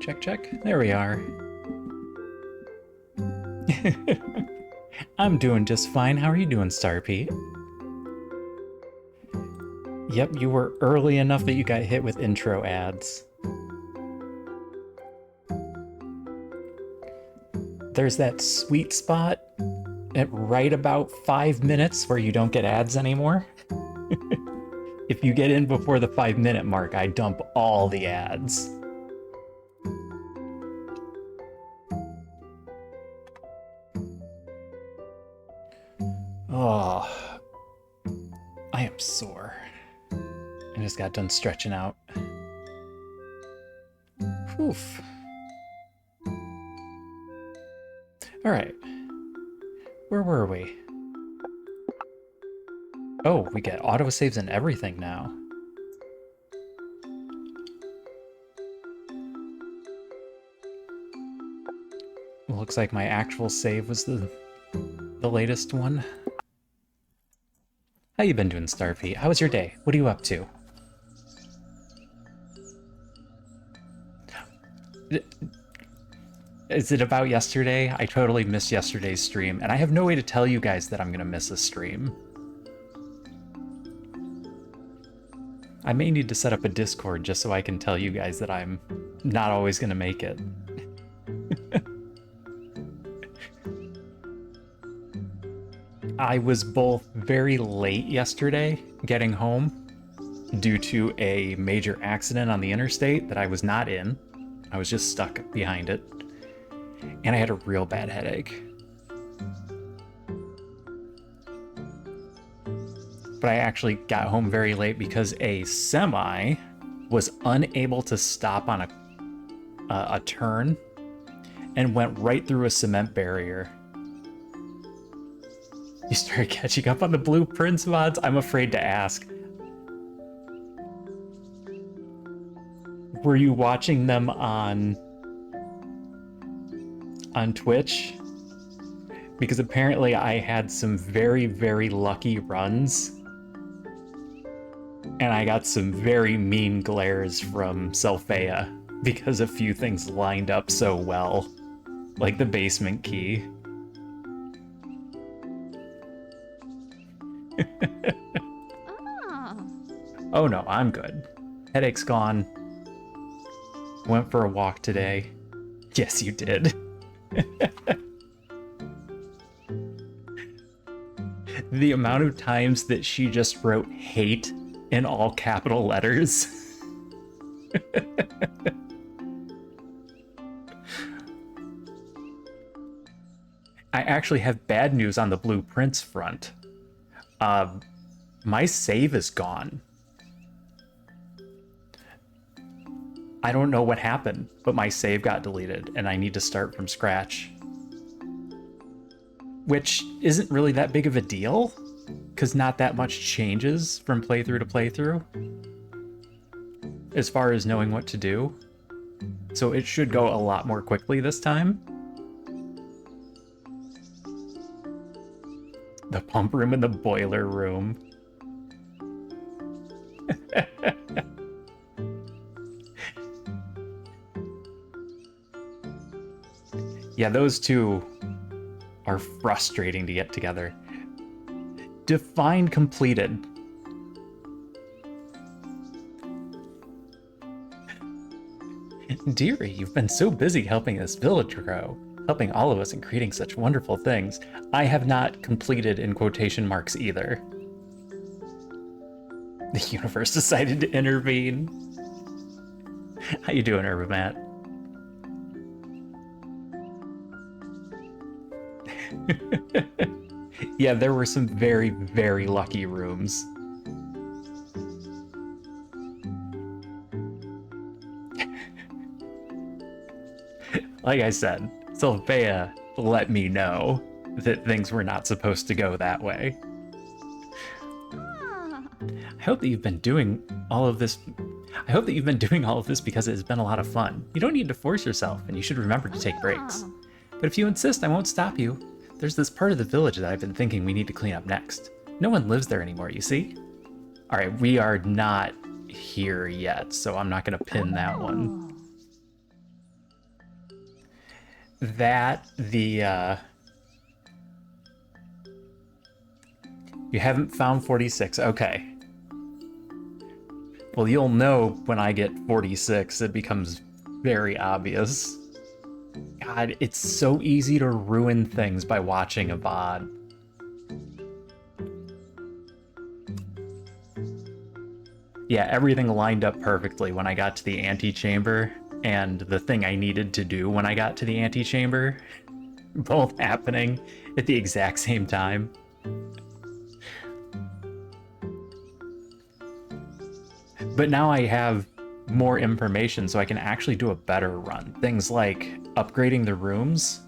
Check, check. There we are. I'm doing just fine. How are you doing, Starpy? Yep, you were early enough that you got hit with intro ads. There's that sweet spot at right about 5 minutes where you don't get ads anymore. If you get in before the 5-minute mark, I dump all the ads. Oh, I am sore. I just got done stretching out. Oof. All right. Where were we? Oh, we get autosaves and everything now. Looks like my actual save was the latest one. How you been doing, Starpy? How was your day? What are you up to? Is it about yesterday? I totally missed yesterday's stream, and I have no way to tell you guys that I'm gonna miss a stream. I may need to set up a Discord just so I can tell you guys that I'm not always gonna make it. I was both very late yesterday getting home due to a major accident on the interstate that I was not in. I was just stuck behind it. And I had a real bad headache. But I actually got home very late because a semi was unable to stop on a turn and went right through a cement barrier. You started catching up on the blueprints mods? I'm afraid to ask. Were you watching them on Twitch? Because apparently I had some very, very lucky runs. And I got some very mean glares from Selphea because a few things lined up so well. Like the basement key. Oh no, I'm good. Headache's gone. Went for a walk today. Yes, you did. The amount of times that she just wrote hate in all capital letters. I actually have bad news on the blueprints front. My save is gone. I don't know what happened, but my save got deleted and I need to start from scratch. Which isn't really that big of a deal, because not that much changes from playthrough to playthrough, as far as knowing what to do. So it should go a lot more quickly this time. The pump room and the boiler room. Yeah, those two are frustrating to get together. Define completed. Dearie, you've been so busy helping this village grow, helping all of us and creating such wonderful things. I have not completed in quotation marks either. The universe decided to intervene. How you doing, Urbamat? Yeah, there were some very, very lucky rooms. Like I said, Sylvia let me know that things were not supposed to go that way. I hope that you've been doing all of this. I hope that you've been doing all of this because it has been a lot of fun. You don't need to force yourself, and you should remember to take breaks. But if you insist, I won't stop you. There's this part of the village that I've been thinking we need to clean up next. No one lives there anymore, you see? Alright, we are not here yet, so I'm not gonna pin that one. You haven't found 46. Okay. Well, you'll know when I get 46. It becomes very obvious. God, it's so easy to ruin things by watching a VOD. Yeah, everything lined up perfectly when I got to the antechamber, and the thing I needed to do when I got to the antechamber, both happening at the exact same time. But now I have more information, so I can actually do a better run. Things like upgrading the rooms.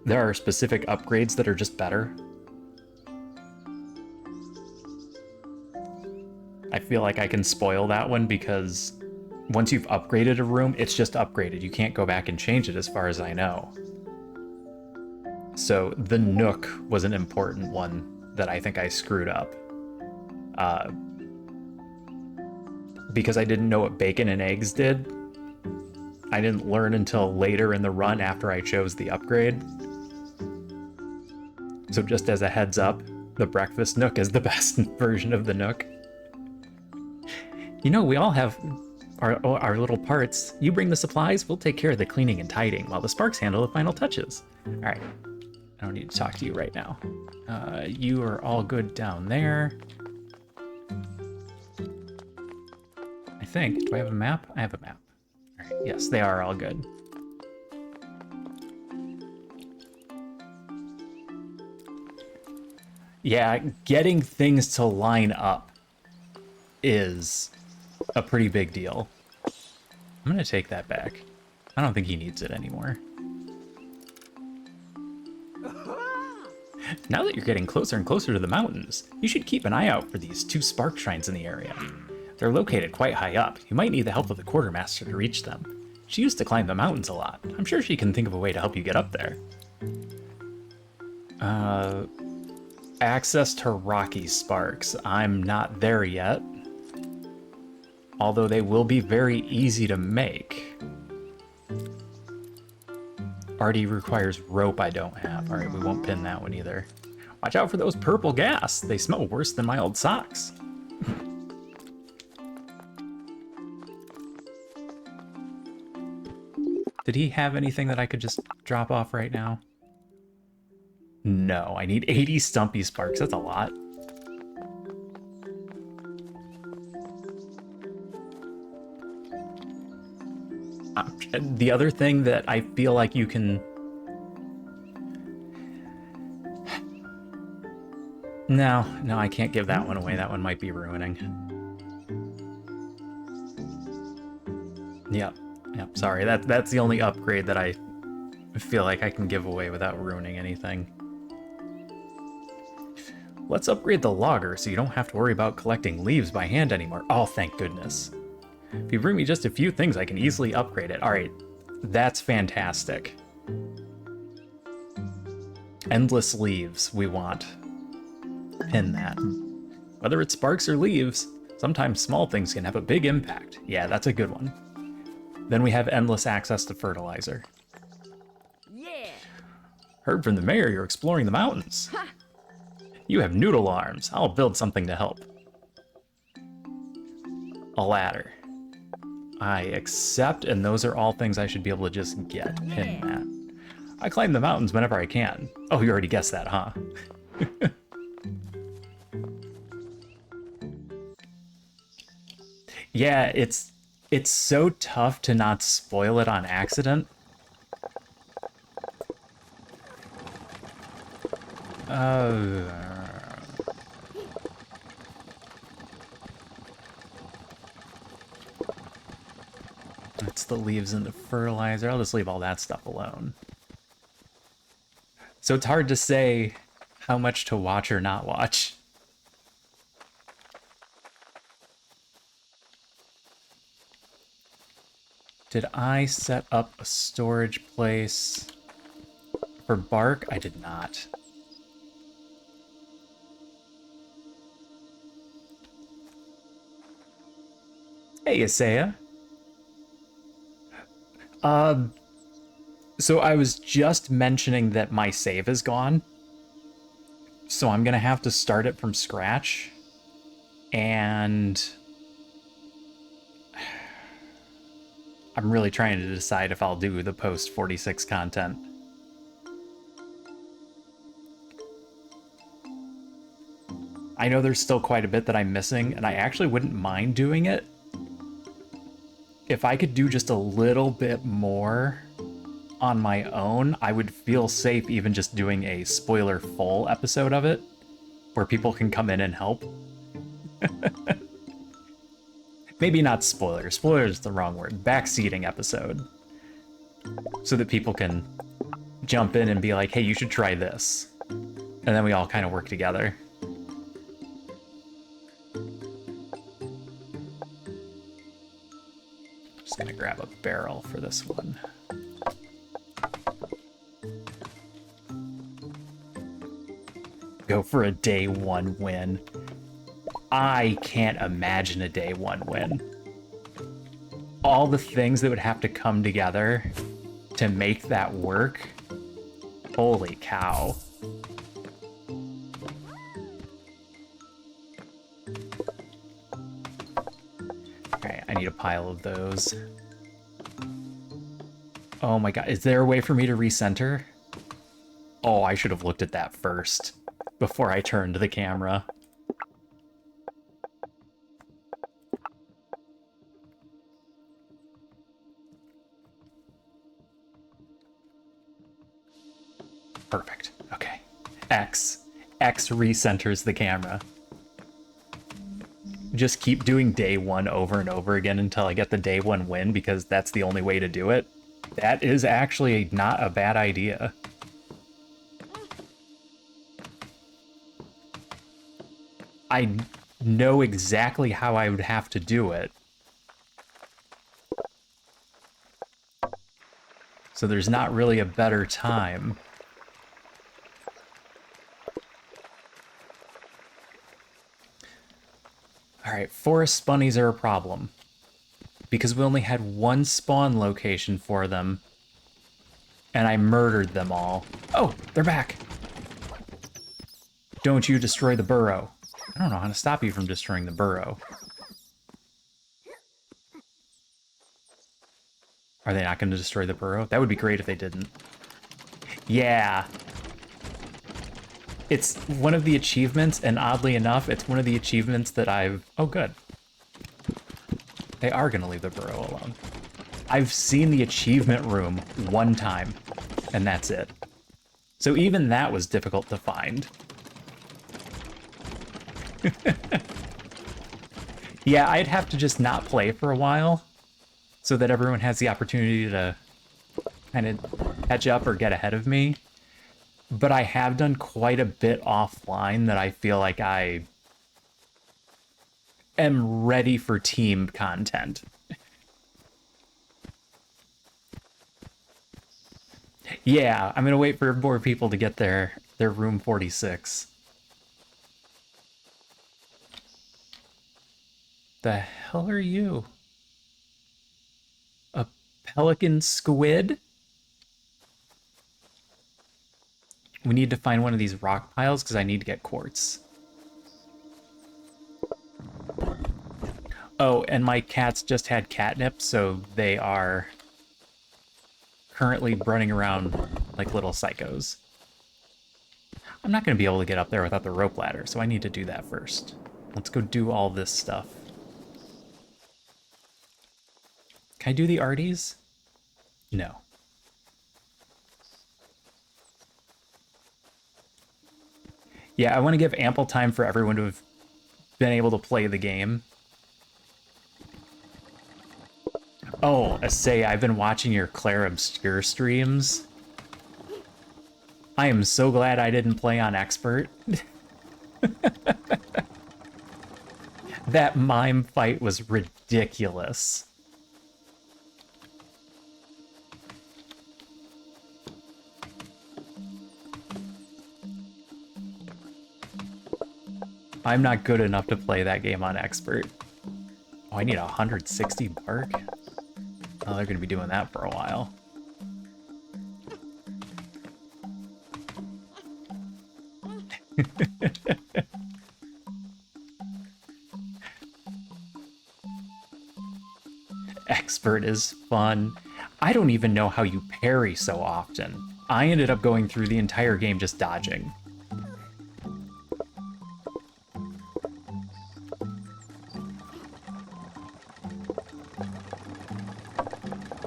There are specific upgrades that are just better. I feel like I can spoil that one because once you've upgraded a room, it's just upgraded. You can't go back and change it as far as I know. So the Nook was an important one that I think I screwed up. Because I didn't know what bacon and eggs did. I didn't learn until later in the run after I chose the upgrade. So just as a heads up, the breakfast Nook is the best version of the Nook. You know, we all have our little parts. You bring the supplies, we'll take care of the cleaning and tidying, while the Sparks handle the final touches. All right, I don't need to talk to you right now. You are all good down there. I think. Do I have a map? I have a map. All right, yes, they are all good. Yeah, getting things to line up is a pretty big deal. I'm gonna take that back. I don't think he needs it anymore. Now that you're getting closer and closer to the mountains, you should keep an eye out for these 2 spark shrines in the area. They're located quite high up. You might need the help of the quartermaster to reach them. She used to climb the mountains a lot. I'm sure she can think of a way to help you get up there. Access to Rocky Sparks. I'm not there yet. Although they will be very easy to make. Already requires rope I don't have. Alright, we won't pin that one either. Watch out for those purple gas. They smell worse than my old socks. Did he have anything that I could just drop off right now? No, I need 80 Stumpy Sparks. That's a lot. The other thing that I feel like you can... No, I can't give that one away. That one might be ruining. Yep, sorry. That's the only upgrade that I feel like I can give away without ruining anything. Let's upgrade the logger so you don't have to worry about collecting leaves by hand anymore. Oh, thank goodness. If you bring me just a few things, I can easily upgrade it. Alright, that's fantastic. Endless leaves, we want. Pin that. Whether it's sparks or leaves, sometimes small things can have a big impact. Yeah, that's a good one. Then we have endless access to fertilizer. Yeah. Heard from the mayor you're exploring the mountains. Ha. You have noodle arms. I'll build something to help. A ladder. I accept, and those are all things I should be able to just get. Pin that. I climb the mountains whenever I can. Oh, you already guessed that, huh? Yeah, it's so tough to not spoil it on accident. That's the leaves and the fertilizer. I'll just leave all that stuff alone. So it's hard to say how much to watch or not watch. Did I set up a storage place for bark? I did not. Hey, Isaiah. So I was just mentioning that my save is gone. So I'm going to have to start it from scratch. And I'm really trying to decide if I'll do the post 46 content. I know there's still quite a bit that I'm missing, and I actually wouldn't mind doing it. If I could do just a little bit more on my own, I would feel safe even just doing a spoiler full episode of it, where people can come in and help. Maybe not spoiler. Spoiler is the wrong word. Backseating episode. So that people can jump in and be like, hey, you should try this. And then we all kind of work together. Just gonna grab a barrel for this one. Go for a day one win. I can't imagine a day one win. All the things that would have to come together to make that work. Holy cow. Okay, I need a pile of those. Oh my god, is there a way for me to recenter? Oh, I should have looked at that first before I turned the camera. Perfect. Okay. X recenters the camera. Just keep doing day one over and over again until I get the day one win, because that's the only way to do it. That is actually not a bad idea. I know exactly how I would have to do it. So there's not really a better time. Alright, forest bunnies are a problem. Because we only had one spawn location for them. And I murdered them all. Oh, they're back! Don't you destroy the burrow. I don't know how to stop you from destroying the burrow. Are they not going to destroy the burrow? That would be great if they didn't. Yeah. It's one of the achievements, and oddly enough, it's one of the achievements that I've... Oh, good. They are going to leave the burrow alone. I've seen the achievement room one time, and that's it. So even that was difficult to find. Yeah, I'd have to just not play for a while so that everyone has the opportunity to kind of catch up or get ahead of me. But I have done quite a bit offline that I feel like I am ready for team content. Yeah, I'm gonna wait for more people to get their room 46. The hell are you? A pelican squid? We need to find one of these rock piles because I need to get quartz. Oh, and my cats just had catnip, so they are currently running around like little psychos. I'm not going to be able to get up there without the rope ladder, so I need to do that first. Let's go do all this stuff. Can I do the arties? No. Yeah, I want to give ample time for everyone to have been able to play the game. Oh, say, I've been watching your Claire Obscure streams. I am so glad I didn't play on Expert. That mime fight was ridiculous. I'm not good enough to play that game on Expert. Oh, I need 160 bark? Oh, they're going to be doing that for a while. Expert is fun. I don't even know how you parry so often. I ended up going through the entire game just dodging.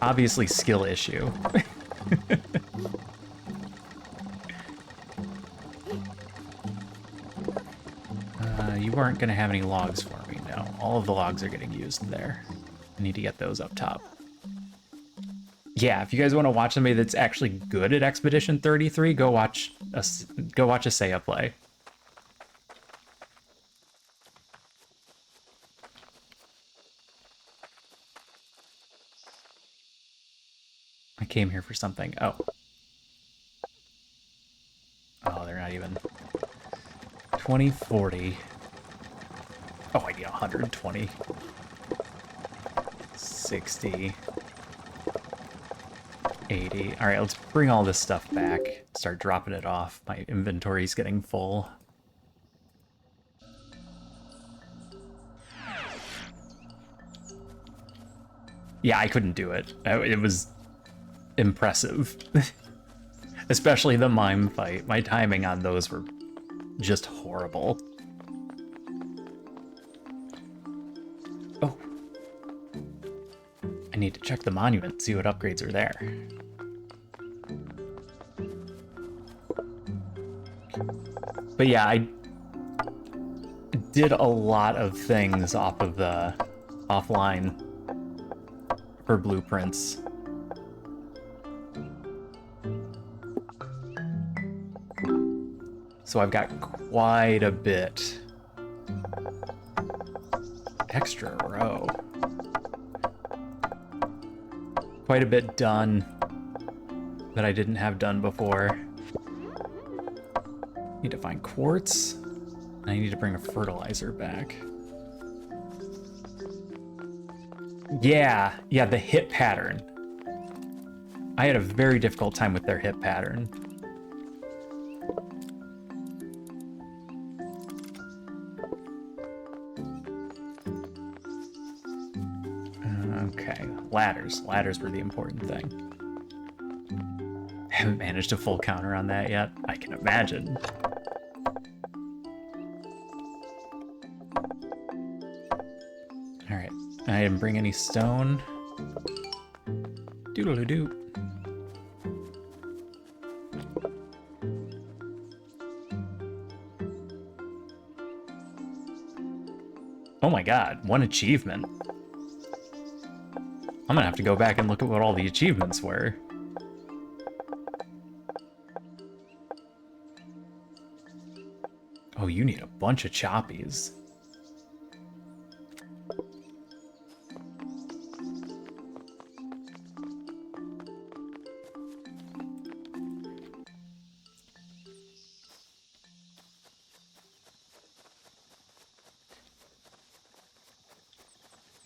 Obviously, skill issue. You weren't going to have any logs for me, no. All of the logs are getting used there. I need to get those up top. Yeah, if you guys want to watch somebody that's actually good at Expedition 33, go watch a Saya play. I came here for something. Oh. Oh, they're not even. 2040. Oh, I need 120. 60. 80. All right, let's bring all this stuff back. Start dropping it off. My inventory's getting full. Yeah, I couldn't do it. It was impressive. Especially the mime fight. My timing on those were just horrible. Oh. I need to check the monument, see what upgrades are there. But yeah, I did a lot of things off of the offline for blueprints. So I've got quite a bit extra row. Quite a bit done that I didn't have done before. Need to find quartz. And I need to bring a fertilizer back. Yeah, the hit pattern. I had a very difficult time with their hit pattern. Okay, ladders. Ladders were the important thing. Haven't managed a full counter on that yet. I can imagine. Alright, I didn't bring any stone. Doodle-doo-doo. Oh my god, one achievement. I'm gonna have to go back and look at what all the achievements were. Oh, you need a bunch of choppies.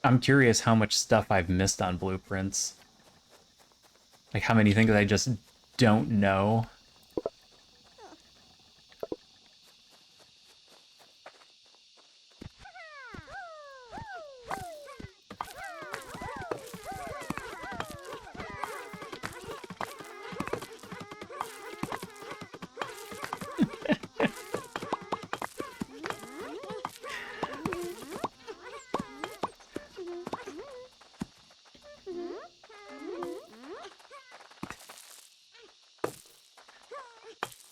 I'm curious how much stuff I've missed on blueprints. Like how many things I just don't know.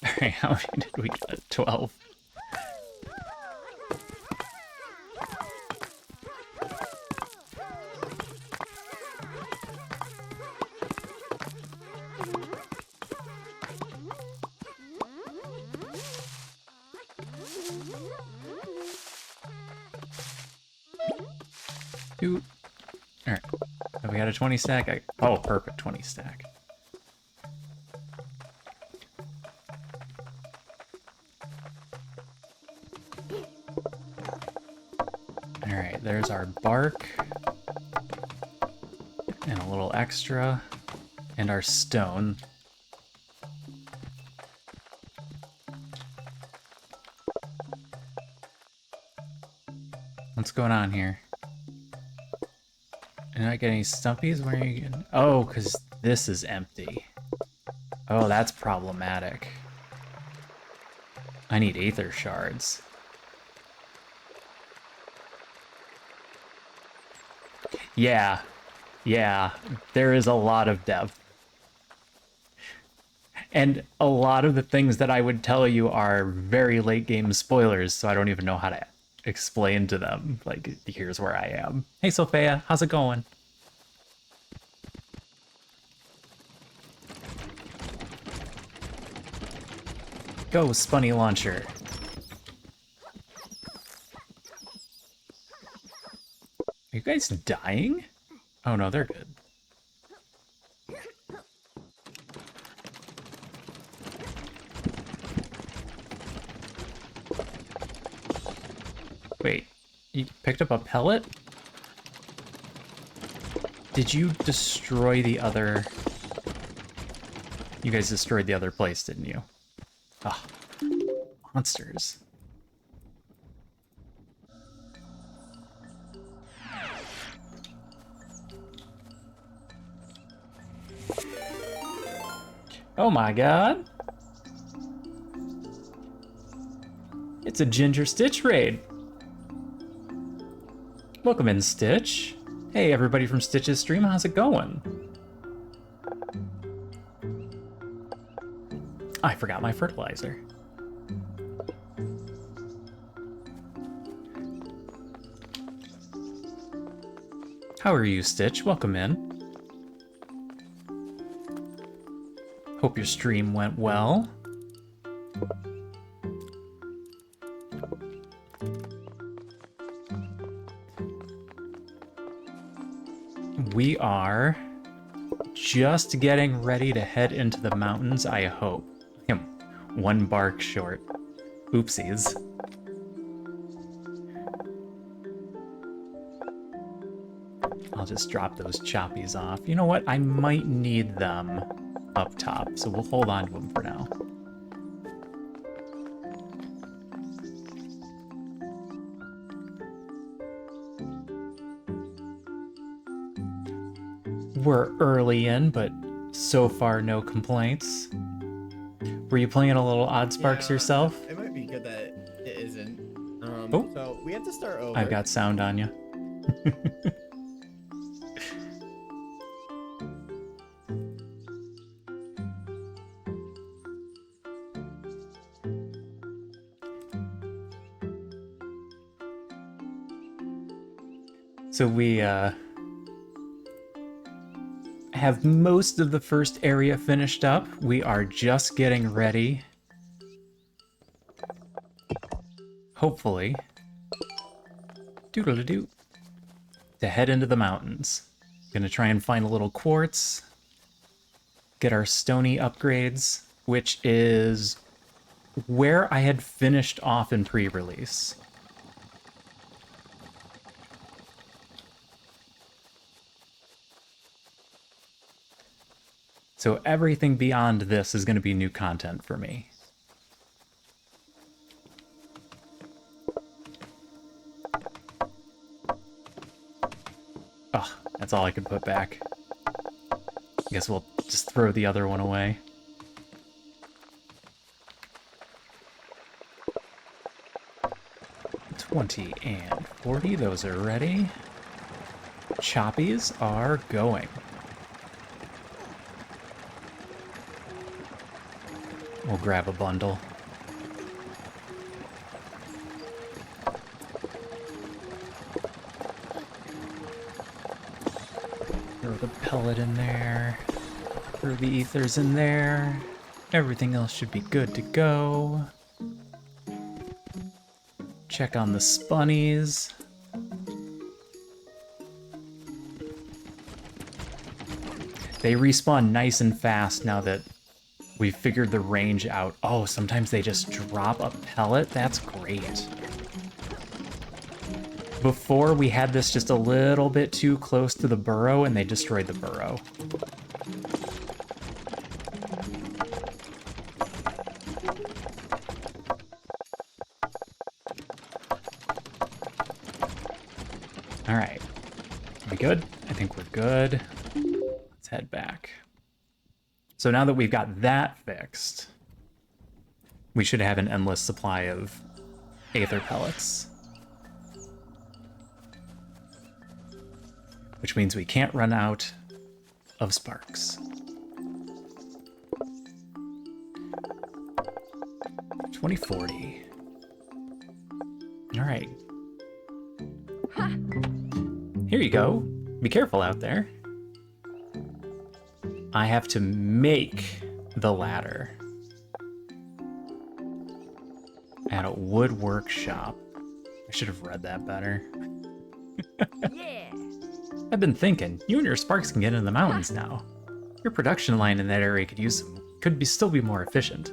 Alright, how many did we get? 12. Two. Alright. Have we got a 20 stack? Oh, perfect 20 stack. Alright, there's our bark. And a little extra. And our stone. what's going on here? You're not getting any stumpies? Where are you getting? Oh, because this is empty. Oh, that's problematic. I need aether shards. Yeah, there is a lot of depth. And a lot of the things that I would tell you are very late game spoilers, so I don't even know how to explain to them. Like, here's where I am. Hey, Sophia, how's it going? Go, Spunny Launcher. Are you guys dying? Oh no, they're good. Wait, you picked up a pellet? Did you destroy the other... You guys destroyed the other place, didn't you? Ah, monsters. Oh my god. It's a Ginger Stitch raid. Welcome in, Stitch. Hey, everybody from Stitch's stream, how's it going? I forgot my fertilizer. How are you, Stitch? Welcome in. Hope your stream went well. We are just getting ready to head into the mountains, I hope. One bark short. Oopsies. I'll just drop those choppies off. You know what? I might need them up top, so we'll hold on to them for now. We're early in, but so far no complaints. Were you playing a little Oddsparks yourself? It might be good that it isn't. Oh. So we have to start over. I've got sound on you. So we have most of the first area finished up. We are just getting ready, hopefully, doodle-doo, to head into the mountains. Gonna try and find a little quartz, get our stony upgrades, which is where I had finished off in pre-release. So everything beyond this is going to be new content for me. Ugh, that's all I could put back. I guess we'll just throw the other one away. $20 and $40, those are ready. Choppies are going. We'll grab a bundle. Throw the pellet in there. Throw the ethers in there. Everything else should be good to go. Check on the spunnies. They respawn nice and fast now that we've figured the range out. Oh, sometimes they just drop a pellet? That's great. Before, we had this just a little bit too close to the burrow, and they destroyed the burrow. All right. Are we good? I think we're good. Let's head back. So now that we've got that fixed, we should have an endless supply of aether pellets. Which means we can't run out of sparks. 2040. All right. Here you go. Be careful out there. I have to make the ladder at a wood workshop. I should have read that better. Yeah. I've been thinking, you and your sparks can get into the mountains now. Your production line in that area still be more efficient.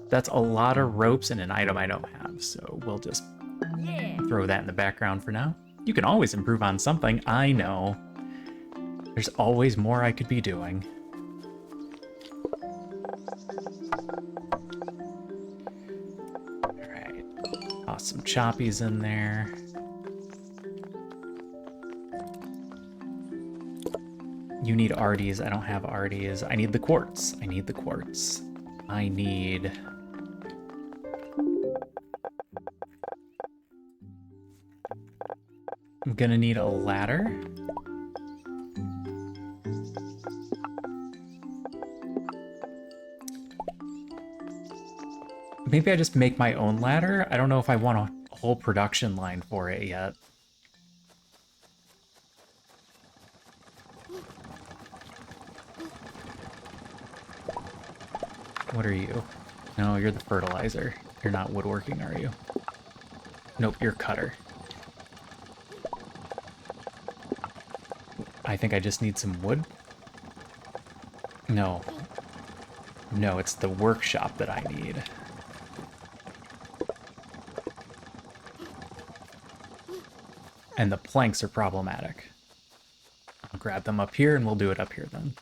That's a lot of ropes and an item I don't have, so we'll just throw that in the background for now. You can always improve on something, I know. There's always more I could be doing. Alright, toss some choppies in there. You need arties, I don't have arties. I need the quartz, I need the quartz. I need... I'm gonna need a ladder. Maybe I just make my own ladder? I don't know if I want a whole production line for it yet. What are you? No, you're the fertilizer. You're not woodworking, are you? Nope, you're cutter. I think I just need some wood. No. No, it's the workshop that I need. And the planks are problematic. I'll grab them up here and we'll do it up here then.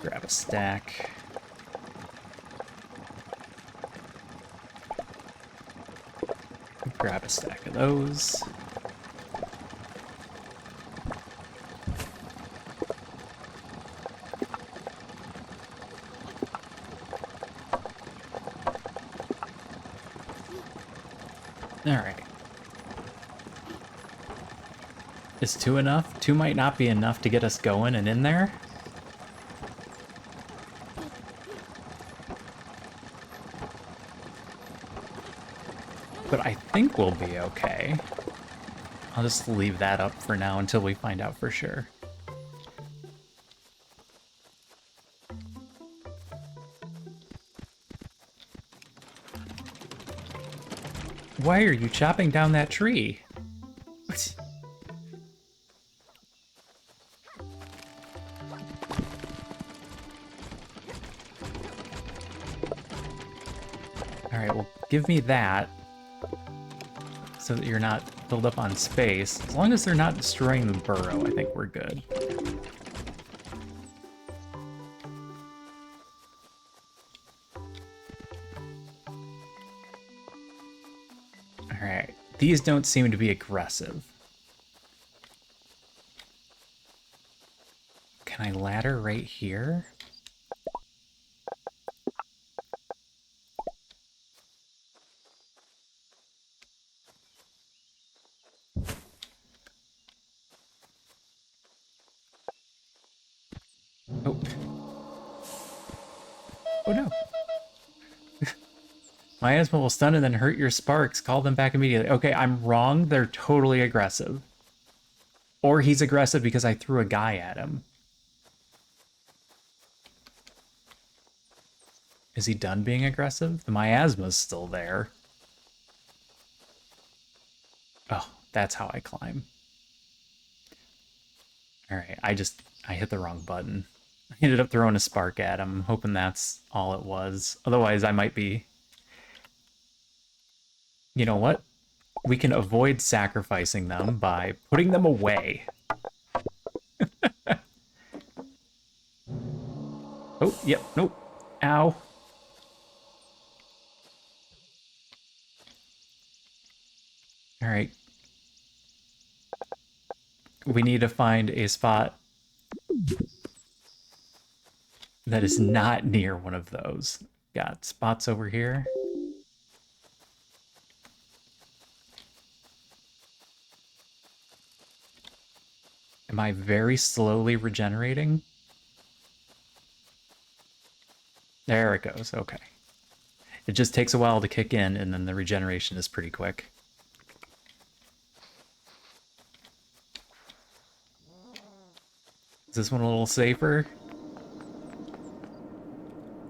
Grab a stack. Grab a stack of those. All right. Is 2 enough? 2 might not be enough to get us going and in there. But I think we'll be okay. I'll just leave that up for now until we find out for sure. Why are you chopping down that tree? What? All right, well, give me that so that you're not filled up on space. As long as they're not destroying the burrow, I think we're good. All right, these don't seem to be aggressive. Can I ladder right here? Oh. Oh no. Miasma will stun and then hurt your sparks. Call them back immediately. Okay, I'm wrong. They're totally aggressive. Or he's aggressive because I threw a guy at him. Is he done being aggressive? The miasma's still there. Oh, that's how I climb. Alright, I hit the wrong button. I ended up throwing a spark at him, hoping that's all it was. Otherwise, I might be... You know what? We can avoid sacrificing them by putting them away. Oh, yep, nope. Ow. All right. We need to find a spot that is not near one of those. Got spots over here. Am I very slowly regenerating? There it goes. Okay. It just takes a while to kick in, and then the regeneration is pretty quick. Is this one a little safer?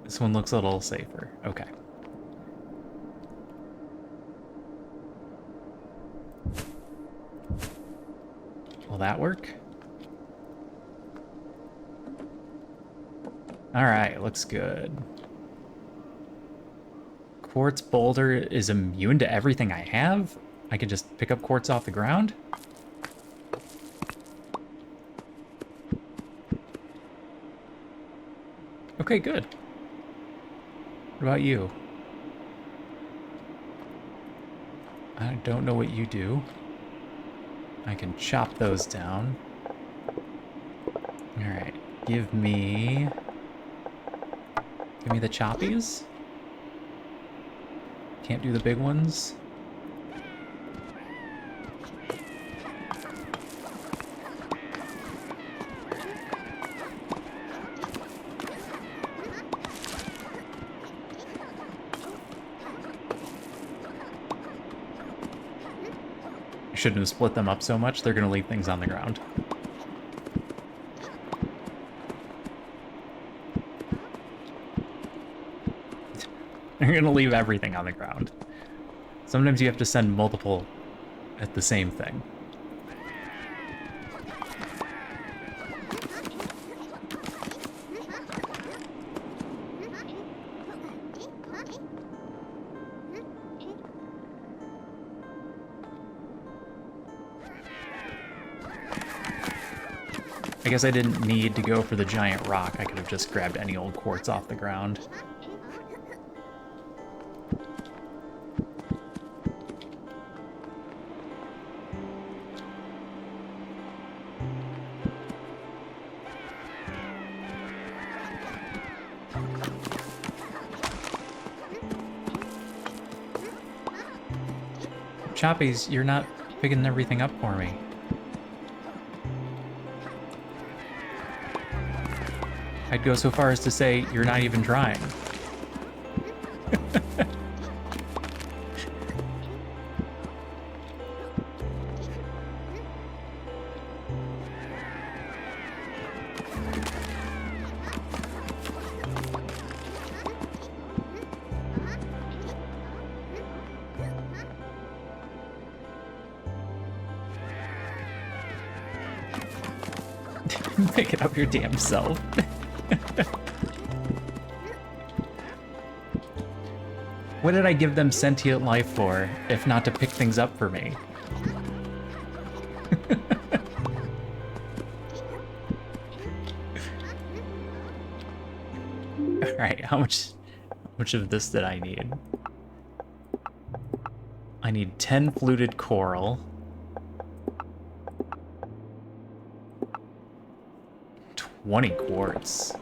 This one looks a little safer. Okay. Will that work? Alright, looks good. Quartz boulder is immune to everything I have? I can just pick up quartz off the ground? Okay, good. What about you? I don't know what you do. I can chop those down. Alright, give me the choppies. Can't do the big ones. Shouldn't have split them up so much. They're gonna leave things on the ground. They're gonna leave everything on the ground. Sometimes you have to send multiple at the same thing. I guess I didn't need to go for the giant rock. I could have just grabbed any old quartz off the ground. Choppies, you're not picking everything up for me. I'd go so far as to say you're not even trying. Pick it up your damn self. What did I give them sentient life for, if not to pick things up for me? Alright, how much of this did I need? I need 10 fluted coral. 20 quartz.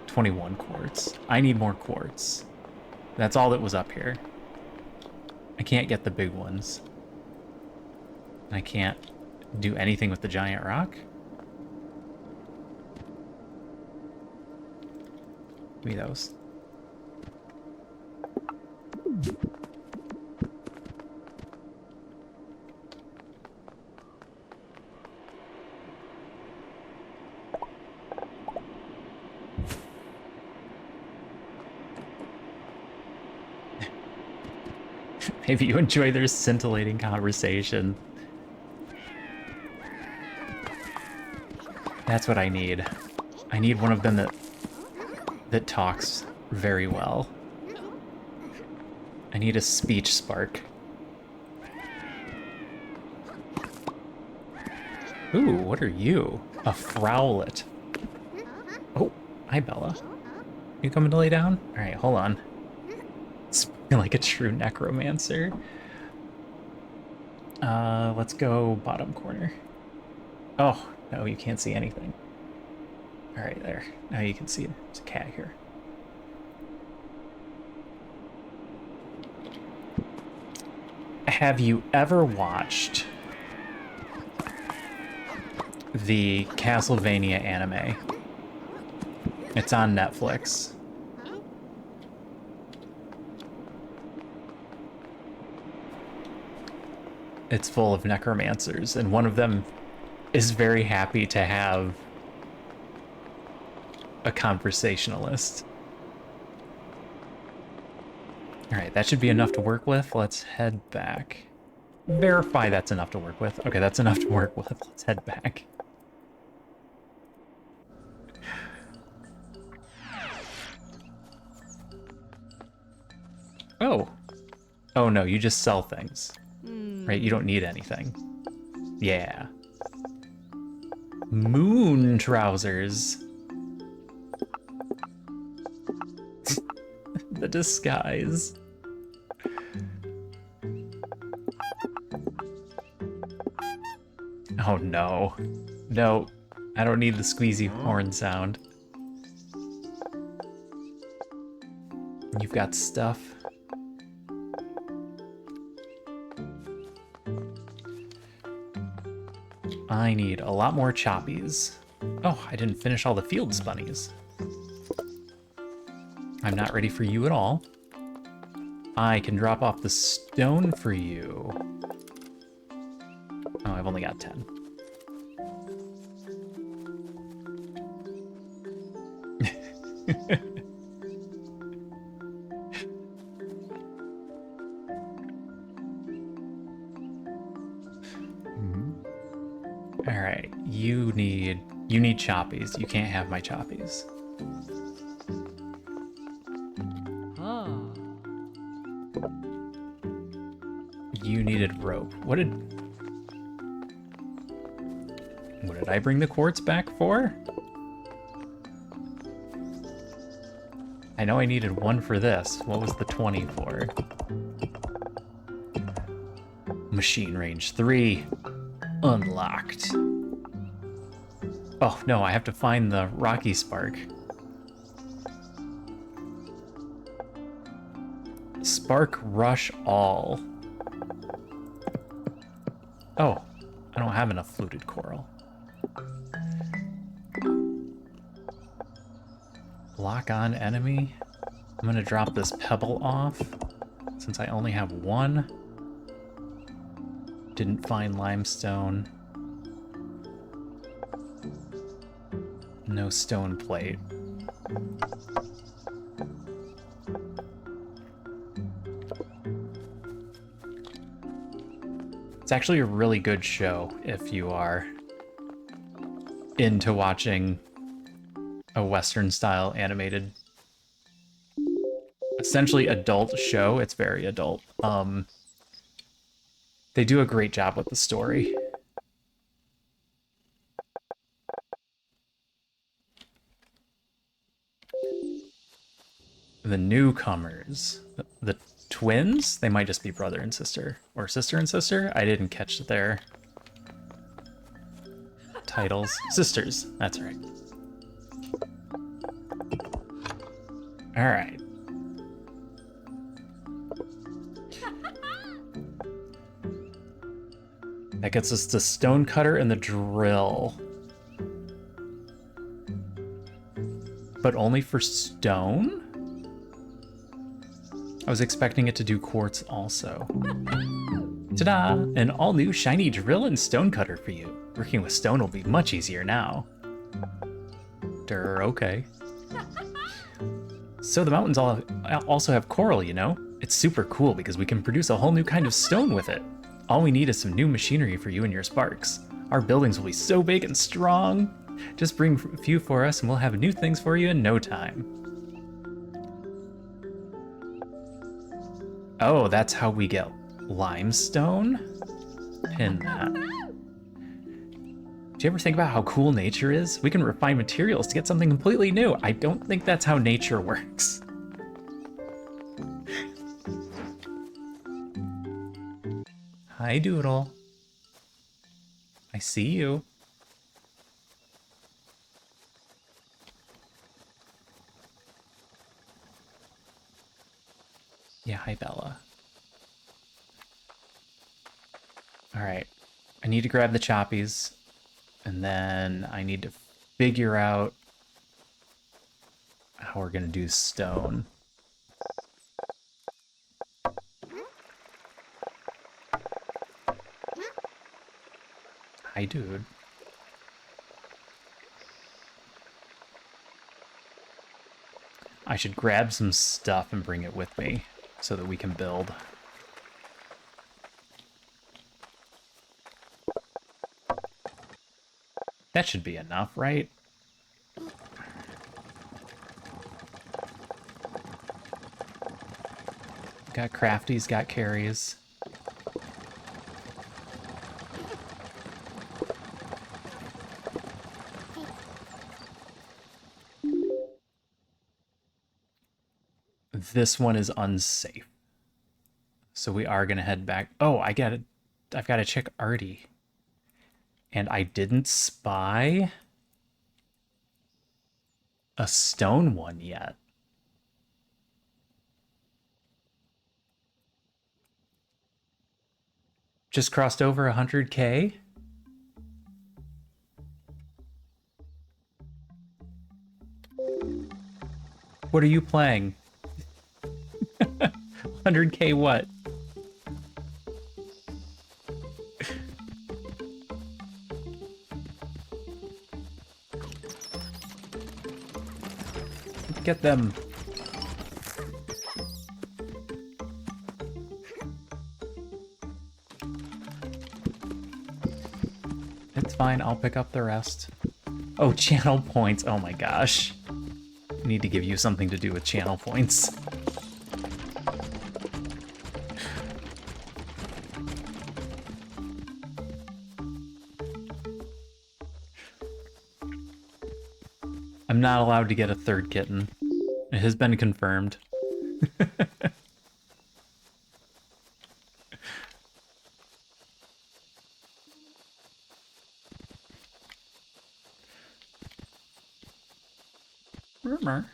21 quartz. I need more quartz. That's all that was up here. I can't get the big ones. I can't do anything with the giant rock. Give me those. Maybe you enjoy their scintillating conversation. That's what I need. I need one of them that talks very well. I need a speech spark. Ooh, what are you? A frowlet. Oh, hi, Bella. You coming to lay down? Alright, hold on. Speaking like a true necromancer. Let's go bottom corner. Oh, no, you can't see anything. Alright, there. Now you can see it. There's a cat here. Have you ever watched the Castlevania anime? It's on Netflix. It's full of necromancers, and one of them is very happy to have a conversationalist. Alright, that should be enough to work with. Let's head back. Verify that's enough to work with. Okay, that's enough to work with. Let's head back. Oh. Oh no, you just sell things. Right, you don't need anything. Yeah. Moon trousers. The disguise. Oh no. No, I don't need the squeezy horn sound. You've got stuff. I need a lot more choppies. Oh, I didn't finish all the field spunnies. I'm not ready for you at all. I can drop off the stone for you. Oh, I've only got 10. All right, you need choppies. You can't have my choppies. You needed rope. What did I bring the quartz back for? I know I needed one for this. What was the 20 for? Machine range 3. Unlocked. Oh, no, I have to find the Rocky Spark. Spark Rush All. Oh, I don't have enough fluted coral. Lock on enemy. I'm gonna drop this pebble off since I only have one. Didn't find limestone. No stone plate. It's actually a really good show if you are into watching a Western style animated, essentially adult show. It's very adult. They do a great job with the story. The newcomers, the twins, they might just be brother and sister, or sister and sister. I didn't catch their titles. Sisters, that's right. All right. That gets us the stonecutter and the drill. But only for stone? I was expecting it to do quartz also. Ta-da! An all-new shiny drill and stonecutter for you. Working with stone will be much easier now. Okay. So the mountains also have coral, you know? It's super cool because we can produce a whole new kind of stone with it. All we need is some new machinery for you and your sparks. Our buildings will be so big and strong. Just bring a few for us and we'll have new things for you in no time. Oh, that's how we get limestone? Pin that. Do you Do you ever think about how cool nature is? We can refine materials to get something completely new. I don't think that's how nature works. Hi, Doodle. I see you. Yeah, hi, Bella. All right. I need to grab the choppies, and then I need to figure out how we're gonna do stone. Hi, dude. I should grab some stuff and bring it with me so that we can build. That should be enough, right? Got crafties, got carries. This one is unsafe. So we are gonna head back. Oh, I've got to check Artie. And I didn't spy a stone one yet. Just crossed over 100K. What are you playing? 100K what? Get them. It's fine, I'll pick up the rest. Oh, channel points. Oh my gosh. I need to give you something to do with channel points. I'm not allowed to get a third kitten. It has been confirmed. Rumor.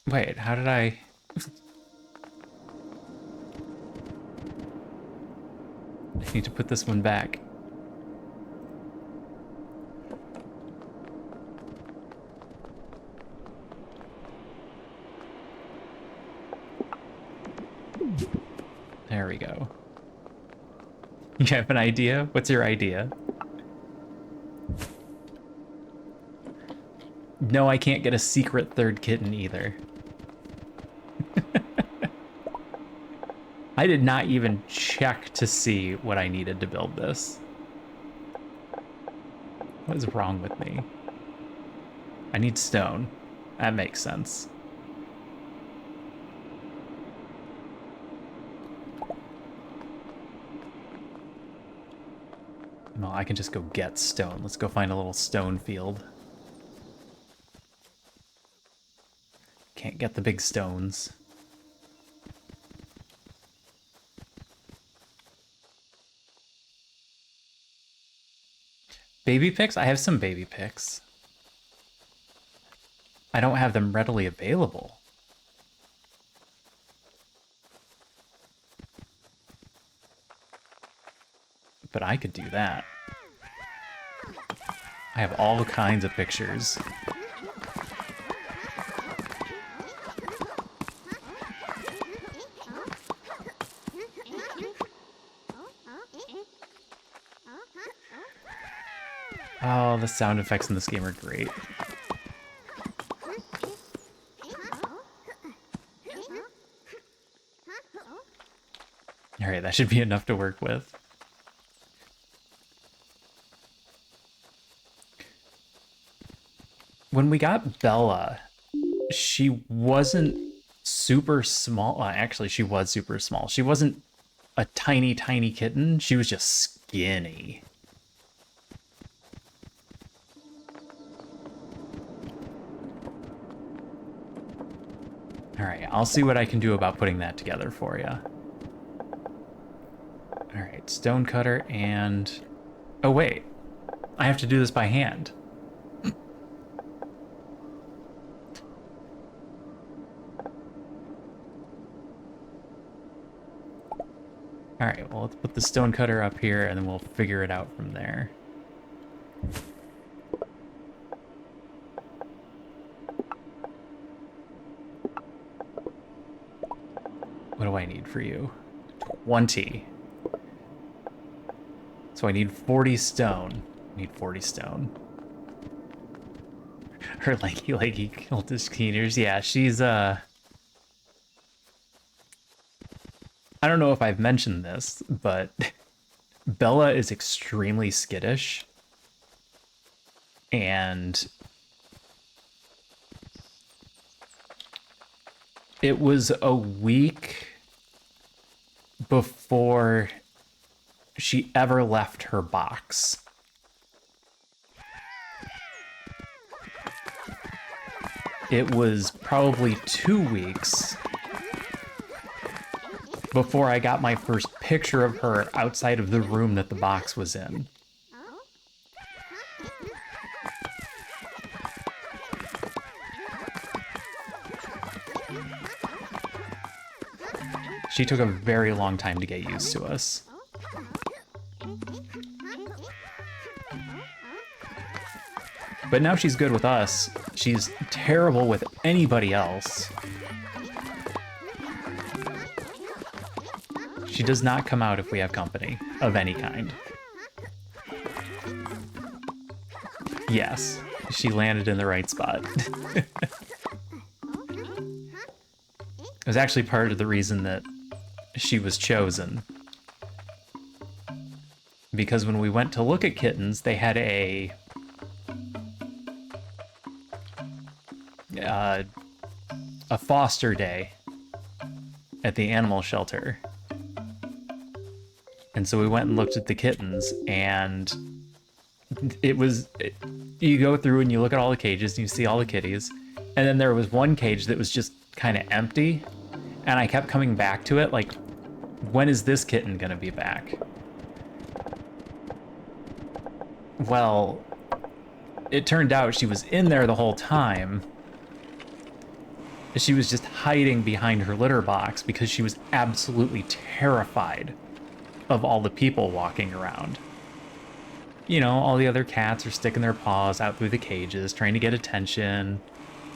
Wait, how did I... I need to put this one back. There we go. You have an idea? What's your idea? No, I can't get a secret third kitten either. I did not even check to see what I needed to build this. What is wrong with me? I need stone. That makes sense. No, I can just go get stone. Let's go find a little stone field. Can't get the big stones. Baby picks? I have some baby picks. I don't have them readily available. But I could do that. I have all kinds of pictures. Oh, the sound effects in this game are great. Alright, that should be enough to work with. When we got Bella, she wasn't super small. Well, actually, she was super small. She wasn't a tiny, tiny kitten. She was just skinny. All right, I'll see what I can do about putting that together for you. All right, stone cutter and... Oh, wait. I have to do this by hand. All right, well, let's put the stone cutter up here, and then we'll figure it out from there. What do I need for you? 20. So I need 40 stone. I need 40 stone. Her leggy cultist cleaners. Yeah, she's, I don't know if I've mentioned this, but Bella is extremely skittish. And it was a week before she ever left her box. It was probably 2 weeks before I got my first picture of her outside of the room that the box was in. She took a very long time to get used to us. But now she's good with us. She's terrible with anybody else. She does not come out if we have company of any kind. Yes, she landed in the right spot. It was actually part of the reason that she was chosen. Because when we went to look at kittens, they had a foster day at the animal shelter. And so we went and looked at the kittens, and you go through and you look at all the cages and you see all the kitties, and then there was one cage that was just kind of empty, and I kept coming back to it like, when is this kitten gonna be back? Well, it turned out she was in there the whole time. She was just hiding behind her litter box because she was absolutely terrified of all the people walking around. You know, all the other cats are sticking their paws out through the cages, trying to get attention.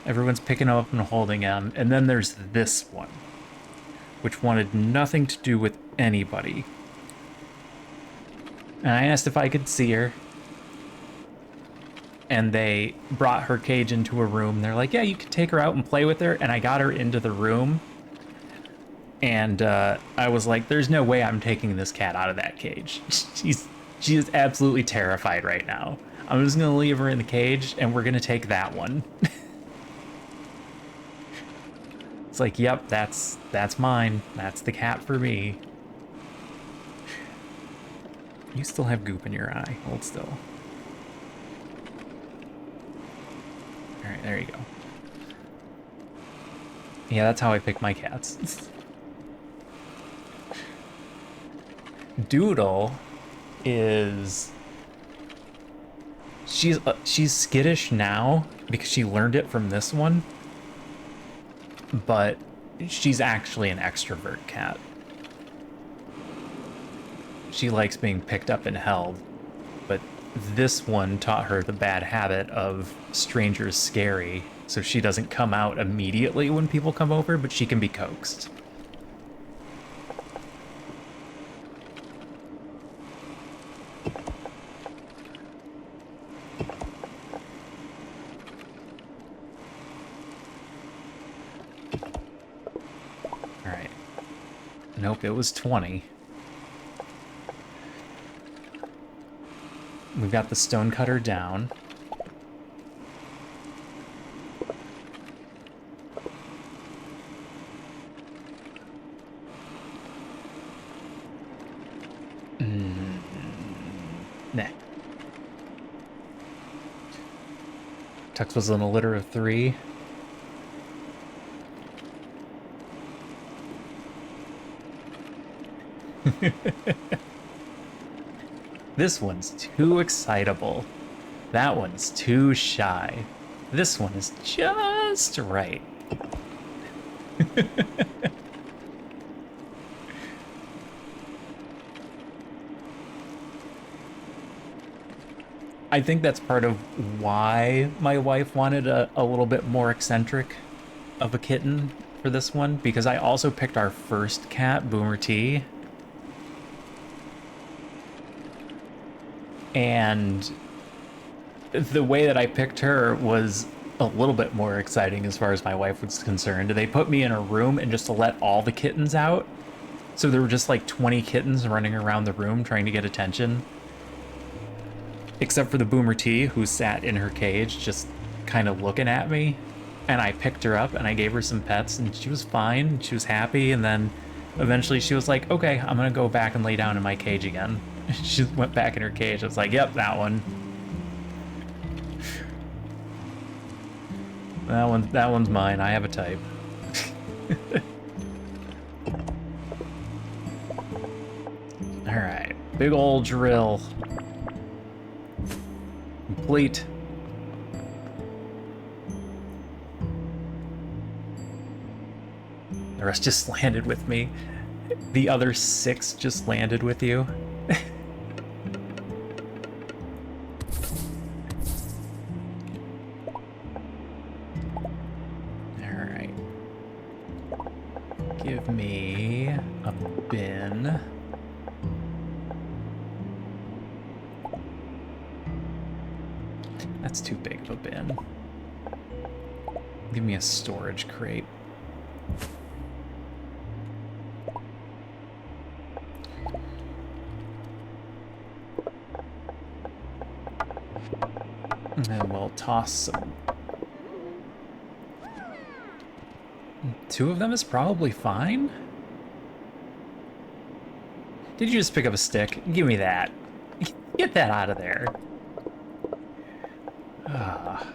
Everyone's picking them up and holding them. And then there's this one, which wanted nothing to do with anybody. And I asked if I could see her. And they brought her cage into a room. They're like, yeah, you can take her out and play with her. And I got her into the room. And I was like, there's no way I'm taking this cat out of that cage. She is absolutely terrified right now. I'm just going to leave her in the cage, and we're going to take that one. It's like, yep, that's mine. That's the cat for me. You still have goop in your eye. Hold still. All right, there you go. Yeah, that's how I pick my cats. Doodle is... She's skittish now because she learned it from this one, but she's actually an extrovert cat. She likes being picked up and held, but this one taught her the bad habit of strangers scary, so she doesn't come out immediately when people come over, but she can be coaxed. Alright. Nope, it was 20. We've got the stone cutter down. Nah. Tux was in a litter of 3. This one's too excitable. That one's too shy. This one is just right. I think that's part of why my wife wanted a little bit more eccentric of a kitten for this one, because I also picked our first cat, Boomer T. And the way that I picked her was a little bit more exciting as far as my wife was concerned. They put me in a room and just to let all the kittens out. So there were just like 20 kittens running around the room trying to get attention. Except for the Boomer T, who sat in her cage just kind of looking at me. And I picked her up and I gave her some pets and she was fine. She was happy. And then eventually she was like, okay, I'm going to go back and lay down in my cage again. She went back in her cage. I was like, yep, that one. That one's mine. I have a type. All right, big old drill. Complete. The rest just landed with me. The other 6 just landed with you. Alright. Give me a bin. That's too big of a bin. Give me a storage crate. And then we'll toss some. 2 of them is probably fine. Did you just pick up a stick? Give me that. Get that out of there. Ah.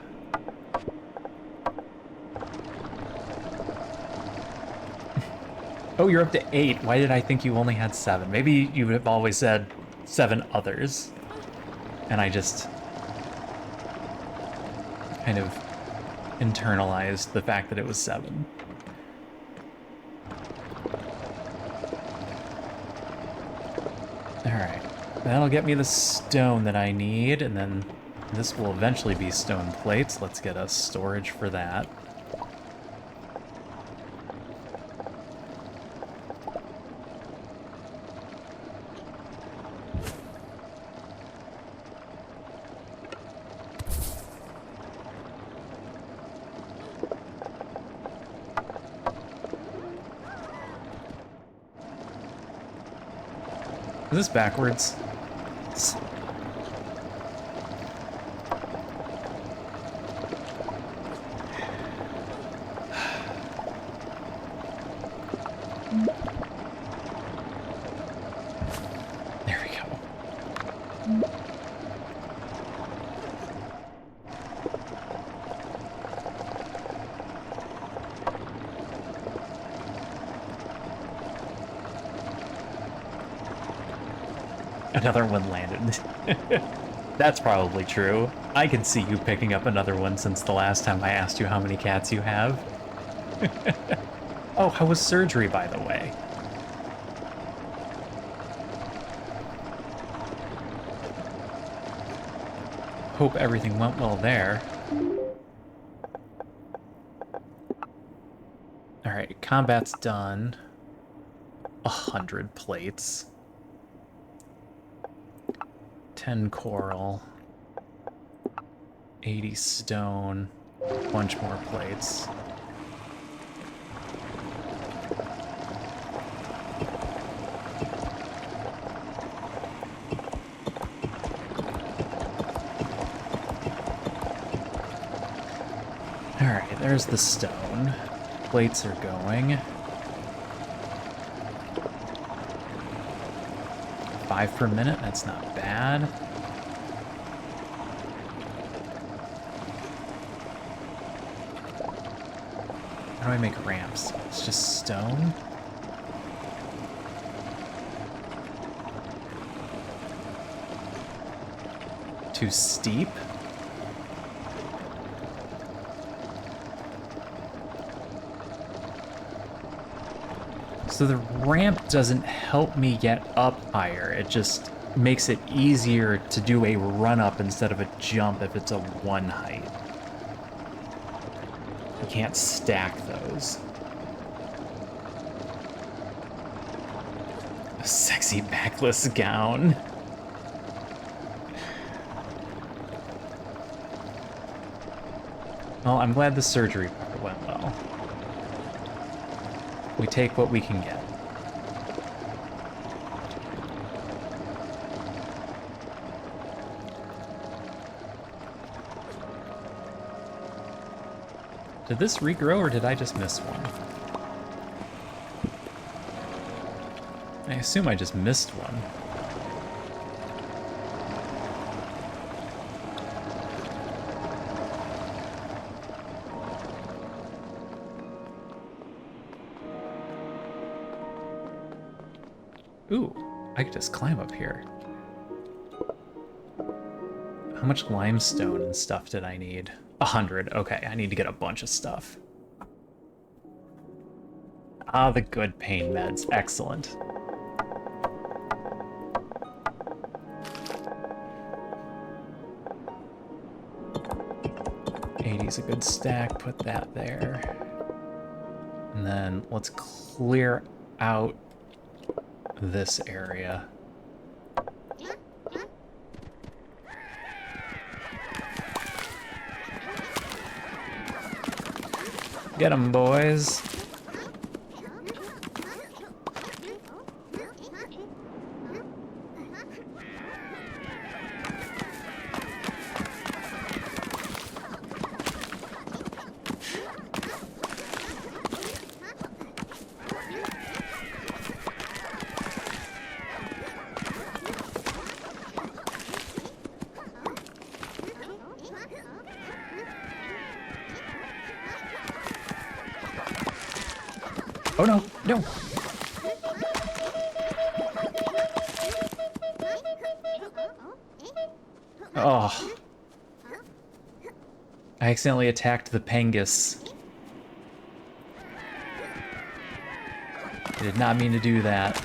Oh, you're up to 8. Why did I think you only had 7? Maybe you have always said 7 others. And I just kind of internalized the fact that it was 7. Alright. That'll get me the stone that I need, and then this will eventually be stone plates. Let's get a storage for that. Is this backwards? There we go. Another one landed. That's probably true. I can see you picking up another one since the last time I asked you how many cats you have. Oh, how was surgery, by the way? Hope everything went well there. Alright, combat's done. 100 plates. 10 coral, 80 stone, bunch more plates. All right, there's the stone. Plates are going. 5 per minute, that's not bad. How do I make ramps? It's just stone? Too steep? So the ramp doesn't help me get up higher, it just makes it easier to do a run up instead of a jump if it's a one height. You can't stack those. A sexy backless gown. Well, I'm glad the surgery part went well. We take what we can get. Did this regrow or did I just miss one? I assume I just missed one. Ooh, I could just climb up here. How much limestone and stuff did I need? 100. Okay, I need to get a bunch of stuff. Ah, the good pain meds. Excellent. $80's a good stack. Put that there. And then let's clear out this area. Get 'em, boys. Oh no, no! Oh. I accidentally attacked the Pengus. I did not mean to do that.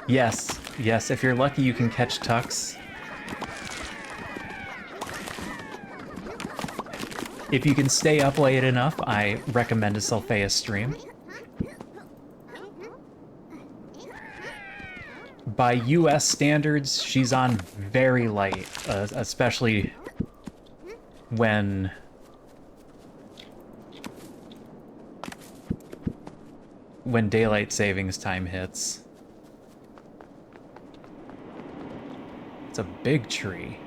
Yes, yes, if you're lucky you can catch Tux. If you can stay up late enough, I recommend a Sulfea stream. By US standards, she's on very light, especially when daylight savings time hits. It's a big tree.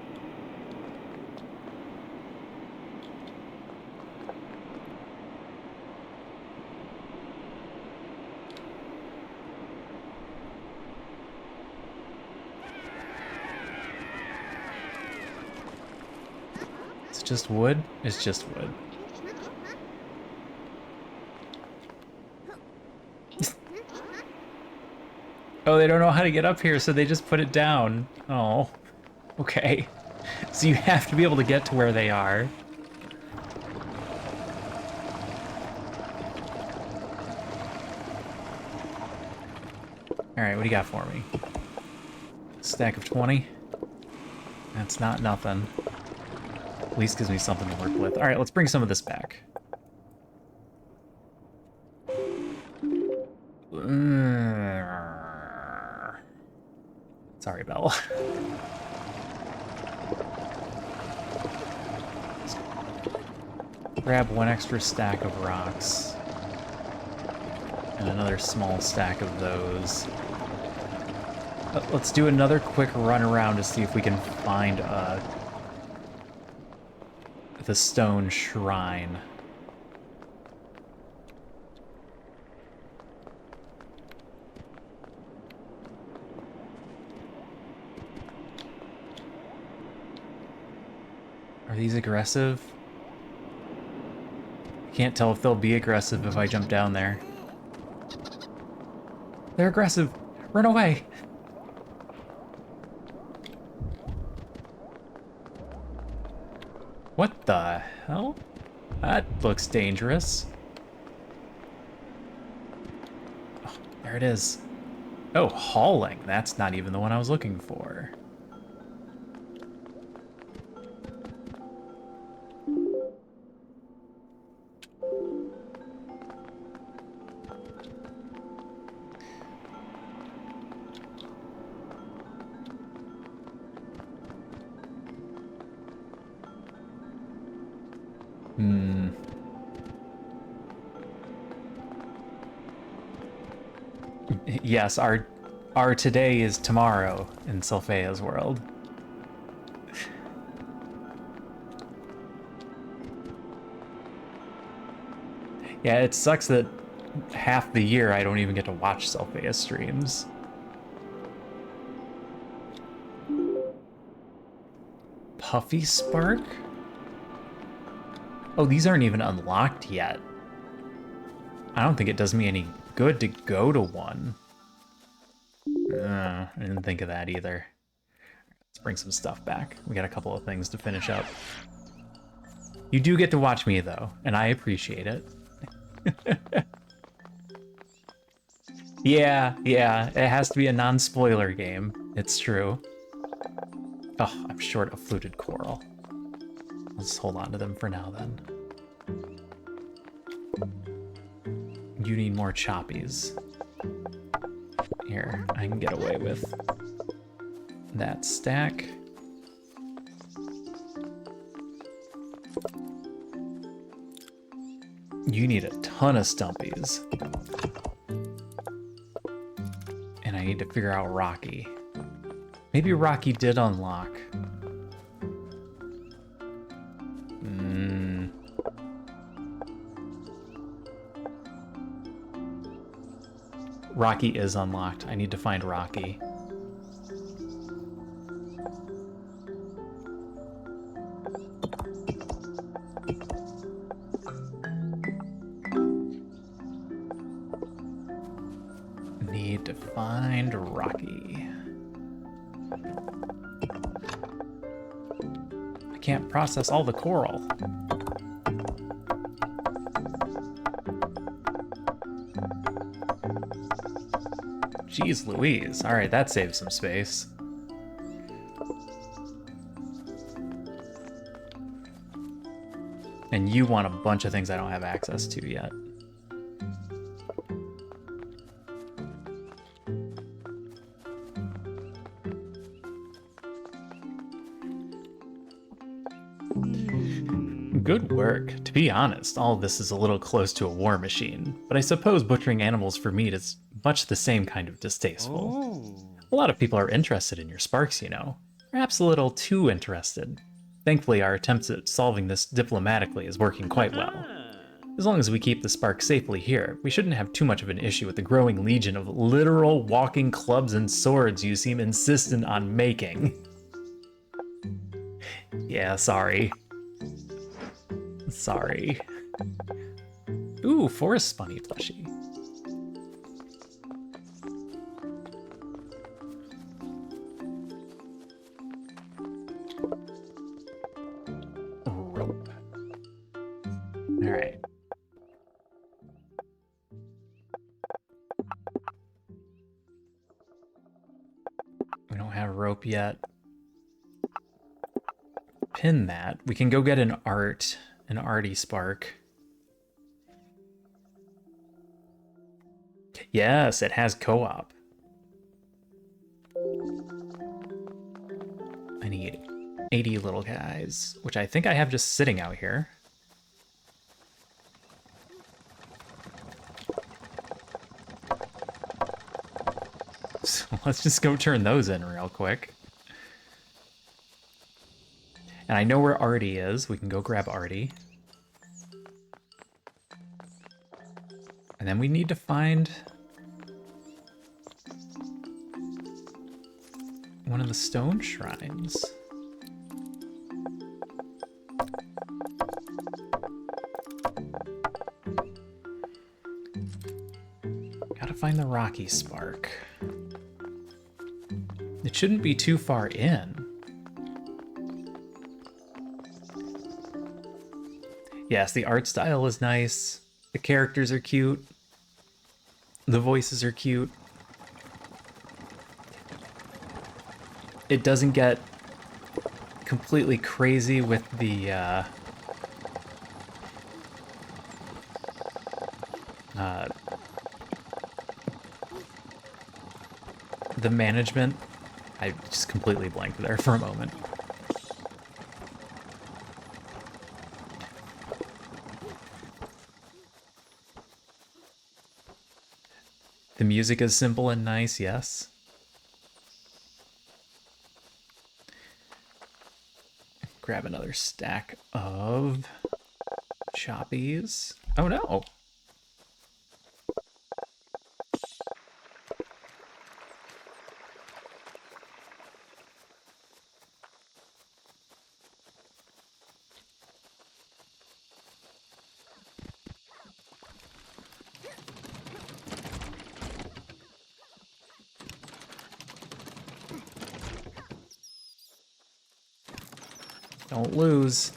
It's just wood? It's just wood. Oh, they don't know how to get up here, so they just put it down. Oh, okay. So you have to be able to get to where they are. Alright, what do you got for me? Stack of 20? That's not nothing. At least gives me something to work with. Alright, let's bring some of this back. Sorry, Bella. Grab one extra stack of rocks. And another small stack of those. Let's do another quick run around to see if we can find the stone shrine. Are these aggressive? Can't tell if they'll be aggressive if I jump down there. They're aggressive! Run away! What the hell? That looks dangerous. Oh, there it is. Oh, hauling. That's not even the one I was looking for. Yes, our today is tomorrow in Sylphea's world. Yeah, it sucks that half the year I don't even get to watch Sylphea streams. Puffy Spark? Oh, these aren't even unlocked yet. I don't think it does me any good to go to one. I didn't think of that either. Let's bring some stuff back. We got a couple of things to finish up. You do get to watch me, though, and I appreciate it. Yeah, it has to be a non-spoiler game. It's true. Oh, I'm short of fluted coral. Let's hold on to them for now, then. You need more choppies. Here, I can get away with that stack. You need a ton of stumpies. And I need to figure out Rocky. Maybe Rocky did unlock. Rocky is unlocked. I need to find Rocky. Need to find Rocky. I can't process all the coral. Jeez Louise. Alright, that saves some space. And you want a bunch of things I don't have access to yet. Good work. To be honest, all of this is a little close to a war machine, but I suppose butchering animals for meat is much the same kind of distasteful. A lot of people are interested in your sparks, you know. Perhaps a little too interested. Thankfully, our attempts at solving this diplomatically is working quite well. As long as we keep the spark safely here, we shouldn't have too much of an issue with the growing legion of literal walking clubs and swords you seem insistent on making. Yeah, sorry. Sorry. Ooh, forest bunny plushie. Rope. All right. We don't have rope yet. Pin that. We can go get an arty spark. Yes, it has co-op. I need 80 little guys, which I think I have just sitting out here. let's just go turn those in real quick. And I know where Artie is. We can go grab Artie. And then we need to find one of the stone shrines. Gotta find the Rocky Spark. It shouldn't be too far in. Yes, the art style is nice. The characters are cute. The voices are cute. It doesn't get completely crazy with the management. I just completely blanked there for a moment. The music is simple and nice, yes. Grab another stack of choppies. Oh no! Don't lose.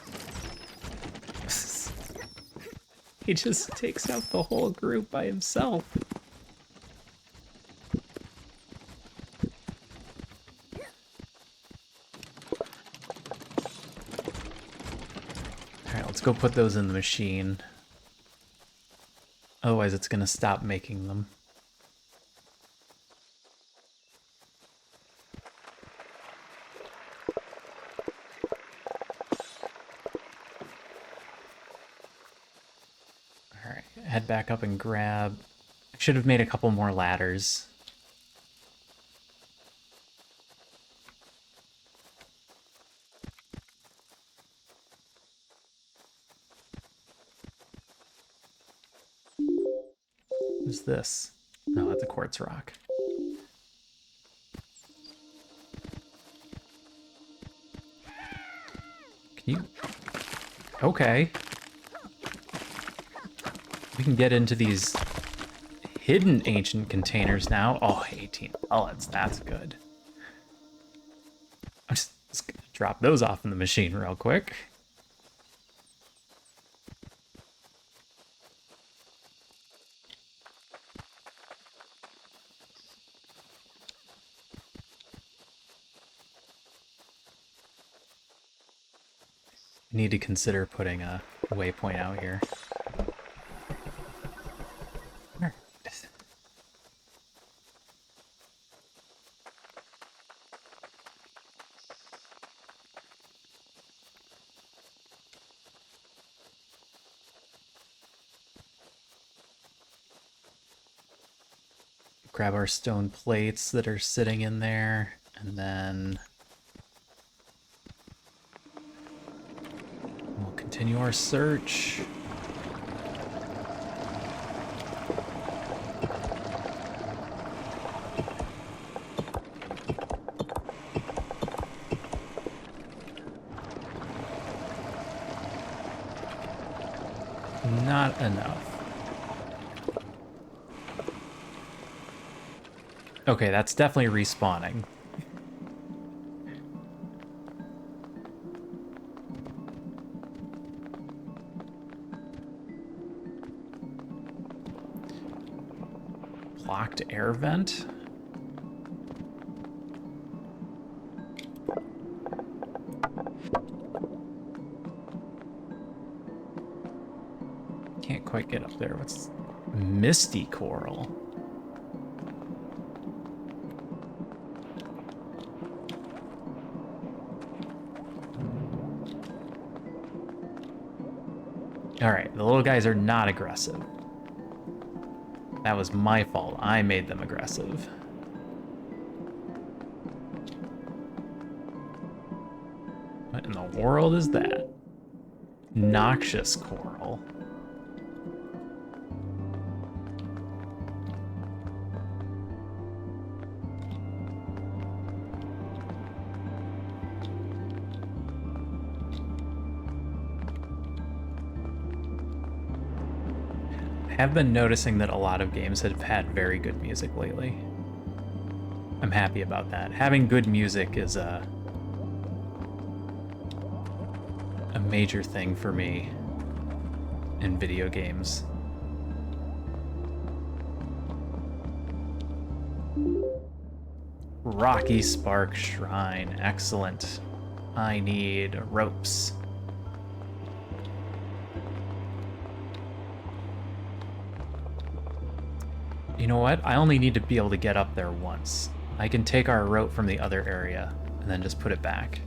He just takes out the whole group by himself. Alright, let's go put those in the machine. Otherwise it's gonna stop making them. Head back up and grab. I should have made a couple more ladders. What's this? No, that's a quartz rock. Can you? Okay. We can get into these hidden ancient containers now. Oh, 18 pellets. That's good. I'm just gonna drop those off in the machine real quick. Need to consider putting a waypoint out here. Grab our stone plates that are sitting in there, and then we'll continue our search. Not enough. Okay, that's definitely respawning. Blocked air vent? Can't quite get up there. What's misty coral? Alright, the little guys are not aggressive. That was my fault. I made them aggressive. What in the world is that? Noxious coral. I have been noticing that a lot of games have had very good music lately. I'm happy about that. Having good music is a major thing for me in video games. Rocky Spark Shrine. Excellent. I need ropes. You know what? I only need to be able to get up there once. I can take our rope from the other area and then just put it back.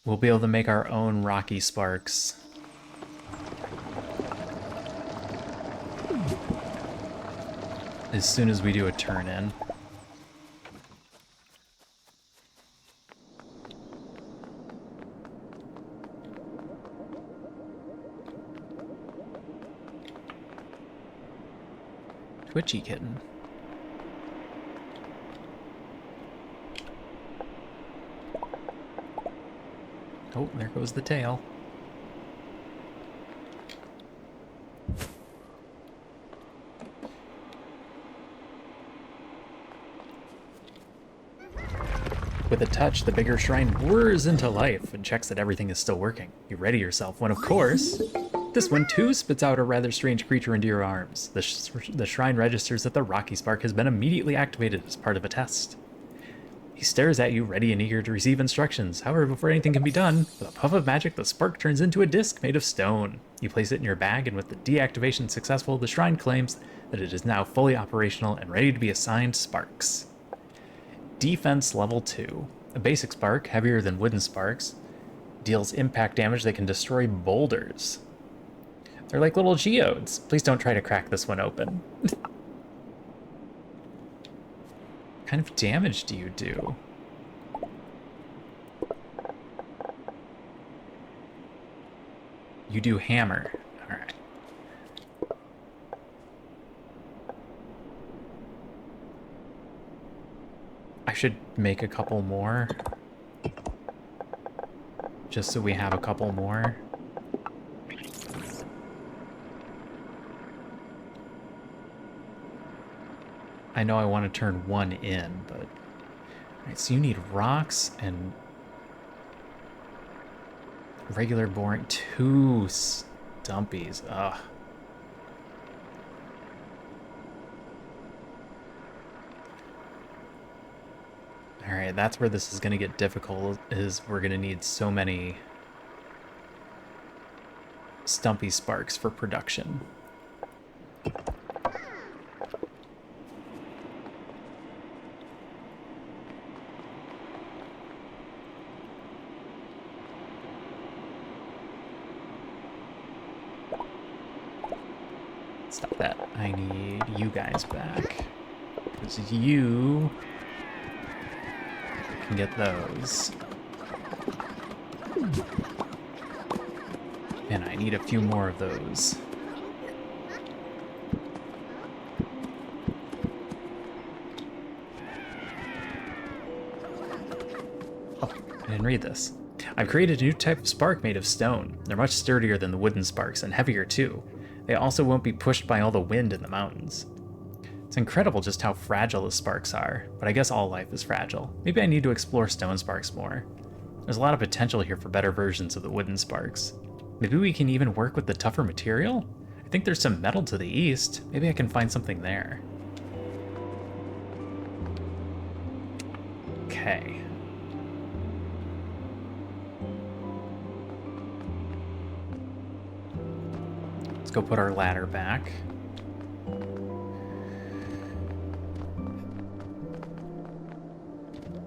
We'll be able to make our own Rocky Sparks. As soon as we do a turn in. Twitchy kitten. Oh, there goes the tail. With a touch, the bigger shrine whirs into life and checks that everything is still working. You ready yourself when, of course, this one too spits out a rather strange creature into your arms. The shrine registers that the Rocky Spark has been immediately activated as part of a test. He stares at you, ready and eager to receive instructions. However, before anything can be done, with a puff of magic, the spark turns into a disc made of stone. You place it in your bag, and with the deactivation successful, the shrine claims that it is now fully operational and ready to be assigned sparks. Defense level 2. A basic spark, heavier than wooden sparks, deals impact damage that can destroy boulders. They're like little geodes. Please don't try to crack this one open. What kind of damage do you do? You do hammer. All right. I should make a couple more. Just so we have a couple more. I know I want to turn one in, but... Alright, so you need rocks and... regular boring... 2 stumpies. Ugh. Alright, that's where this is going to get difficult, is we're going to need so many... stumpy sparks for production. Stop that. I need you guys back. Because you can get those. And I need a few more of those. Oh, I didn't read this. I've created a new type of spark made of stone. They're much sturdier than the wooden sparks and heavier too. They also won't be pushed by all the wind in the mountains. It's incredible just how fragile the sparks are, but I guess all life is fragile. Maybe I need to explore stone sparks more. There's a lot of potential here for better versions of the wooden sparks. Maybe we can even work with the tougher material? I think there's some metal to the east. Maybe I can find something there. Okay. Let's go put our ladder back.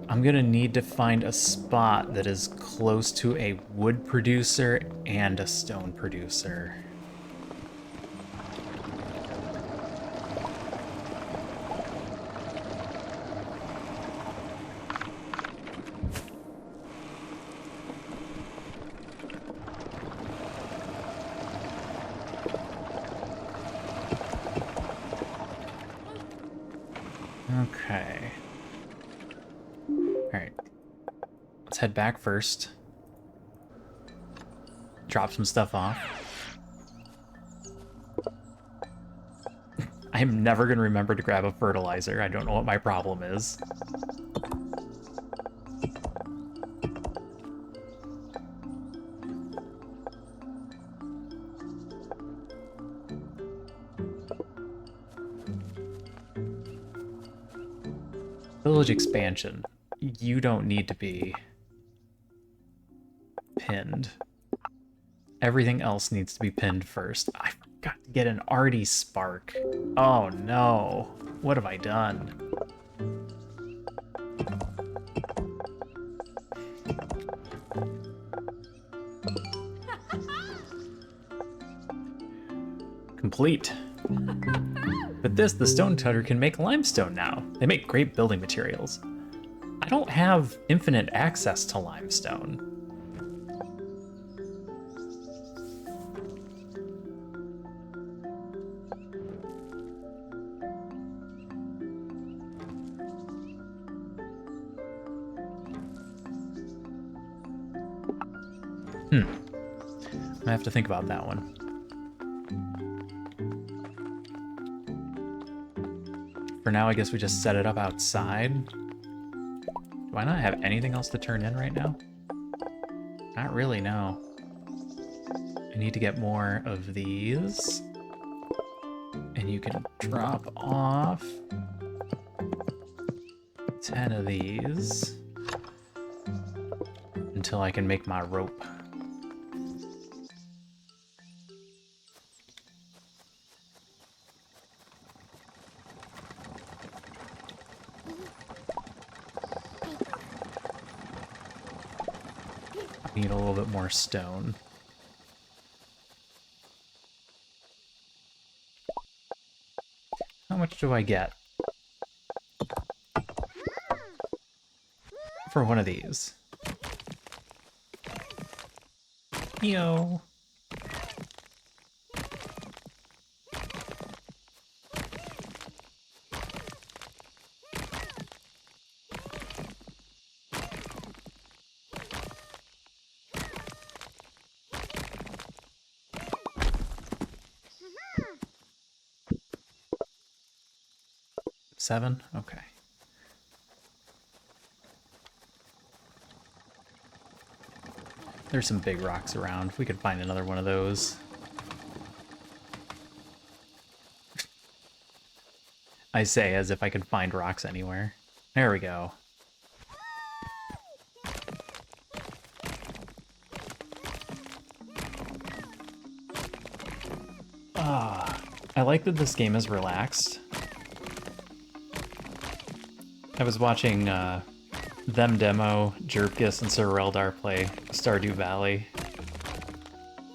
I'm gonna need to find a spot that is close to a wood producer and a stone producer. Okay. Alright. Let's head back first. Drop some stuff off. I'm never going to remember to grab a fertilizer. I don't know what my problem is. Village expansion. You don't need to be pinned. Everything else needs to be pinned first. I forgot to get an arty spark. Oh no. What have I done? Complete. With this, the stone cutter can make limestone now. They make great building materials. I don't have infinite access to limestone. I have to think about that one. For now, I guess we just set it up outside. Do I not have anything else to turn in right now? Not really, no. I need to get more of these. And you can drop off 10 of these until I can make my rope. Need a little bit more stone. How much do I get for one of these? Yo. Seven? Okay. There's some big rocks around. If we could find another one of those. I say as if I could find rocks anywhere. There we go. I like that this game is relaxed. I was watching Them Demo, Jerpkus, and Sir Reldar play Stardew Valley.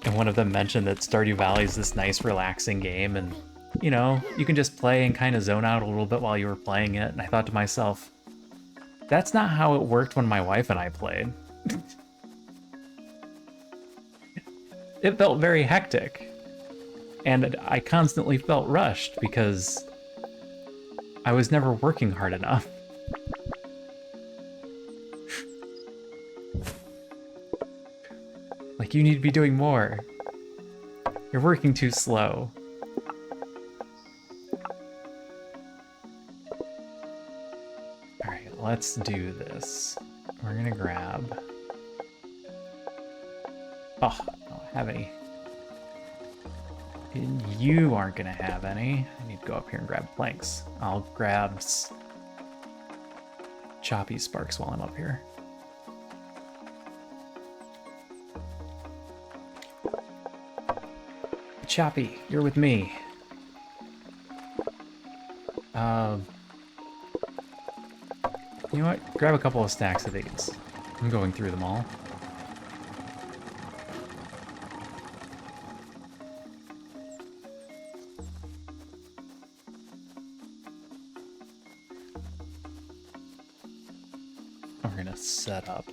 And one of them mentioned that Stardew Valley is this nice, relaxing game, and, you know, you can just play and kind of zone out a little bit while you were playing it. And I thought to myself, that's not how it worked when my wife and I played. It felt very hectic. And I constantly felt rushed because I was never working hard enough. Like, you need to be doing more. You're working too slow. Alright, let's do this. We're gonna grab... Oh, I don't have any. And you aren't gonna have any. I need to go up here and grab planks. I'll grab choppy sparks while I'm up here. Choppy, you're with me. You know what? Grab a couple of stacks of these. I'm going through them all. We're gonna set up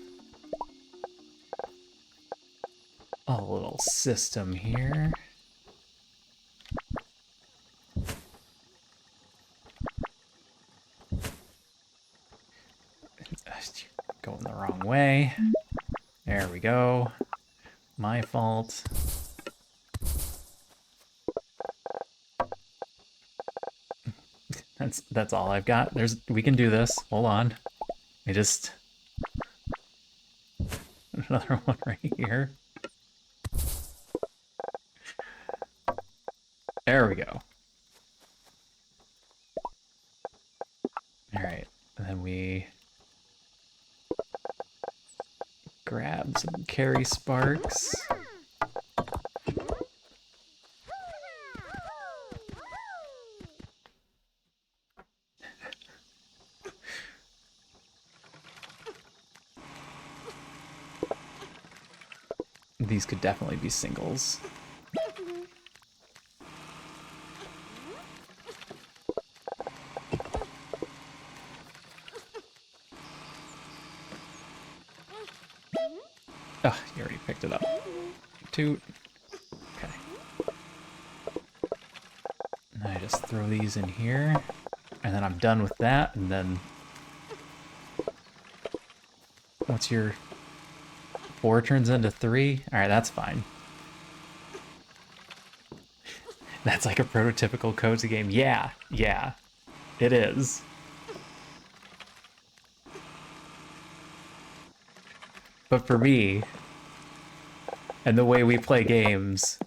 a little system here. Going the wrong way. There we go. My fault. That's all I've got. We can do this. Hold on. I just another one right here. There we go. All right, and then we grab some carry sparks. These could definitely be singles. Ugh, you already picked it up. Toot. Okay. And I just throw these in here, and then I'm done with that, and then... What's your... 4 turns into 3? Alright, that's fine. That's like a prototypical cozy game. Yeah, it is. But for me, and the way we play games,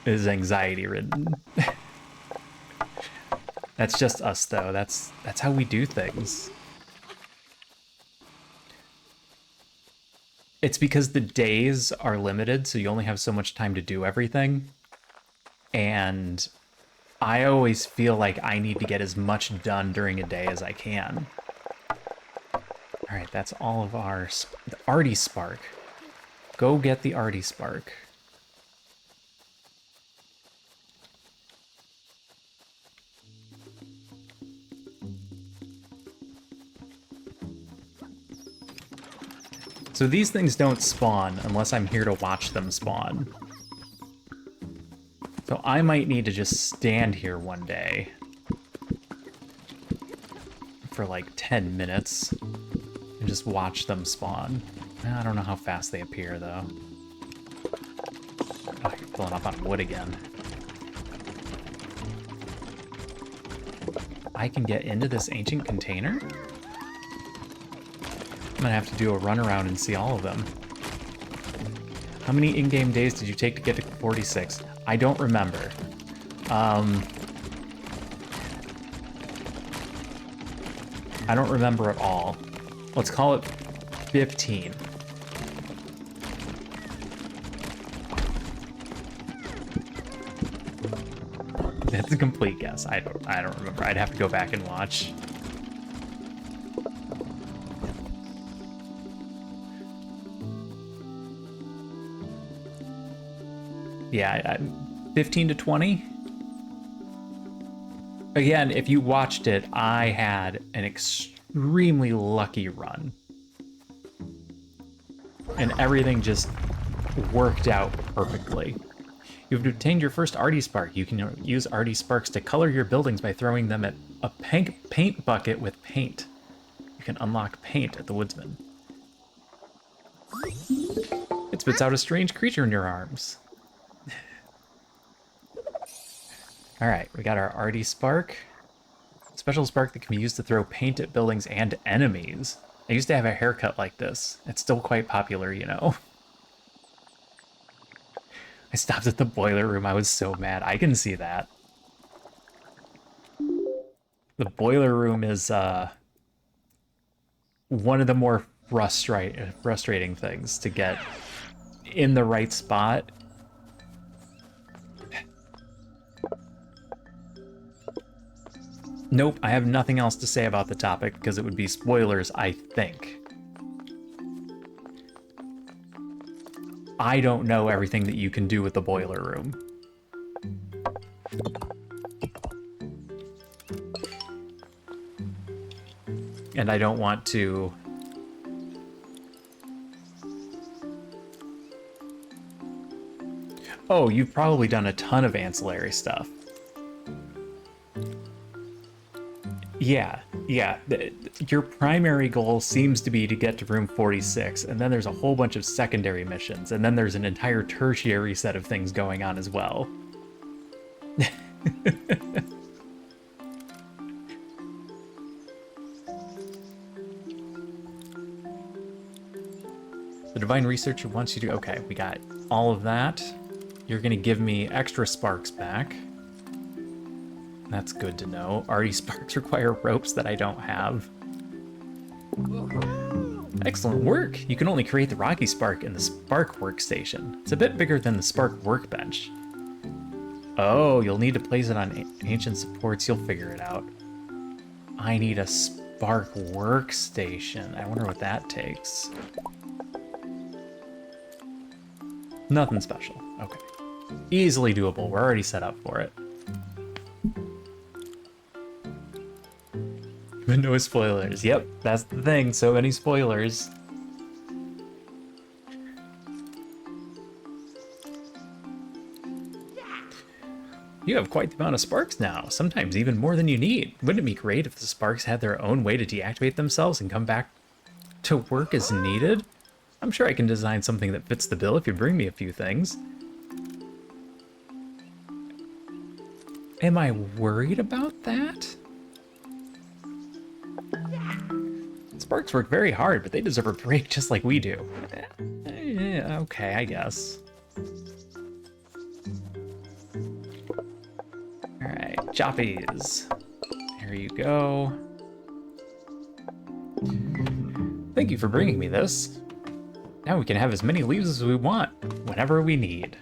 is anxiety-ridden. That's just us, though. That's how we do things. It's because the days are limited, so you only have so much time to do everything. And I always feel like I need to get as much done during a day as I can. All right, that's all of our... The Arty Spark. Go get the Arty Spark. So these things don't spawn unless I'm here to watch them spawn. So I might need to just stand here one day for like 10 minutes and just watch them spawn. I don't know how fast they appear though. Oh, you're filling up on wood again. I can get into this ancient container? I'm gonna have to do a run around and see all of them. How many in-game days did you take to get to 46? I don't remember. I don't remember at all. Let's call it 15. That's a complete guess. I don't remember. I'd have to go back and watch. Yeah, 15 to 20. Again, if you watched it, I had an extremely lucky run. And everything just worked out perfectly. You've obtained your first Arty Spark. You can use Arty Sparks to color your buildings by throwing them at a paint bucket with paint. You can unlock paint at the Woodsman. It spits out a strange creature in your arms. Alright, we got our Arty Spark. Special spark that can be used to throw paint at buildings and enemies. I used to have a haircut like this. It's still quite popular, you know. I stopped at the boiler room. I was so mad. I can see that. The boiler room is one of the more frustrating things to get in the right spot. Nope, I have nothing else to say about the topic because it would be spoilers, I think. I don't know everything that you can do with the boiler room. And I don't want to... Oh, you've probably done a ton of ancillary stuff. Yeah, Yeah, your primary goal seems to be to get to room 46, and then there's a whole bunch of secondary missions, and then there's an entire tertiary set of things going on as well. The Divine Researcher wants you to... Okay, we got all of that. You're going to give me extra sparks back. That's good to know. Arty sparks require ropes that I don't have. Excellent work! You can only create the Rocky Spark in the Spark Workstation. It's a bit bigger than the Spark Workbench. Oh, you'll need to place it on ancient supports. You'll figure it out. I need a Spark Workstation. I wonder what that takes. Nothing special. Okay. Easily doable. We're already set up for it. But no spoilers. Yep, that's the thing. So many spoilers. You have quite the amount of sparks now, sometimes even more than you need. Wouldn't it be great if the sparks had their own way to deactivate themselves and come back to work as needed? I'm sure I can design something that fits the bill if you bring me a few things. Am I worried about that? Sparks work very hard, but they deserve a break just like we do. Okay, I guess. Alright, choppies. Here you go. Thank you for bringing me this. Now we can have as many leaves as we want, whenever we need.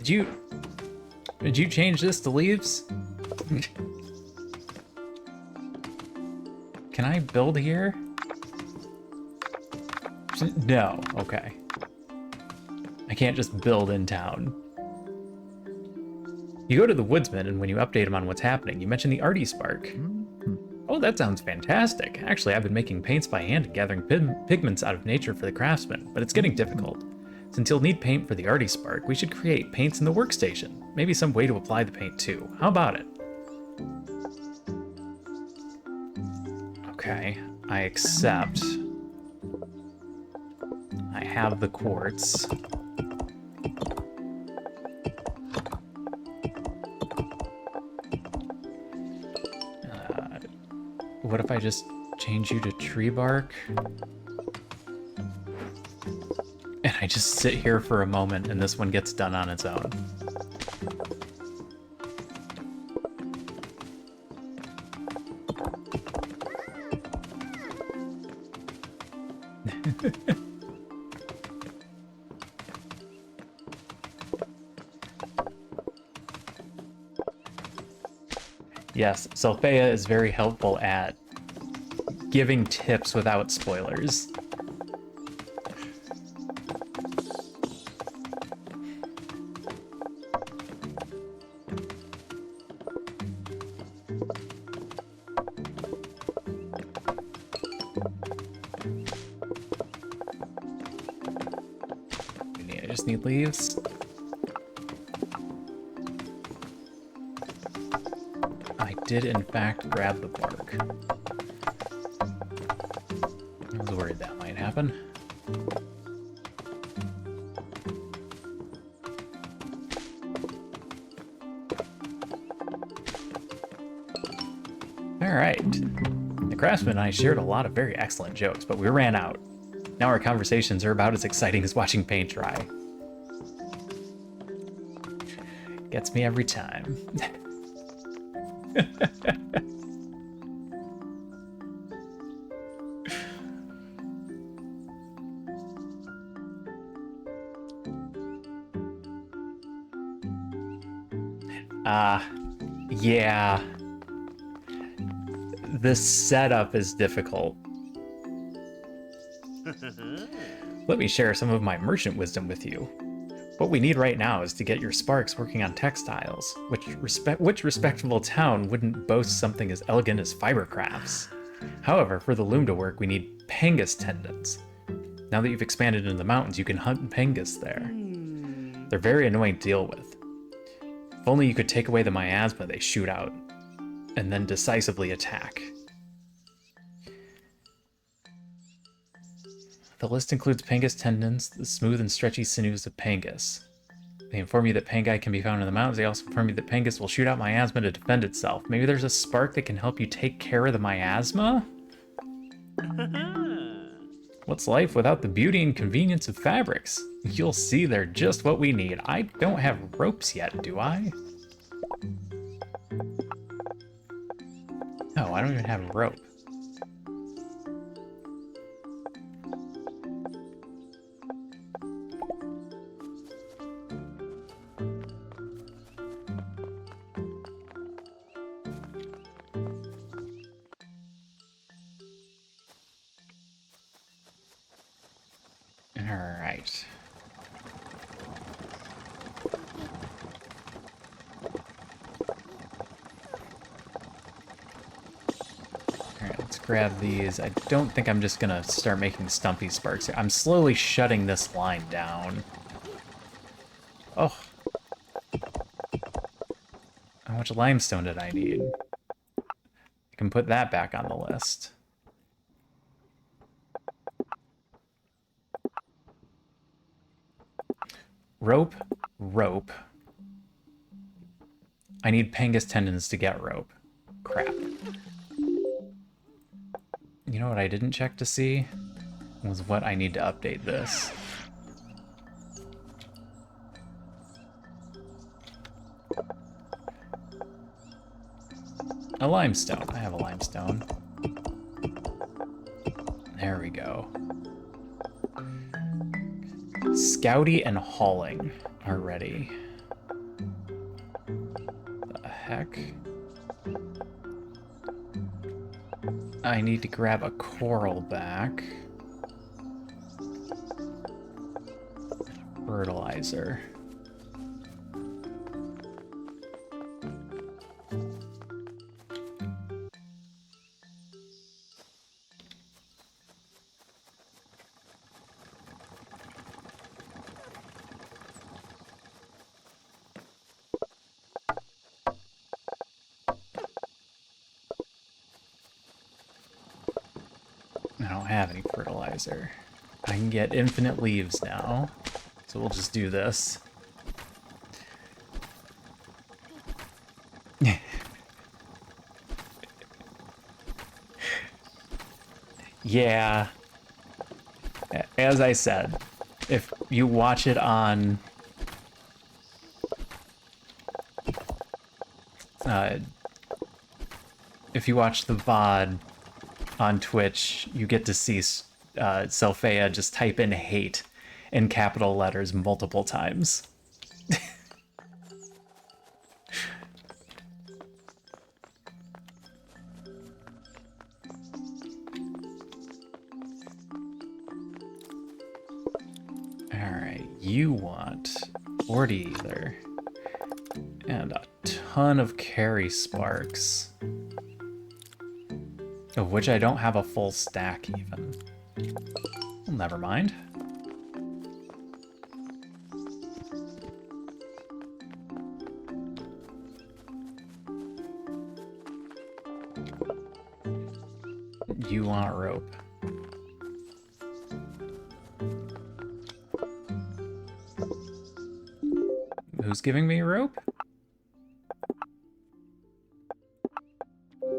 Did you change this to leaves? Can I build here? No, okay. I can't just build in town. You go to the woodsman, and when you update him on what's happening, you mention the Arty Spark. Oh, that sounds fantastic. Actually, I've been making paints by hand and gathering pigments out of nature for the craftsman, but it's getting difficult. Since you'll need paint for the Arty Spark, we should create paints in the workstation. Maybe some way to apply the paint too. How about it? Okay, I accept. I have the quartz. What if I just change you to tree bark? And I just sit here for a moment and this one gets done on its own. Yes, Sulfea is very helpful at giving tips without spoilers. I just need leaves. I did in fact grab the bark. I was worried that might happen. Alright. The craftsman and I shared a lot of very excellent jokes, but we ran out. Now our conversations are about as exciting as watching paint dry. Gets me every time. Yeah. The setup is difficult. Let me share some of my merchant wisdom with you. What we need right now is to get your sparks working on textiles. Which respectable town wouldn't boast something as elegant as fiber crafts? However, for the loom to work, we need pangus tendons. Now that you've expanded into the mountains, you can hunt pangus there. They're very annoying to deal with. If only you could take away the miasma they shoot out. and then decisively attack. The list includes Pangus tendons, the smooth and stretchy sinews of Pangus. They inform you that Pangai can be found in the mountains. They also inform you that Pangus will shoot out miasma to defend itself. Maybe there's a spark that can help you take care of the miasma? What's life without the beauty and convenience of fabrics? You'll see they're just what we need. I don't have ropes yet, do I? No, I don't even have rope. Alright. Alright, let's grab these. I don't think I'm just gonna start making stumpy sparks here. I'm slowly shutting this line down. Oh. How much limestone did I need? I can put that back on the list. Rope, rope. I need Pangus tendons to get rope. Crap. You know what I didn't check to see? Was what I need to update this. A limestone. I have a limestone. There we go. Scouty and hauling are ready. The heck? I need to grab a coral back. Fertilizer. I don't have any fertilizer. I can get infinite leaves now, so we'll just do this. Yeah. As I said, if you watch it on if you watch the VOD on Twitch, you get to see Selphea just type in hate in capital letters multiple times. Alright, you want 40 ether and a ton of carry sparks. Of which I don't have a full stack even. Well, never mind. You want rope. Who's giving me rope?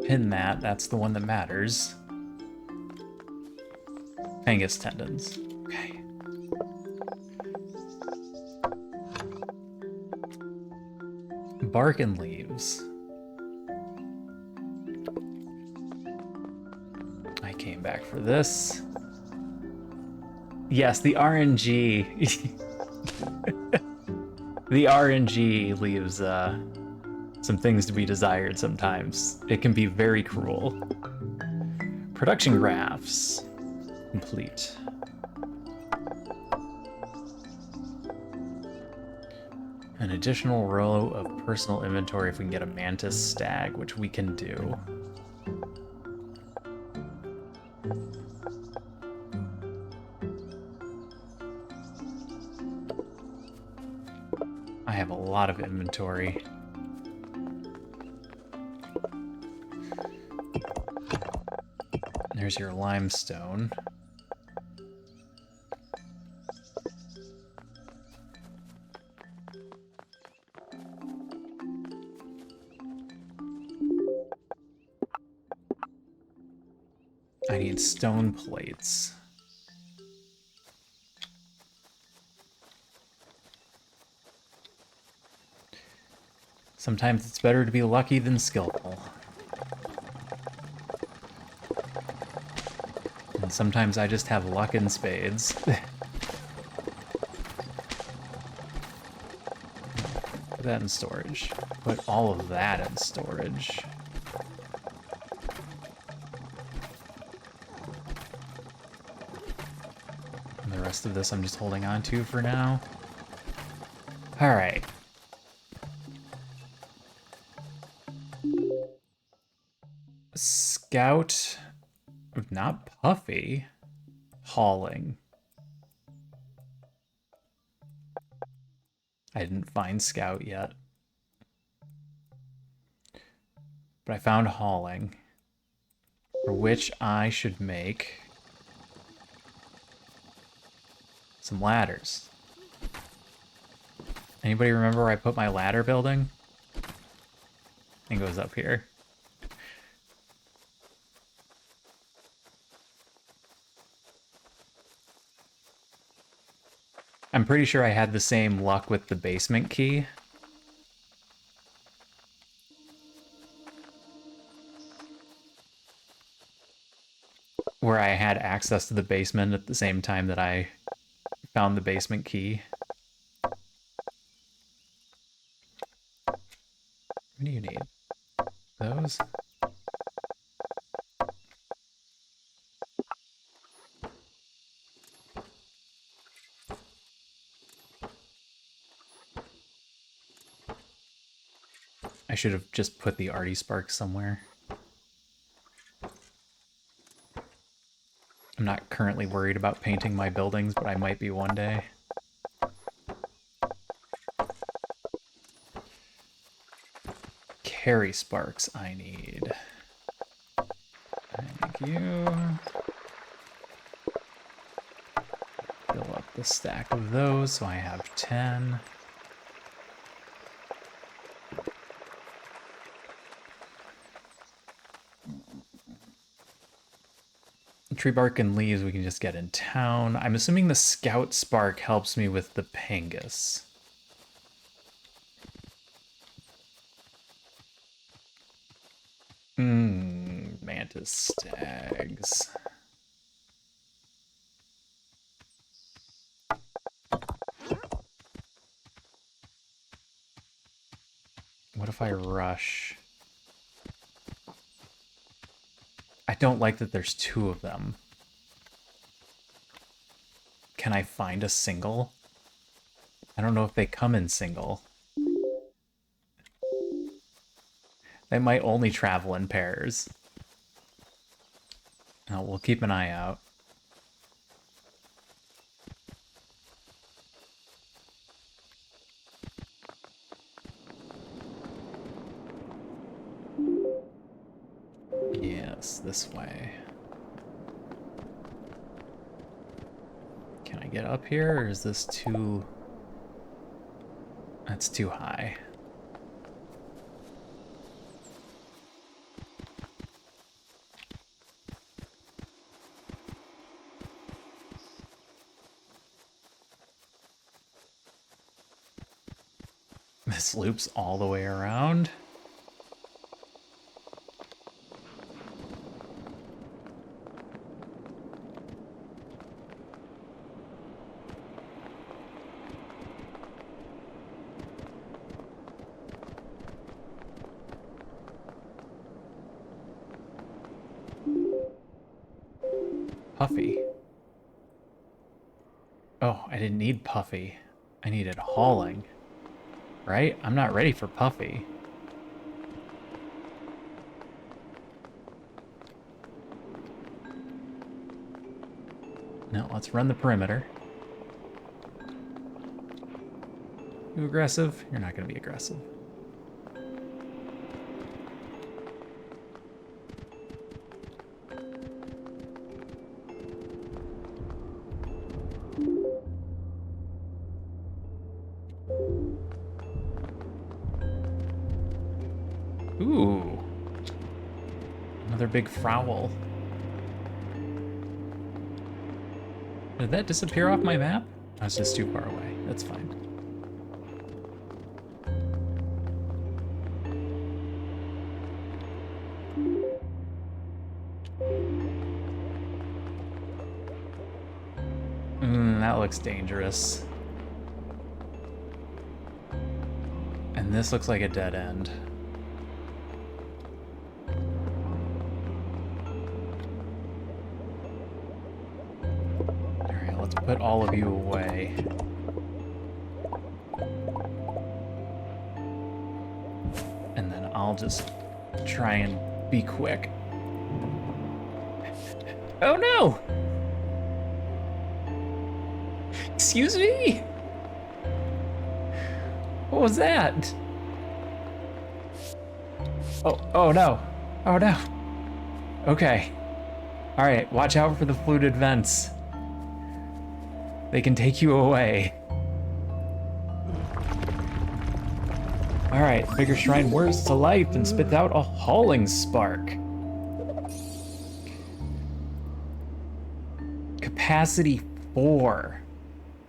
Pin that, that's the one that matters. Pangus tendons. Okay. Bark and leaves. I came back for this. Yes, the RNG. The RNG leaves some things to be desired sometimes. It can be very cruel. Production graphs. Complete. An additional row of personal inventory if we can get a mantis stag, which we can do. I have a lot of inventory. There's your limestone. I need stone plates. Sometimes it's better to be lucky than skillful. And sometimes I just have luck in spades. Put that in storage. Put all of that in storage. And the rest of this I'm just holding on to for now. Alright. Scout, not Puffy, hauling. I didn't find Scout yet. But I found hauling, for which I should make some ladders. Anybody remember where I put my ladder building? I think it was up here. I'm pretty sure I had the same luck with the basement key. Where I had access to the basement at the same time that I found the basement key. What do you need? Those? I should have just put the Oddsparks somewhere. I'm not currently worried about painting my buildings, but I might be one day. Carry sparks I need. Thank you. Fill up the stack of those so I have 10. Tree bark and leaves we can just get in town. I'm assuming the scout spark helps me with the Pangus. Mantis stags. What if I rush? I don't like that there's two of them. Can I find a single? I don't know if they come in single. They might only travel in pairs. Oh, we'll keep an eye out. Yes, this way. Can I get up here, or is this too... That's too high. This loops all the way around. Puffy. Oh, I didn't need Puffy. I needed hauling. Right? I'm not ready for Puffy. No, let's run the perimeter. You aggressive? You're not going to be aggressive. Another big fowl. Did that disappear off my map? I was just too far away. That's fine. That looks dangerous. And this looks like a dead end. Alright, let's put all of you away. And then I'll just try and be quick. Oh no! Excuse me? What was that? Oh no. Oh no. Okay. Alright, watch out for the fluted vents. They can take you away. Alright, bigger shrine whirs to life and spits out a hauling spark. Capacity 4.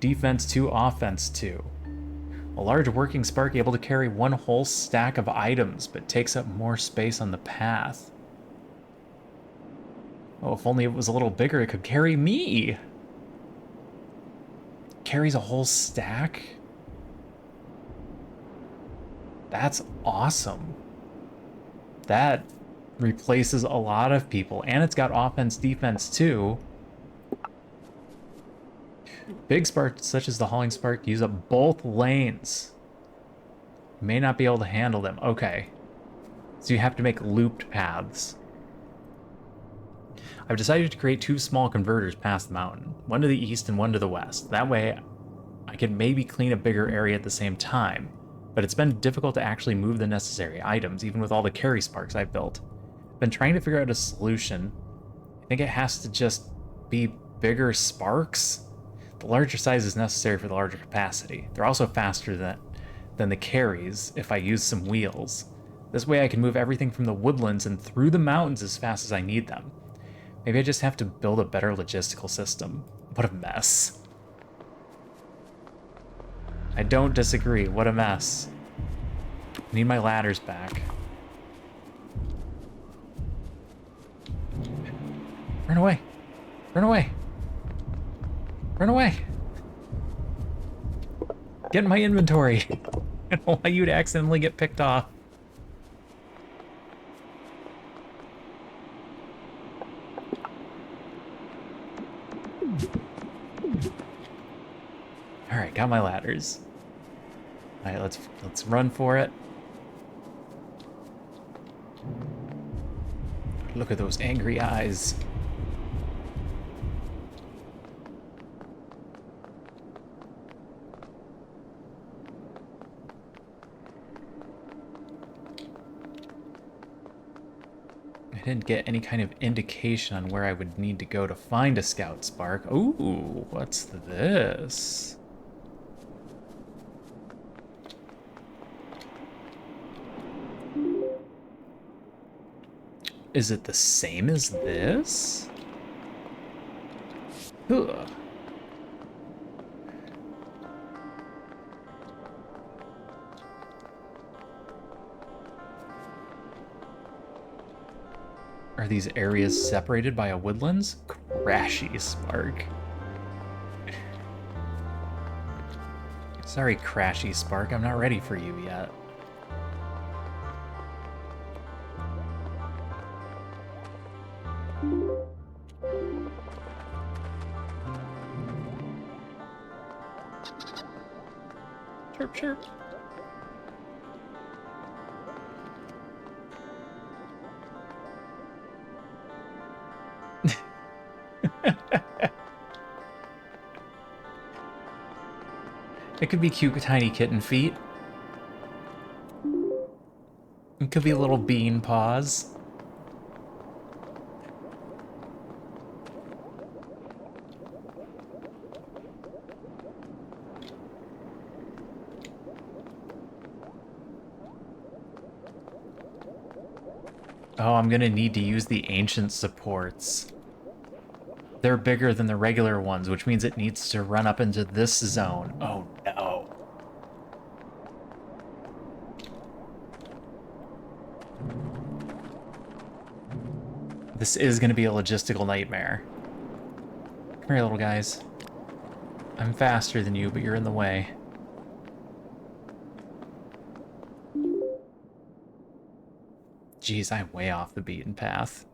Defense 2, offense 2. A large working spark able to carry one whole stack of items, but takes up more space on the path. Oh, if only it was a little bigger, it could carry me. Carries a whole stack? That's awesome. That replaces a lot of people, and it's got offense, defense too. Big sparks, such as the hauling spark, use up both lanes. You may not be able to handle them. Okay. So you have to make looped paths. I've decided to create 2 small converters past the mountain. One to the east and one to the west. That way, I can maybe clean a bigger area at the same time. But it's been difficult to actually move the necessary items, even with all the carry sparks I've built. I've been trying to figure out a solution. I think it has to just be bigger sparks. The larger size is necessary for the larger capacity. They're also faster than the carries if I use some wheels. This way I can move everything from the woodlands and through the mountains as fast as I need them. Maybe I just have to build a better logistical system. What a mess. I don't disagree. What a mess. I need my ladders back. Run away. Run away. Run away. Get in my inventory. I don't want you to accidentally get picked off. All right, got my ladders. All right, let's run for it. Look at those angry eyes. I didn't get any kind of indication on where I would need to go to find a scout spark. Ooh, what's this? Is it the same as this? Ugh. Are these areas separated by a woodlands? Crashy spark. Sorry, Crashy Spark, I'm not ready for you yet. Chirp, chirp. It could be cute tiny kitten feet. It could be little bean paws. Oh, I'm gonna need to use the ancient supports. They're bigger than the regular ones, which means it needs to run up into this zone. Oh no. This is gonna be a logistical nightmare. Come here, little guys. I'm faster than you, but you're in the way. Jeez, I'm way off the beaten path.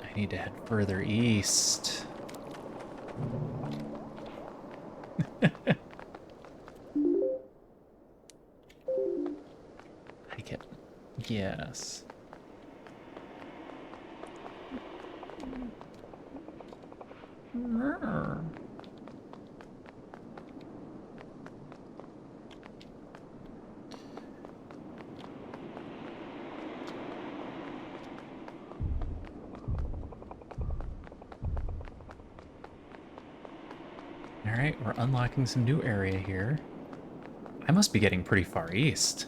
I need to head further east. I can... Yes. Alright, we're unlocking some new area here. I must be getting pretty far east.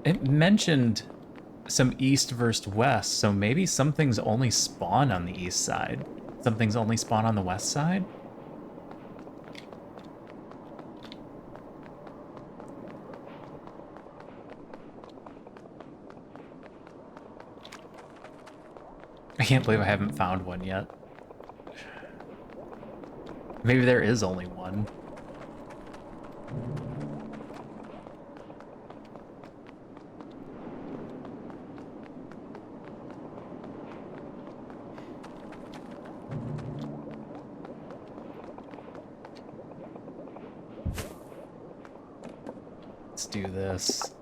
It mentioned some east versus west, so maybe some things only spawn on the east side. Some things only spawn on the west side? I can't believe I haven't found one yet. Maybe there is only one. Let's do this.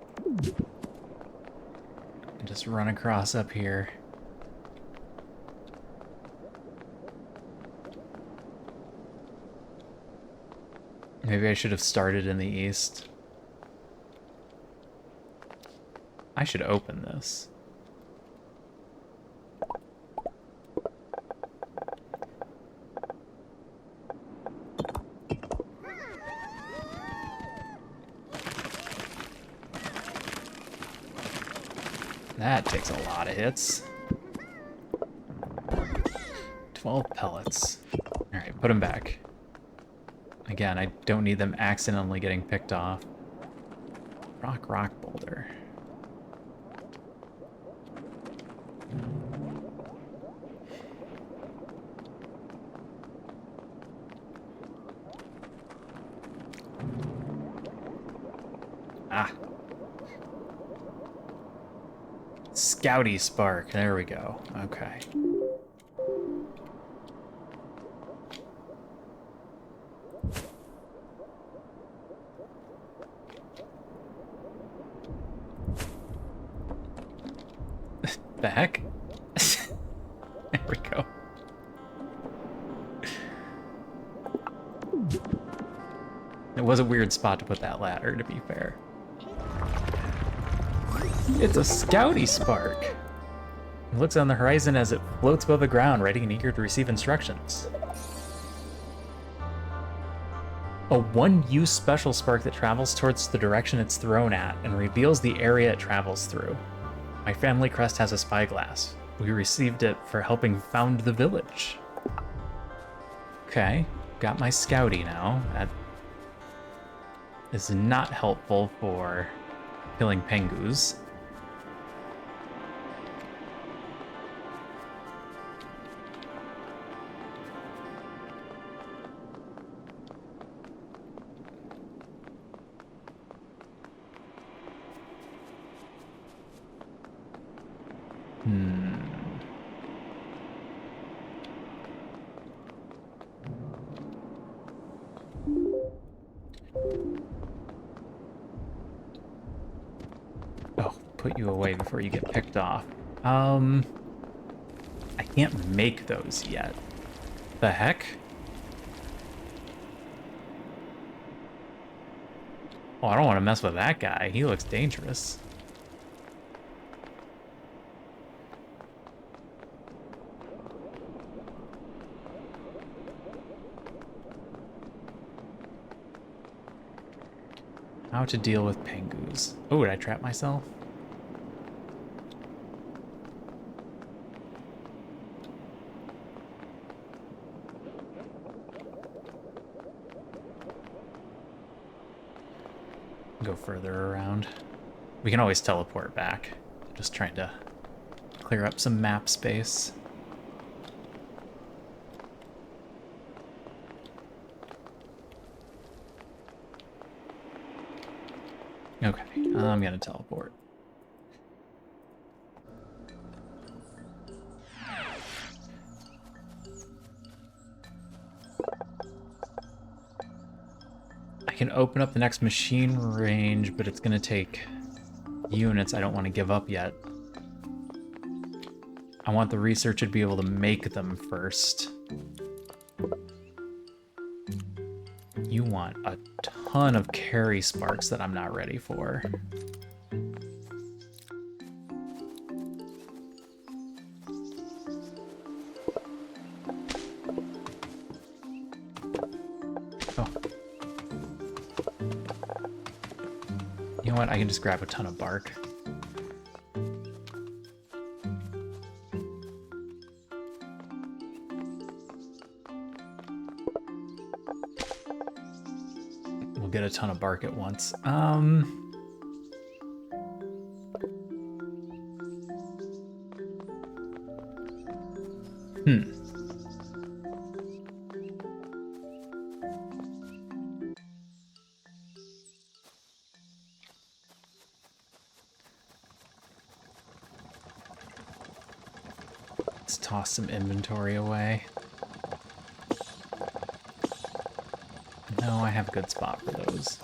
And just run across up here. Maybe I should have started in the east. I should open this. That takes a lot of hits. 12 pellets. Alright, put them back. Again, I don't need them accidentally getting picked off. Rock boulder. Ah. Scouty spark. There we go. Okay. The heck? There we go. It was a weird spot to put that ladder, to be fair. It's a Scouty spark. It looks on the horizon as it floats above the ground, ready and eager to receive instructions. A one-use special spark that travels towards the direction it's thrown at and reveals the area it travels through. My family crest has a spyglass. We received it for helping found the village. Okay, got my Scouty now. That is not helpful for killing pengus. Oh, put you away before you get picked off. I can't make those yet. The heck? Oh, I don't want to mess with that guy. He looks dangerous. How to deal with pengus. Oh, did I trap myself? Go further around. We can always teleport back. Just trying to clear up some map space. Okay, I'm gonna teleport. I can open up the next machine range, but it's gonna take units I don't want to give up yet. I want the researcher to be able to make them first. You want a ton of carry sparks that I'm not ready for. Oh. You know what? I can just grab a ton of bark. Get a ton of bark at once. Let's toss some inventory away. No, I have a good spot for those.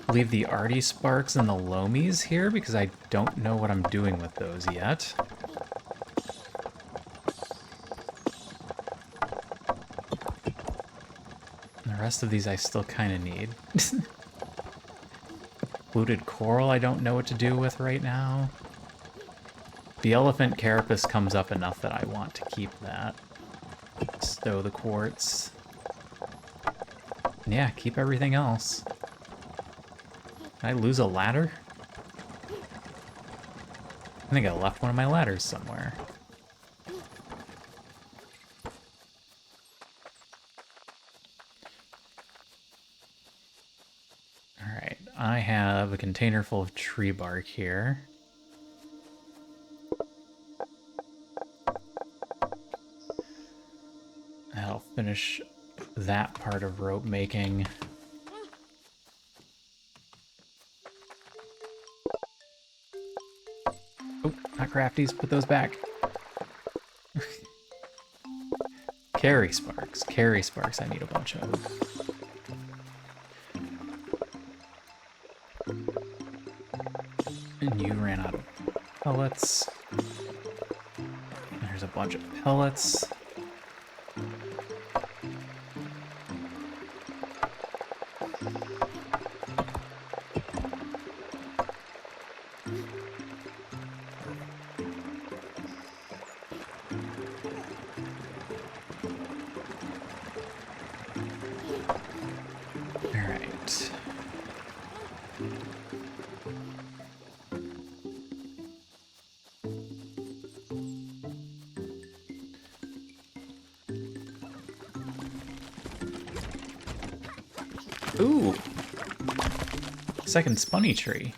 Leave the arty sparks and the lomies here because I don't know what I'm doing with those yet. And the rest of these I still kind of need. Fluted coral I don't know what to do with right now. The elephant carapace comes up enough that I want to keep that. Stow the quartz. Yeah, keep everything else. Did I lose a ladder? I think I left one of my ladders somewhere. Alright, I have a container full of tree bark here. That'll finish that part of rope making. Oh, not crafties, put those back. Carry sparks I need a bunch of. And you ran out of pellets. There's a bunch of pellets. Ooh! Second spunny tree.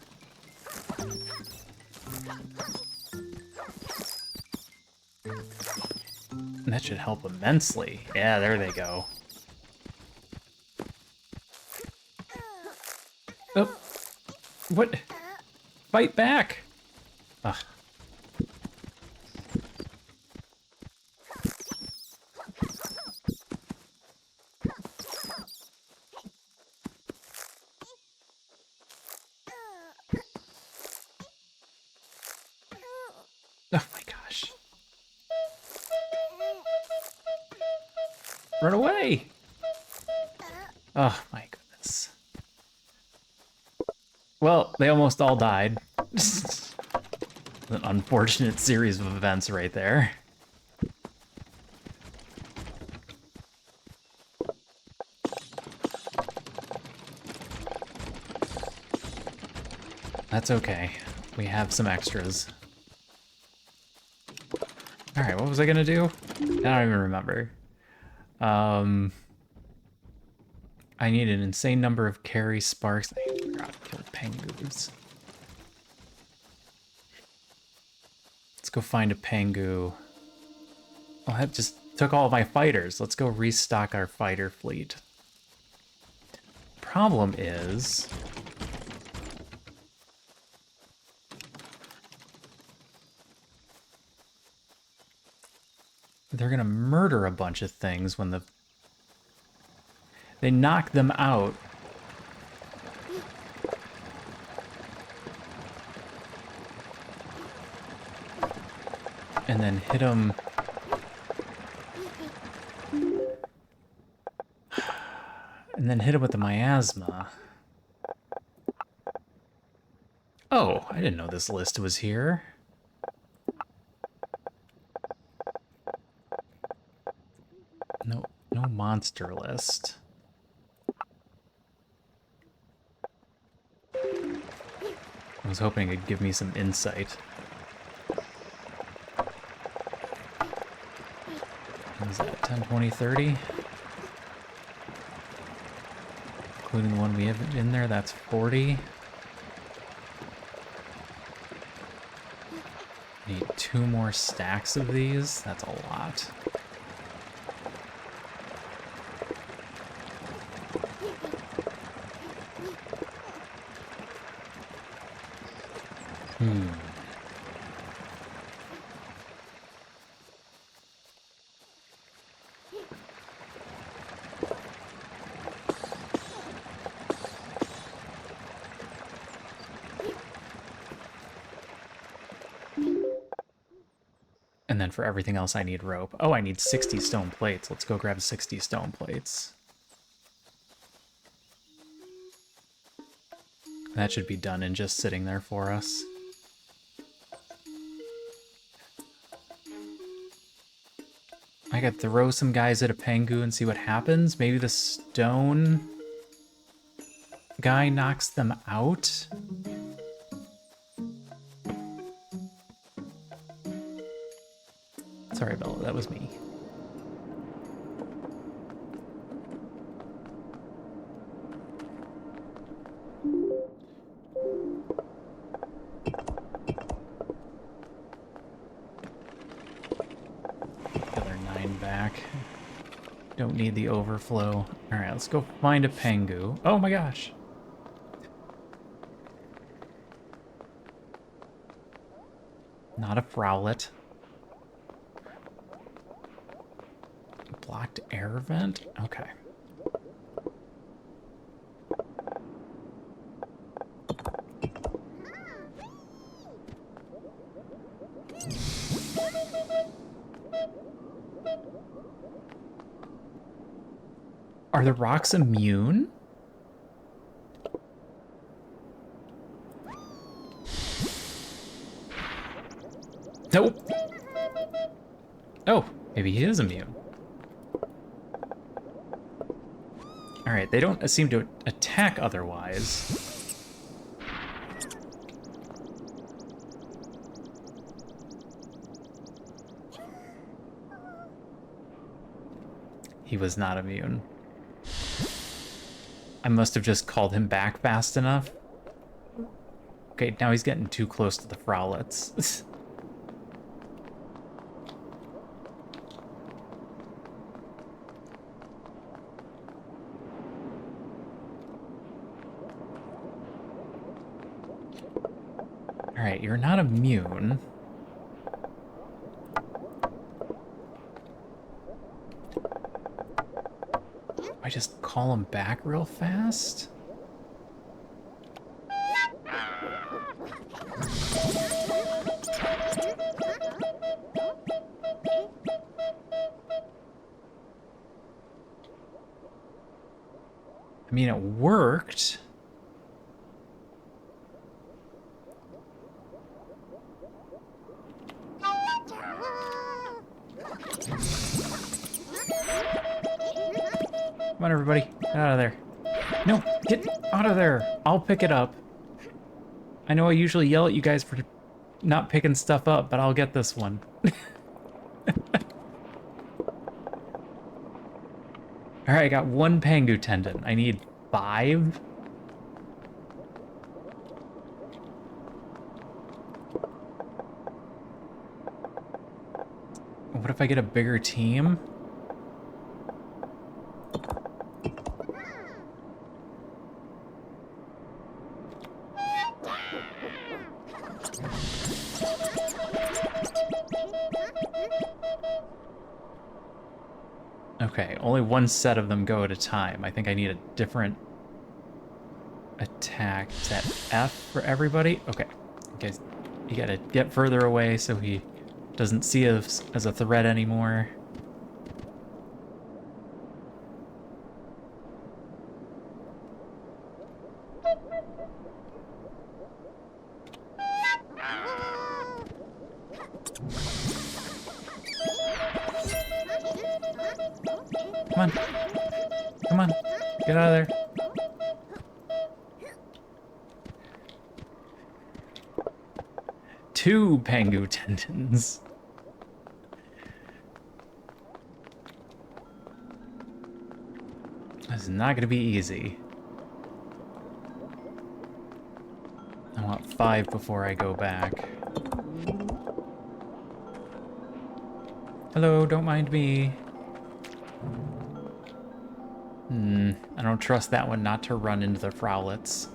That should help immensely. Yeah, there they go. Oh! What? Fight back! Ugh. Oh my gosh. Run away! Oh my goodness. Well, they almost all died. An unfortunate series of events right there. That's okay. We have some extras. Alright, what was I gonna do? I don't even remember. I need an insane number of carry sparks. I forgot to kill pengus. Let's go find a pengu. Oh, that just took all of my fighters. Let's go restock our fighter fleet. Problem is... they're gonna murder a bunch of things when they knock them out. And then hit them. And then hit him with the miasma. Oh, I didn't know this list was here. No monster list. I was hoping it'd give me some insight. What is that, 10, 20, 30? Including the one we have in there, that's 40. Need 2 more stacks of these, that's a lot. And then for everything else, I need rope. Oh, I need 60 stone plates. Let's go grab 60 stone plates. That should be done and just sitting there for us. I could throw some guys at a pengu and see what happens. Maybe the stone guy knocks them out. Sorry, Bella, that was me. Other 9 back. Don't need the overflow. Alright, let's go find a pengu. Oh my gosh! Not a frowlet. Blocked air vent? Okay. Are the rocks immune? Nope. Oh, maybe he is immune. Alright, they don't seem to attack otherwise. He was not immune. I must have just called him back fast enough. Okay, now he's getting too close to the frowlets. Alright, you're not immune. I just call him back real fast? I mean, it worked. Come on, everybody. Get out of there. No, get out of there. I'll pick it up. I know I usually yell at you guys for not picking stuff up, but I'll get this one. Alright, I got 1 Pangu tendon. I need 5. What if I get a bigger team? Okay, only 1 set of them go at a time. I think I need a different attack. Is that F for everybody? Okay. Guys, you gotta get further away so he doesn't see us as a threat anymore. Come on. Come on. Get out of there. Two Pangu tendons. This is not going to be easy. I want 5 before I go back. Hello, don't mind me. I don't trust that one not to run into the Frowlets.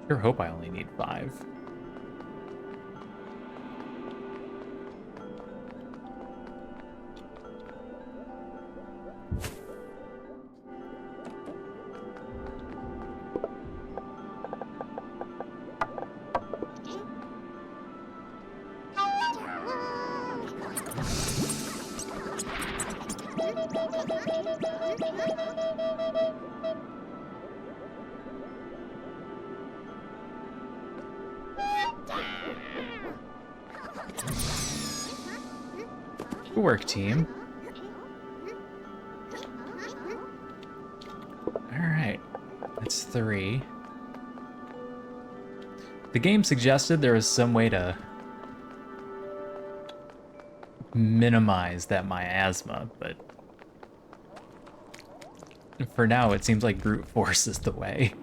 Sure hope I only need 5. Good work, team. Alright, that's 3. The game suggested there was some way to minimize that miasma, but for now it seems like brute force is the way.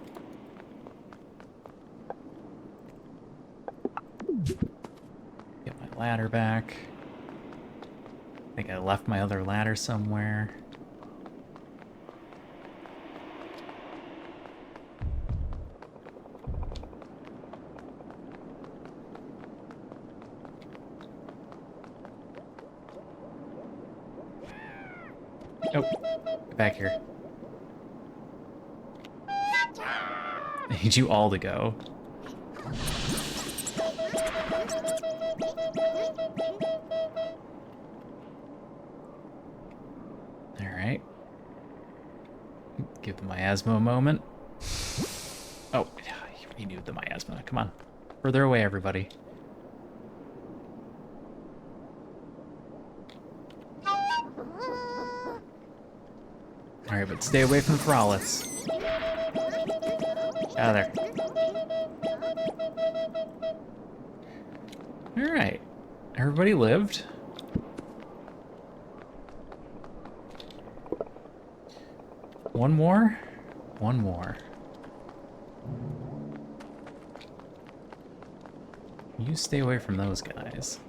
Get my ladder back. I think I left my other ladder somewhere. Oh, get back here. I need you all to go. Alright. Give the miasma a moment. Oh, he renewed the miasma. Come on. Further away, everybody. Alright, but stay away from the Frowlets. Out of there. Alright. Everybody lived. One more? One more. You stay away from those guys.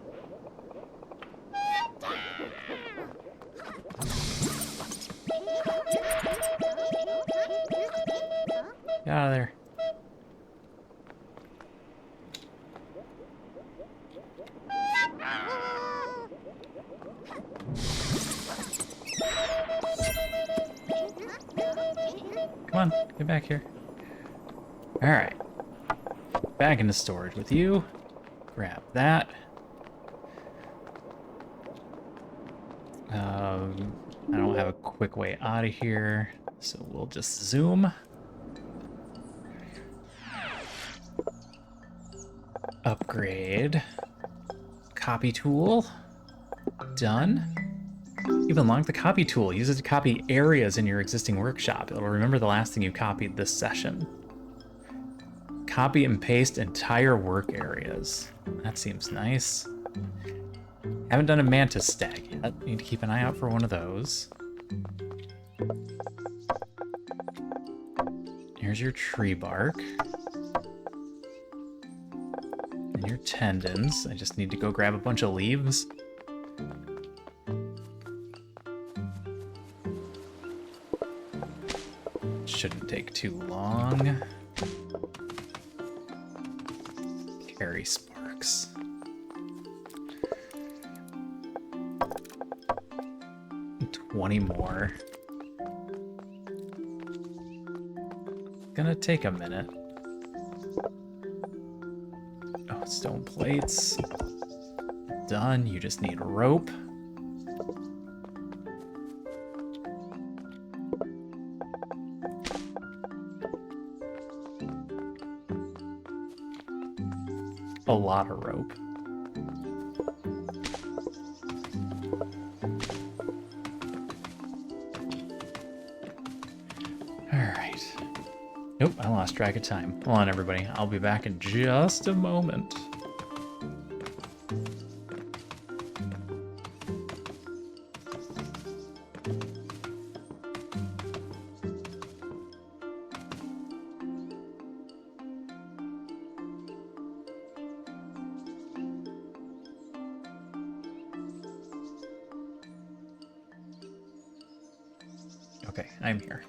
Get out of there. Come on, get back here. Alright. Back into storage with you. Grab that. I don't have a quick way out of here, so we'll just zoom. upgrade. Copy tool. Done. You've unlocked the copy tool. Use it to copy areas in your existing workshop. It'll remember the last thing you copied this session. Copy and paste entire work areas. That seems nice. Haven't done a mantis stack yet. Need to keep an eye out for one of those. Here's your tree bark. And your tendons. I just need to go grab a bunch of leaves. Shouldn't take too long. Carry sparks. And 20 more. Gonna take a minute. Oh, stone plates. Done. You just need rope. A lot of rope. Alright. Nope, I lost track of time. Hold on, everybody. I'll be back in just a moment. Okay, I'm here.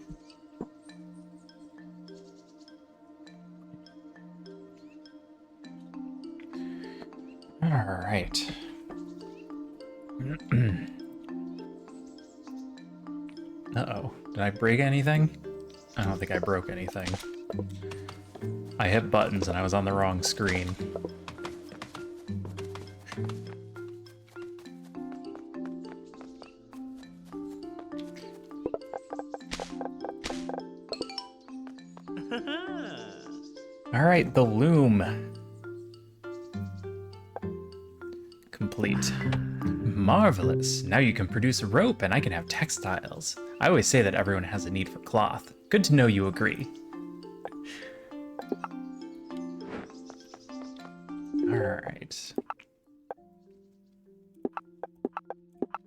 All right. Uh-oh. Did I break anything? I don't think I broke anything. I hit buttons and I was on the wrong screen. All right, the loom. Complete. Marvelous. Now you can produce rope and I can have textiles. I always say that everyone has a need for cloth. Good to know you agree. All right.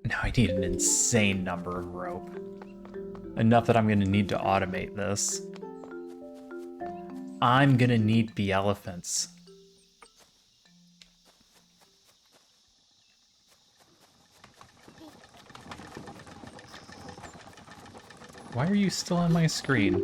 Now I need an insane number of rope. Enough that I'm going to need to automate this. I'm going to need the elephants. Why are you still on my screen?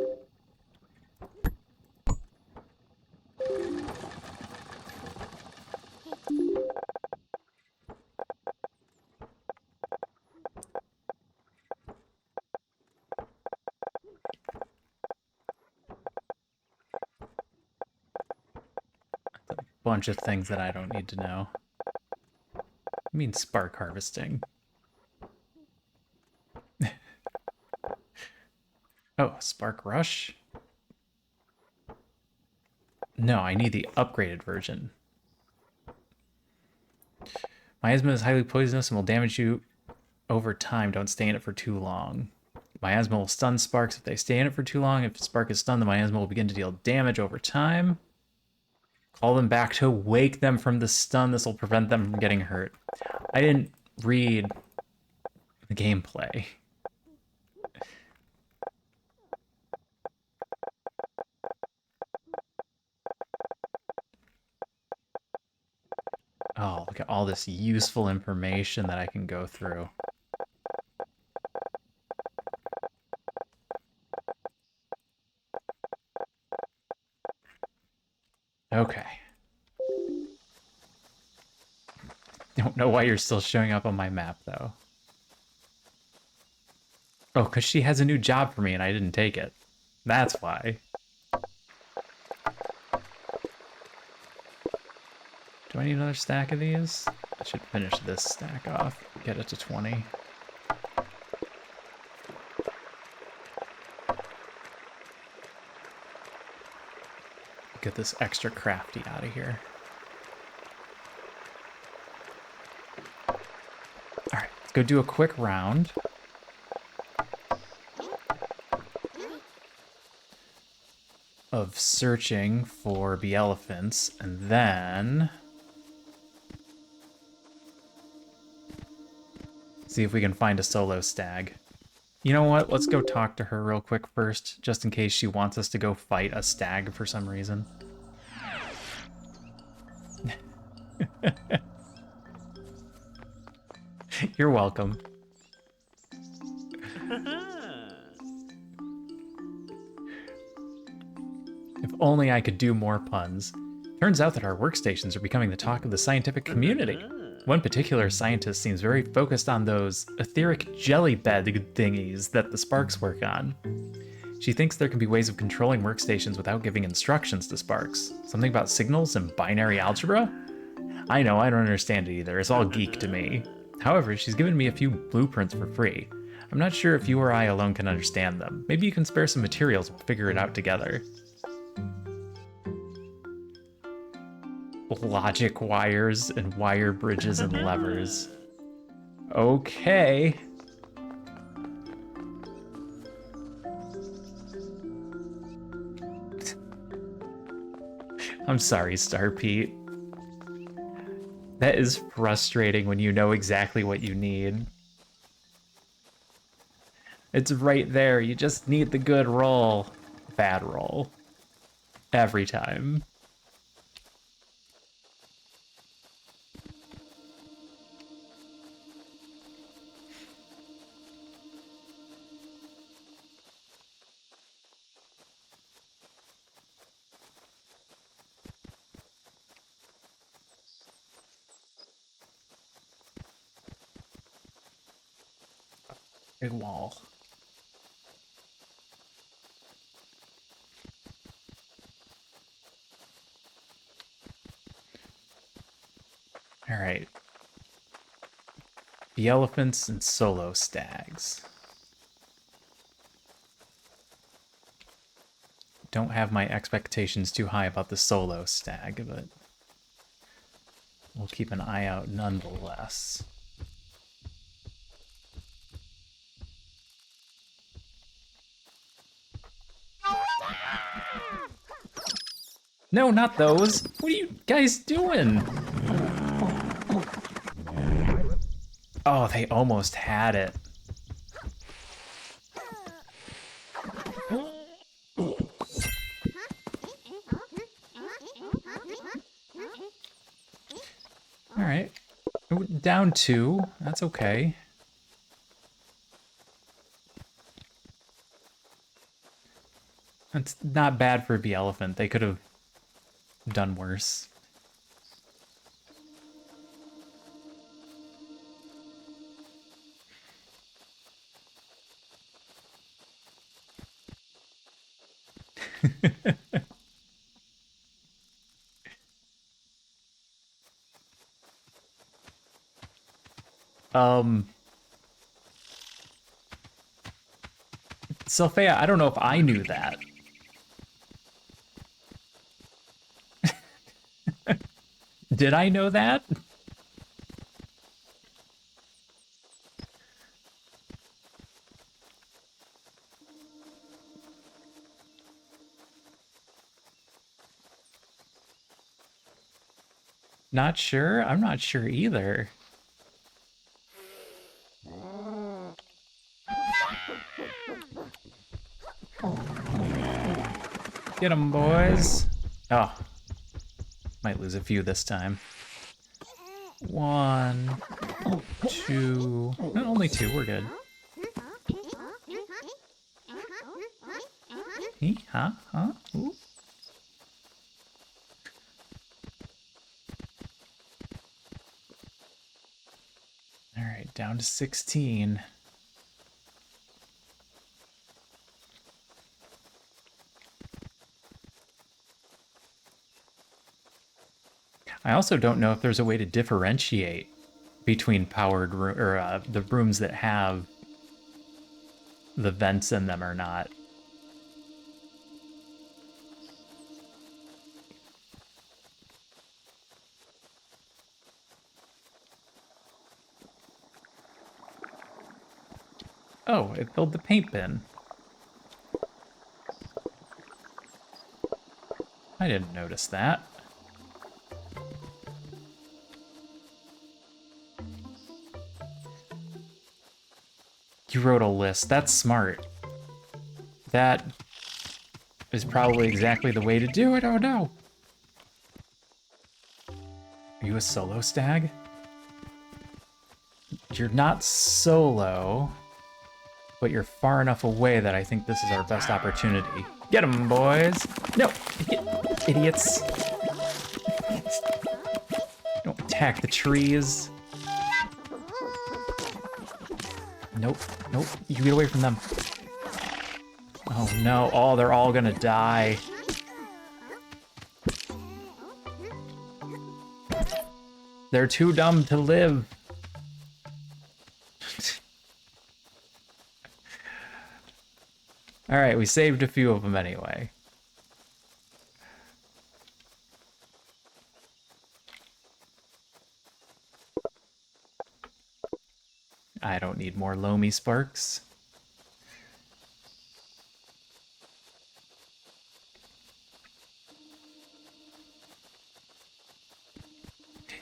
Bunch of things that I don't need to know. I mean spark harvesting. Oh, spark rush? No, I need the upgraded version. Miasma is highly poisonous and will damage you over time. Don't stay in it for too long. Miasma will stun sparks if they stay in it for too long. If the spark is stunned, the miasma will begin to deal damage over time. Call them back to wake them from the stun. This will prevent them from getting hurt. I didn't read the gameplay. Oh, look at all this useful information that I can go through. Okay. Don't know why you're still showing up on my map, though. Oh, because she has a new job for me and I didn't take it. That's why. Do I need another stack of these? I should finish this stack off. Get it to 20. Get this extra crafty out of here. go do a quick round. Of searching for bee elephants, and then see if we can find a solo stag. You know what? Let's go talk to her real quick first, just in case she wants us to go fight a stag for some reason. You're welcome. If only I could do more puns. Turns out that our workstations are becoming the talk of the scientific community. One particular scientist seems very focused on those etheric jelly bed thingies that the Sparks work on. She thinks there can be ways of controlling workstations without giving instructions to Sparks. Something about signals and binary algebra? I know, I don't understand it either. It's all geek to me. However, she's given me a few blueprints for free. I'm not sure if you or I alone can understand them. Maybe you can spare some materials and figure it out together. Logic wires and wire bridges and levers. Okay. I'm sorry, Star Pete. That is frustrating when you know exactly what you need. It's right there. You just need the good roll. Bad roll. Every time. Big wall. All right. The elephants and solo stags. Don't have my expectations too high about the solo stag, but we'll keep an eye out nonetheless. No, not those. What are you guys doing? Oh, they almost had it. All right. Down 2. That's okay. That's not bad for a bee elephant. They could have done worse. Sophia, I don't know if I knew that. Did I know that? Not sure? I'm not sure either. Get 'em, boys. Oh. Might lose a few this time. 1, 2. No, only 2. We're good. He? Huh? Huh? Ooh. All right, down to 16. I also don't know if there's a way to differentiate between powered or the rooms that have the vents in them or not. Oh, it filled the paint bin. I didn't notice that. You wrote a list. That's smart. That is probably exactly the way to do it. Oh no. Are you a solo stag? You're not solo, but you're far enough away that I think this is our best opportunity. Get 'em, boys! No! Idiots! Don't attack the trees. Nope, nope, you get away from them. Oh no, oh, they're all gonna die. They're too dumb to live. All right, we saved a few of them anyway. I don't need more Loamy Sparks.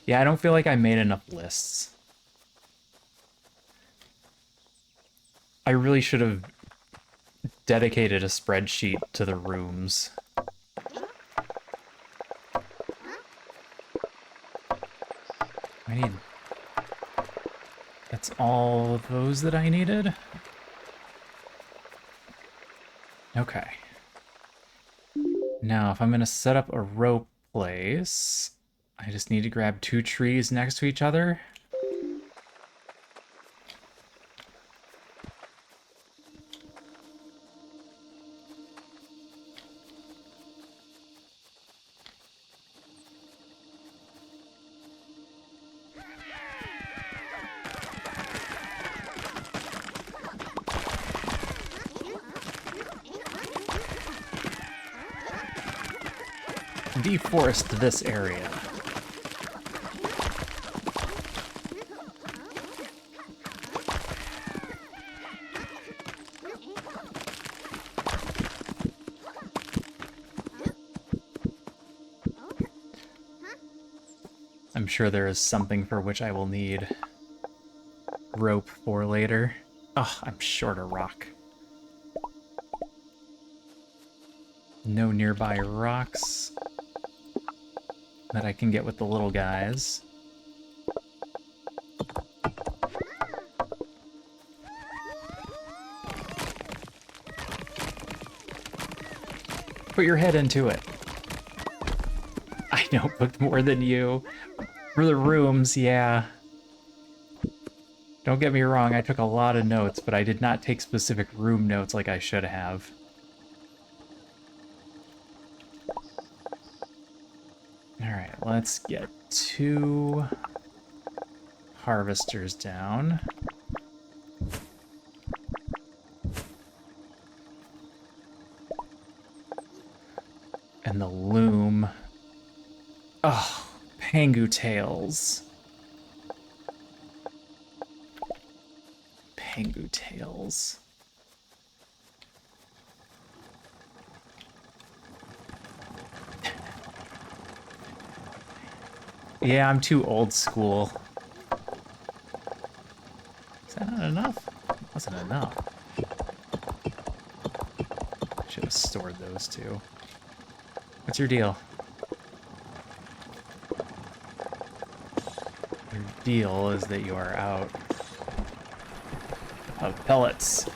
Yeah, I don't feel like I made enough lists. I really should have dedicated a spreadsheet to the rooms. I need... That's all of those that I needed? Okay. Now, if I'm gonna set up a rope place, I just need to grab 2 trees next to each other. Deforest this area. I'm sure there is something for which I will need rope for later. Oh, I'm short a rock. No nearby rocks that I can get with the little guys. Put your head into it. I notebooked more than you. For the rooms, yeah. Don't get me wrong, I took a lot of notes, but I did not take specific room notes like I should have. Alright, let's get 2 harvesters down. And the loom. Oh, Pangu tails. Pangu tails. Yeah, I'm too old school. Is that not enough? Wasn't enough. Should have stored those 2. What's your deal? Your deal is that you are out of pellets.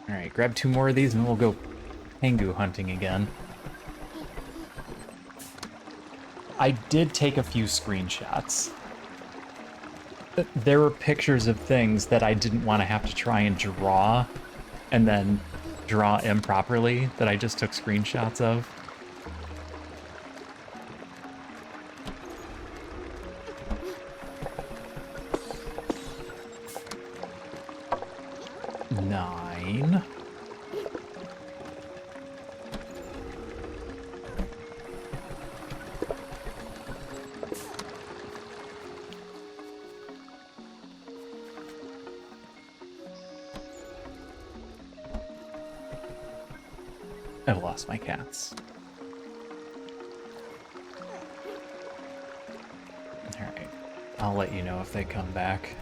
Alright, grab 2 more of these and we'll go Pangu hunting again. I did take a few screenshots. There were pictures of things that I didn't want to have to try and draw and then draw improperly that I just took screenshots of. 9. I've lost my cats. Alright. I'll let you know if they come back.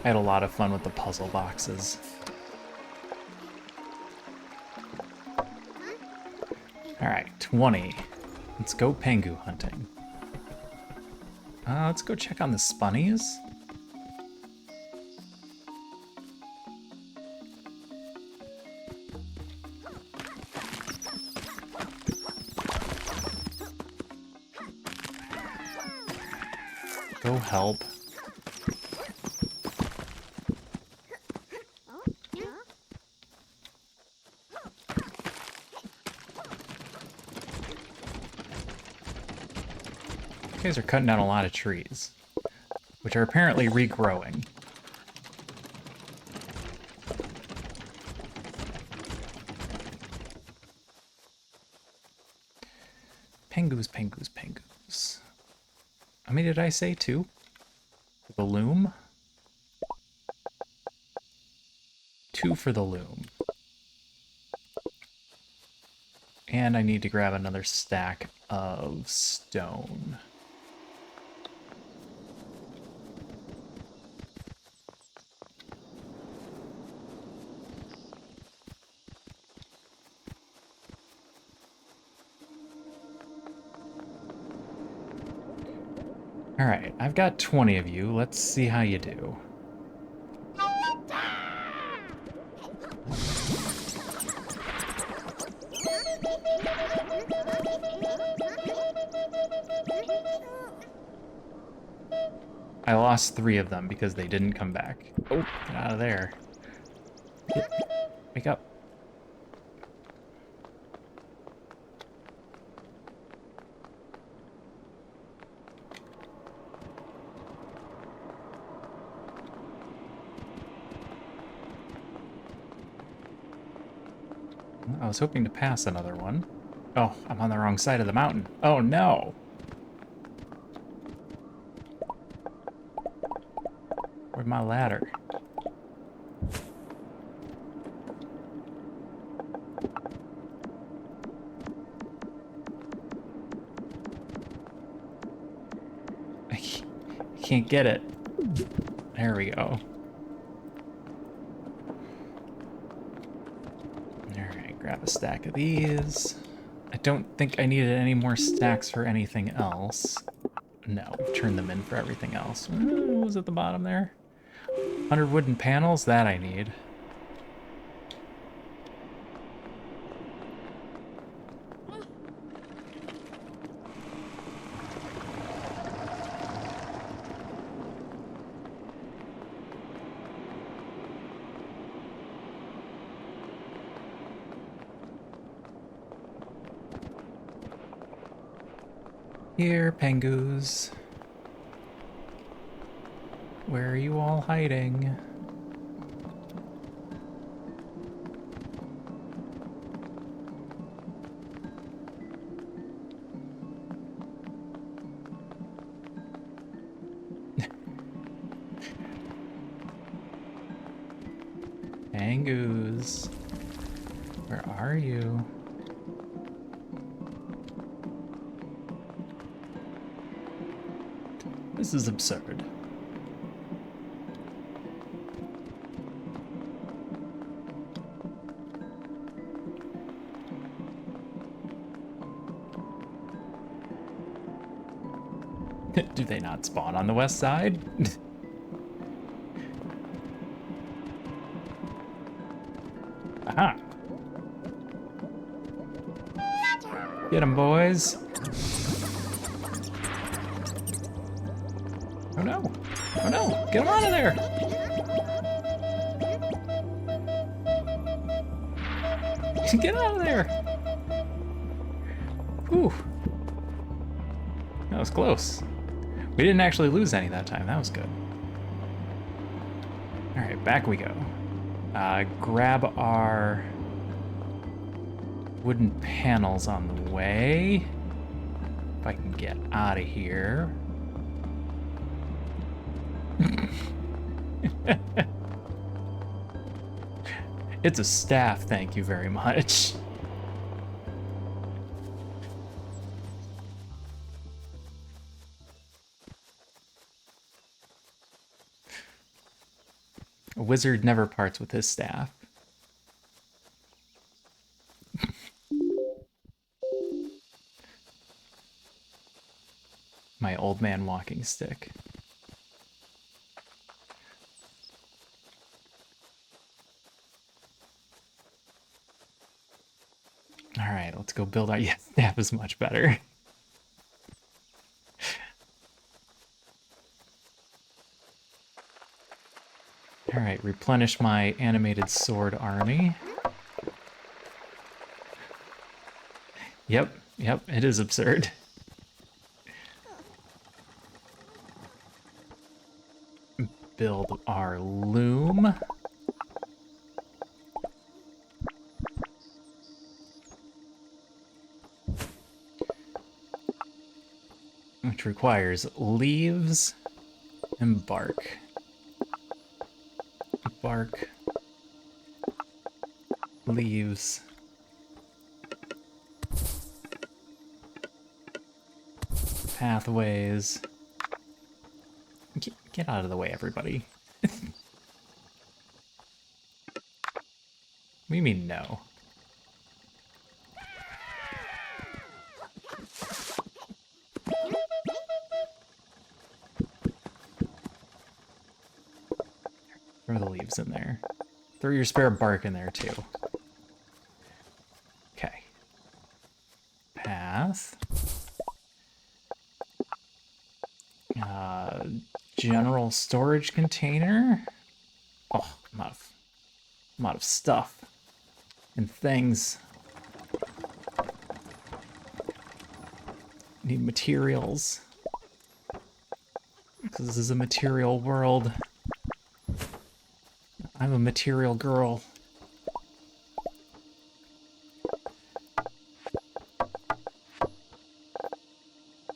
I had a lot of fun with the puzzle boxes. Alright, 20. Let's go pengu hunting. Let's go check on the spunnies. Go help. You guys are cutting down a lot of trees, which are apparently regrowing. Pengus, pengus, pengus. How many did I say? 2? For the loom? 2 for the loom. And I need to grab another stack of stone. Alright, I've got 20 of you. Let's see how you do. I lost 3 of them because they didn't come back. Oh, get out of there. Wake up. I was hoping to pass another one. Oh, I'm on the wrong side of the mountain. Oh no! Where's my ladder? I can't get it. There we go. Grab a stack of these. I don't think I needed any more stacks for anything else. No, turn them in for everything else. What was at the bottom there? 100 wooden panels? That I need. Here, pengus. Where are you all hiding? Pengus. Where are you? This is absurd. Do they not spawn on the west side? Aha! Get 'em, boys! Oh no! Oh no! Get him out of there! Get out of there! Whew. That was close. We didn't actually lose any that time. That was good. All right, back we go. Grab our wooden panels on the way. If I can get out of here. It's a staff, thank you very much. A wizard never parts with his staff. My old man walking stick. All right, let's go build our... Yeah, staff is much better. All right, replenish my animated sword army. Yep, it is absurd. Build our loom. Which requires leaves and bark. Bark, leaves, pathways. Get out of the way, everybody. What do you mean, no? Throw the leaves in there. Throw your spare bark in there, too. Okay. Path. General storage container. Oh, I'm out of stuff and things. Need materials. Because this is a material world. I'm a material girl.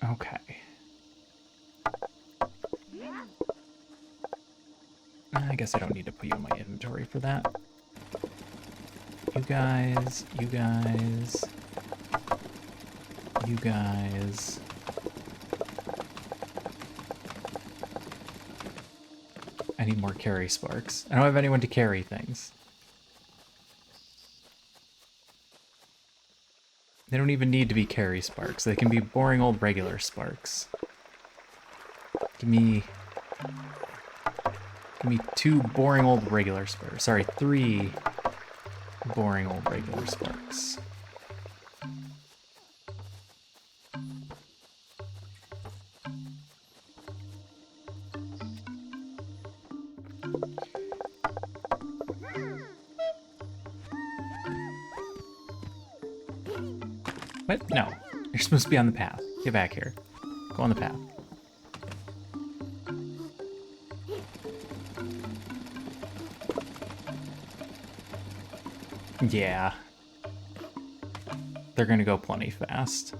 Okay. I guess I don't need to put you in my inventory for that. You guys, you guys, you guys. I need more carry sparks. I don't have anyone to carry things. They don't even need to be carry sparks. They can be boring old regular sparks. Give me 2 boring old regular sparks. Sorry, 3 boring old regular sparks. What? No. You're supposed to be on the path. Get back here. Go on the path. Yeah. They're gonna go plenty fast.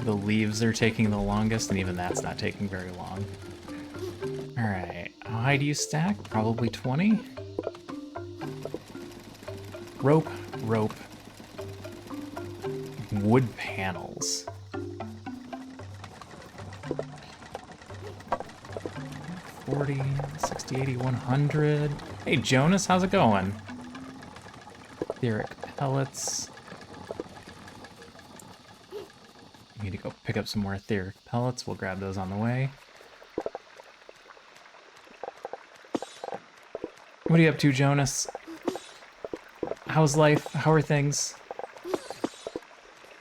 The leaves are taking the longest, and even that's not taking very long. Alright, how high do you stack? Probably 20? Rope, rope. Wood panels. 40, 60, 80, 100. Hey Jonas, how's it going? Etheric pellets. Need to go pick up some more etheric pellets. We'll grab those on the way. What are you up to, Jonas? How's life? How are things?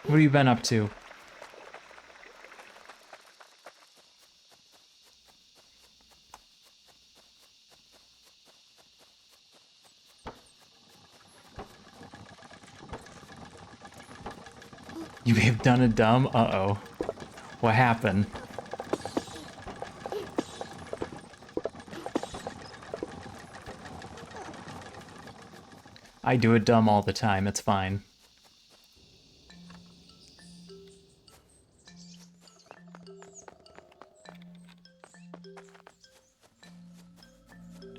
What have you been up to? Done a dumb? Uh-oh. What happened? I do a dumb all the time, it's fine.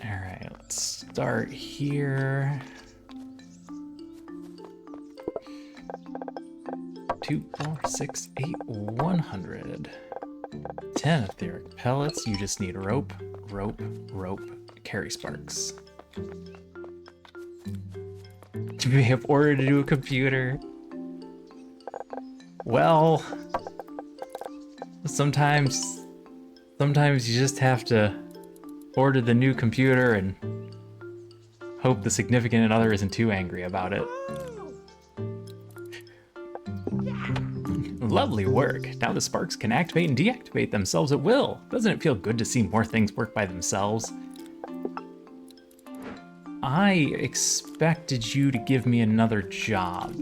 Alright, let's start here. 2, 4, 6, 8, 100. 10 etheric pellets. You just need rope, rope, rope, carry sparks. Do we have ordered a new computer? Well, sometimes you just have to order the new computer and hope the significant other isn't too angry about it. Lovely work. Now the sparks can activate and deactivate themselves at will. Doesn't it feel good to see more things work by themselves? I expected you to give me another job.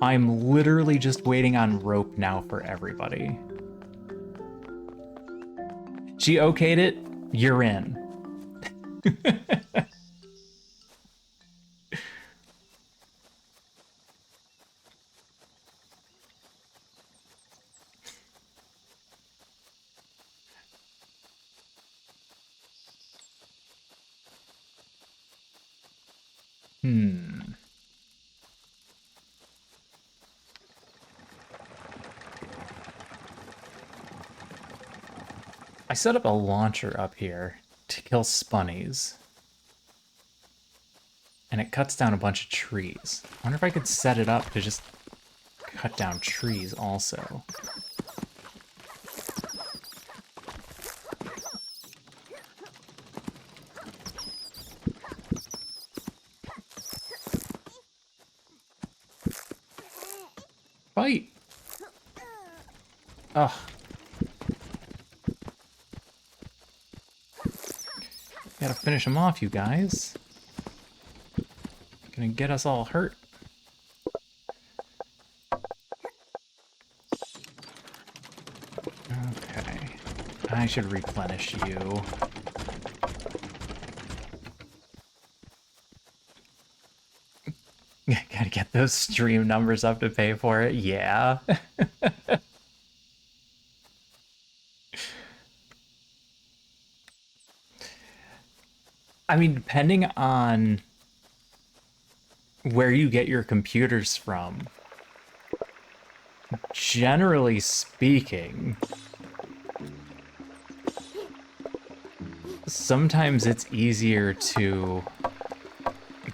I'm literally just waiting on rope now for everybody. She okayed it, you're in. I set up a launcher up here to kill spunnies. And it cuts down a bunch of trees. I wonder if I could set it up to just cut down trees also. Fight! Ugh. Gotta finish them off, you guys. Gonna get us all hurt. Okay. I should replenish you. Gotta get those stream numbers up to pay for it. Yeah. I mean, depending on where you get your computers from, generally speaking, sometimes it's easier to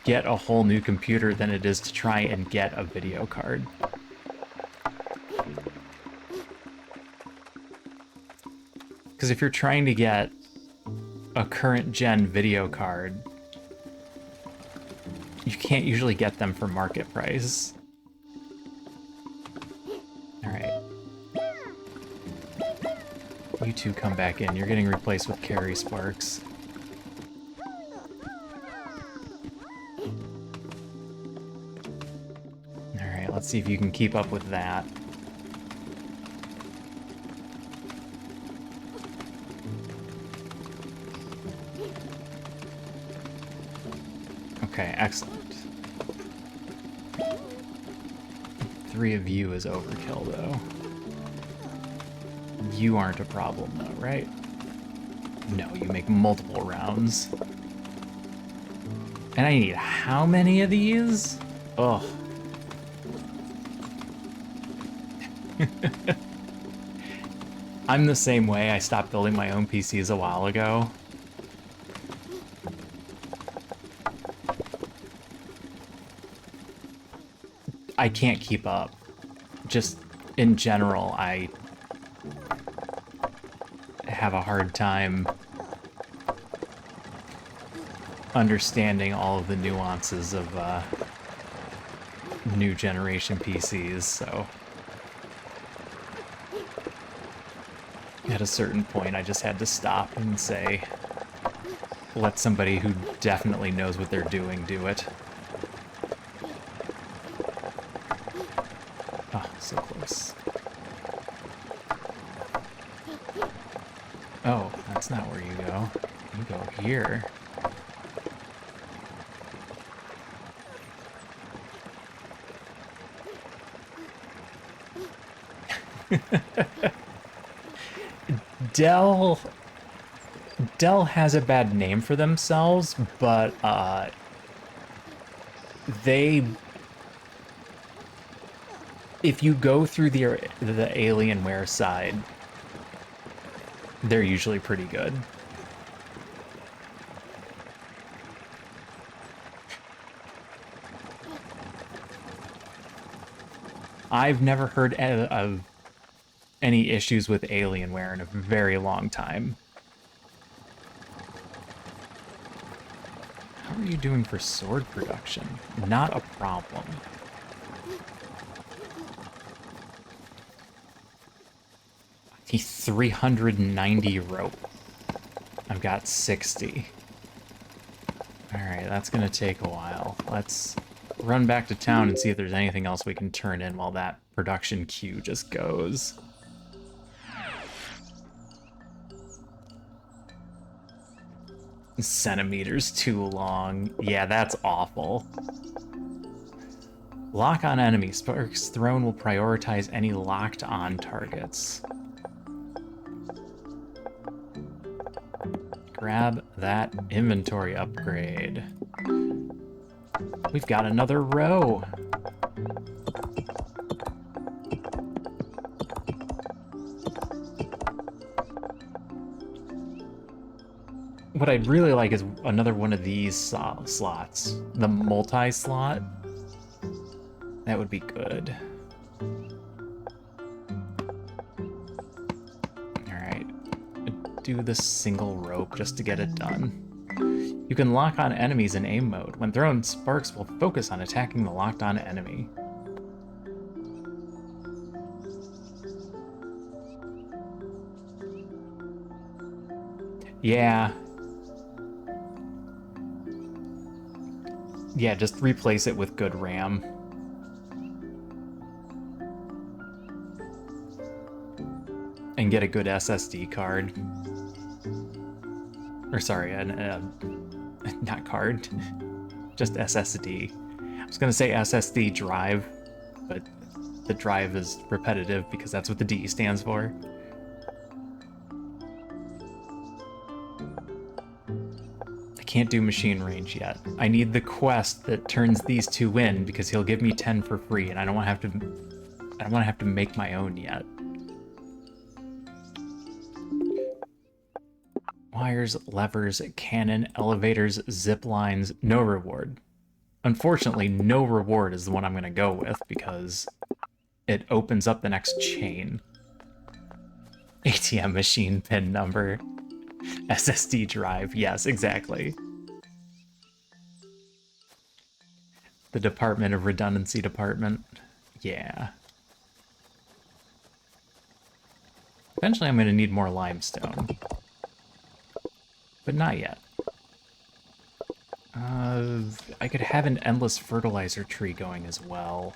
get a whole new computer than it is to try and get a video card. Because if you're trying to get a current gen video card, you can't usually get them for market price. Alright. You two come back in. You're getting replaced with carry sparks. Alright, let's see if you can keep up with that. Okay, excellent. 3 of you is overkill, though. You aren't a problem, though, right? No, you make multiple rounds. And I need how many of these? Ugh. I'm the same way. I stopped building my own PCs a while ago. I can't keep up. Just in general, I have a hard time understanding all of the nuances of new generation PCs, so at a certain point I just had to stop and say, let somebody who definitely knows what they're doing do it. Oh, so close. Oh, that's not where you go. You go here. Dell has a bad name for themselves, but they, if you go through the Alienware side, they're usually pretty good. I've never heard of any issues with Alienware in a very long time. How are you doing for sword production? Not a problem. I need 390 rope. I've got 60. Alright, that's gonna take a while. Let's run back to town and see if there's anything else we can turn in while that production queue just goes. Centimeters too long. Yeah, that's awful. Lock on enemy. Sparks thrown will prioritize any locked on targets. Grab that inventory upgrade. We've got another row. What I'd really like is another one of these slots. The multi-slot. That would be good. Alright. Do the single rope just to get it done. You can lock on enemies in aim mode. When thrown, sparks will focus on attacking the locked on enemy. Yeah. Yeah, just replace it with good RAM. And get a good SSD card. Or sorry, not card, just SSD. I was gonna say SSD drive, but the drive is repetitive because that's what the D stands for. I can't do machine range yet. I need the quest that turns these two in because he'll give me 10 for free, and I don't want to have to make my own yet. Wires, levers, cannon, elevators, zip lines, no reward. Unfortunately, no reward is the one I'm going to go with because it opens up the next chain. ATM machine pin number. SSD drive. Yes, exactly. The Department of Redundancy Department. Yeah. Eventually I'm going to need more limestone. But not yet. I could have an endless fertilizer tree going as well.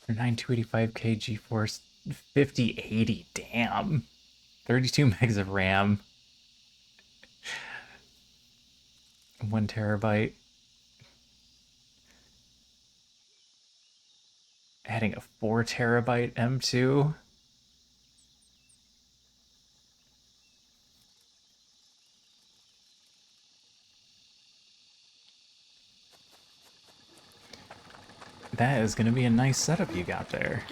For 9285K GeForce 5080, damn. 32 megs of RAM. 1 terabyte. Adding a 4 terabyte M2. That is going to be a nice setup you got there.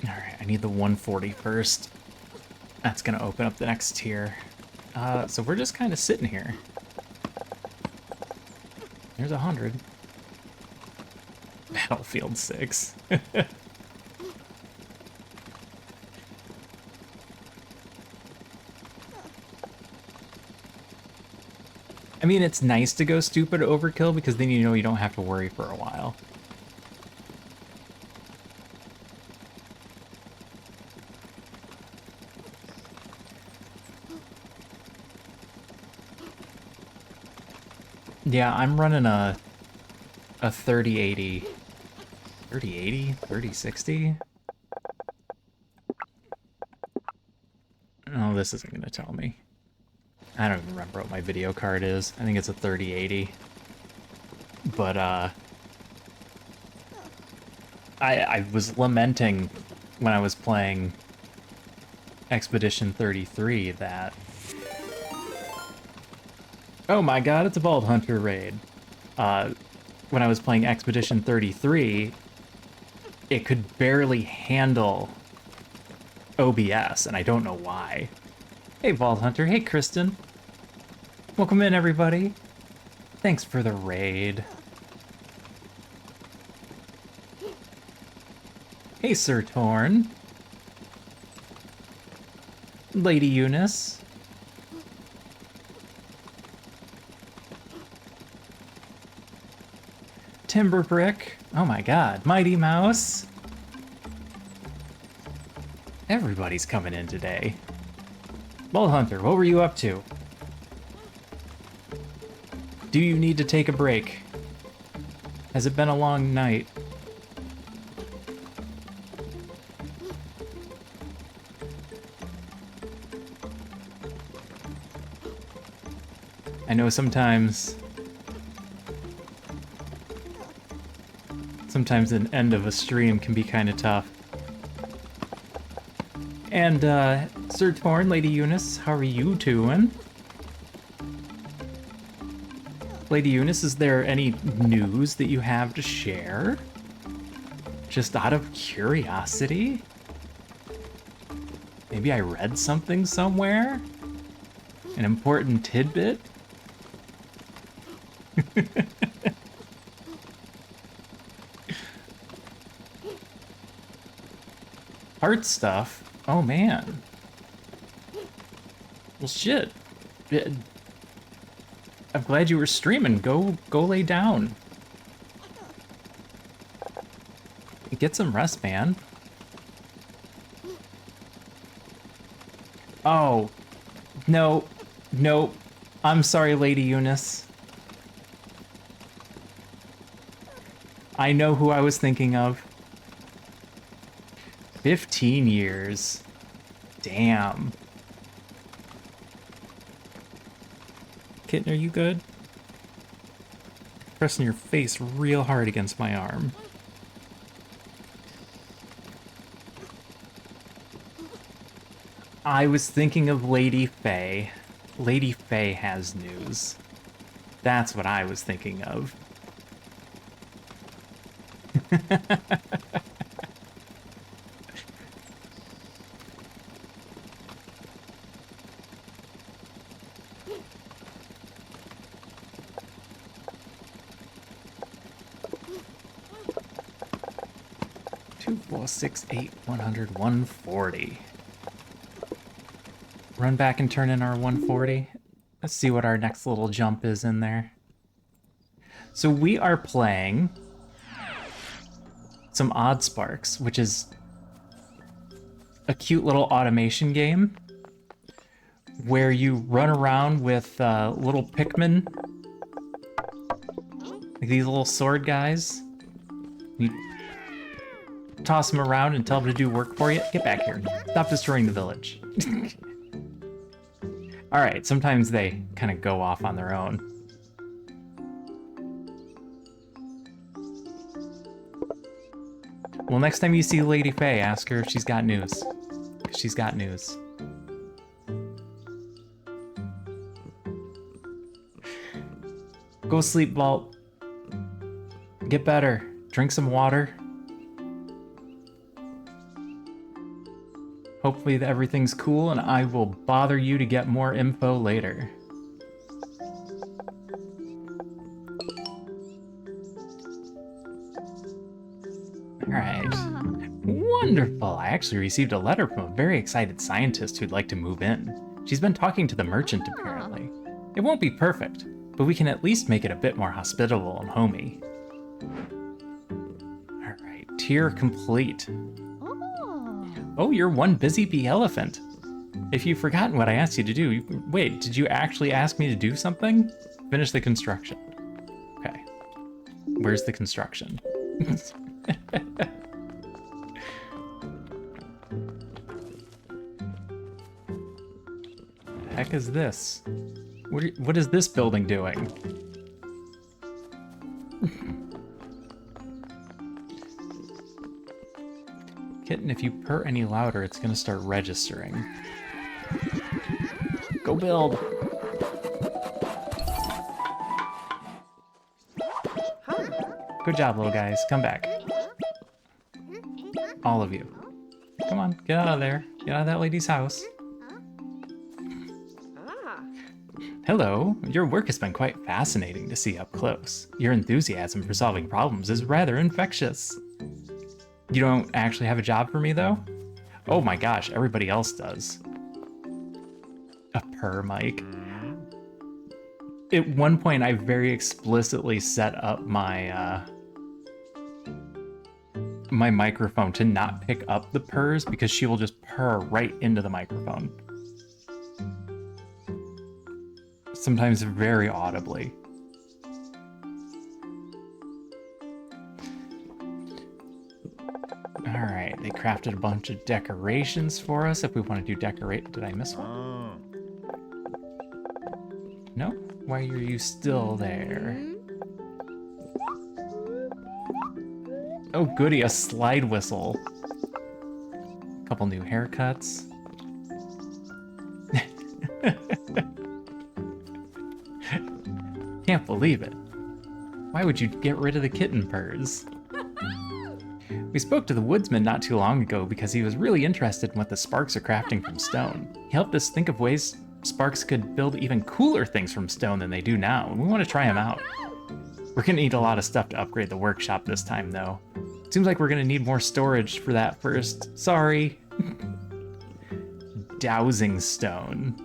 Alright, I need the 140 first. That's going to open up the next tier. So we're just kind of sitting here. There's 100. Battlefield 6. I mean, it's nice to go stupid overkill because then you know you don't have to worry for a while. Yeah, I'm running a 3080. 3080? 3060? Oh, this isn't going to tell me. I don't even remember what my video card is. I think it's a 3080. But, I was lamenting when I was playing Expedition 33 that... Oh my god, it's a Vault Hunter raid. When I was playing Expedition 33, it could barely handle OBS, and I don't know why. Hey, Vault Hunter. Hey, Kristen. Welcome in, everybody. Thanks for the raid. Hey, Sir Torn. Lady Eunice. Timber Brick. Oh my god. Mighty Mouse. Everybody's coming in today. Vault Hunter, what were you up to? Do you need to take a break? Has it been a long night? I know sometimes an end of a stream can be kind of tough. And, Sir Torn, Lady Eunice, how are you doing? Lady Eunice, is there any news that you have to share? Just out of curiosity? Maybe I read something somewhere? An important tidbit? Heart stuff? Oh man. Well shit. I'm glad you were streaming. Go lay down. Get some rest, man. Oh. No. No. I'm sorry, Lady Eunice. I know who I was thinking of. 15 years. Damn. Kitten, are you good? Pressing your face real hard against my arm. I was thinking of Lady Faye. Lady Faye has news. That's what I was thinking of. 6, 8, 100, 140. Run back and turn in our 140. Let's see what our next little jump is in there. So we are playing some Oddsparks, which is a cute little automation game where you run around with little Pikmin, like these little sword guys. You toss them around and tell them to do work for you. Get back here. Stop destroying the village. Alright, sometimes they kind of go off on their own. Well, next time you see Lady Faye, ask her if she's got news. 'Cause she's got news. Go sleep, Vault. Get better. Drink some water. Hopefully that everything's cool, and I will bother you to get more info later. Wonderful! I actually received a letter from a very excited scientist who'd like to move in. She's been talking to the merchant, apparently. It won't be perfect, but we can at least make it a bit more hospitable and homey. Alright, tier complete. Oh, you're one busy bee elephant. If you've forgotten what I asked you to do, wait, did you actually ask me to do something? Finish the construction. Okay. Where's the construction? The heck is this? What is this building doing? Kitten, if you purr any louder, it's gonna start registering. Go build! Good job, little guys. Come back. All of you. Come on, get out of there. Get out of that lady's house. Hello. Your work has been quite fascinating to see up close. Your enthusiasm for solving problems is rather infectious. You don't actually have a job for me, though? Oh my gosh, everybody else does. A purr mic. At one point, I very explicitly set up my my microphone to not pick up the purrs because she will just purr right into the microphone. Sometimes very audibly. Alright, they crafted a bunch of decorations for us if we want to do decorate. Did I miss one? No? Why are you still there? Oh goody, a slide whistle. Couple new haircuts. Can't believe it. Why would you get rid of the kitten purrs? We spoke to the woodsman not too long ago because he was really interested in what the Sparks are crafting from stone. He helped us think of ways Sparks could build even cooler things from stone than they do now, and we want to try them out. We're gonna need a lot of stuff to upgrade the workshop this time, though. Seems like we're gonna need more storage for that first. Sorry. Dowsing stone.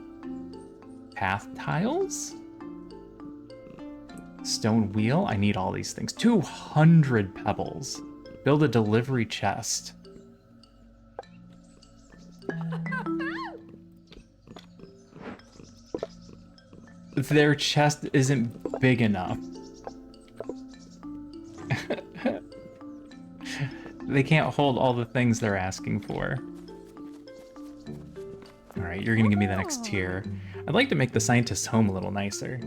Path tiles? Stone wheel? I need all these things. 200 pebbles. Build a delivery chest. Their chest isn't big enough. They can't hold all the things they're asking for. Alright, you're gonna give me the next tier. I'd like to make the scientist's home a little nicer.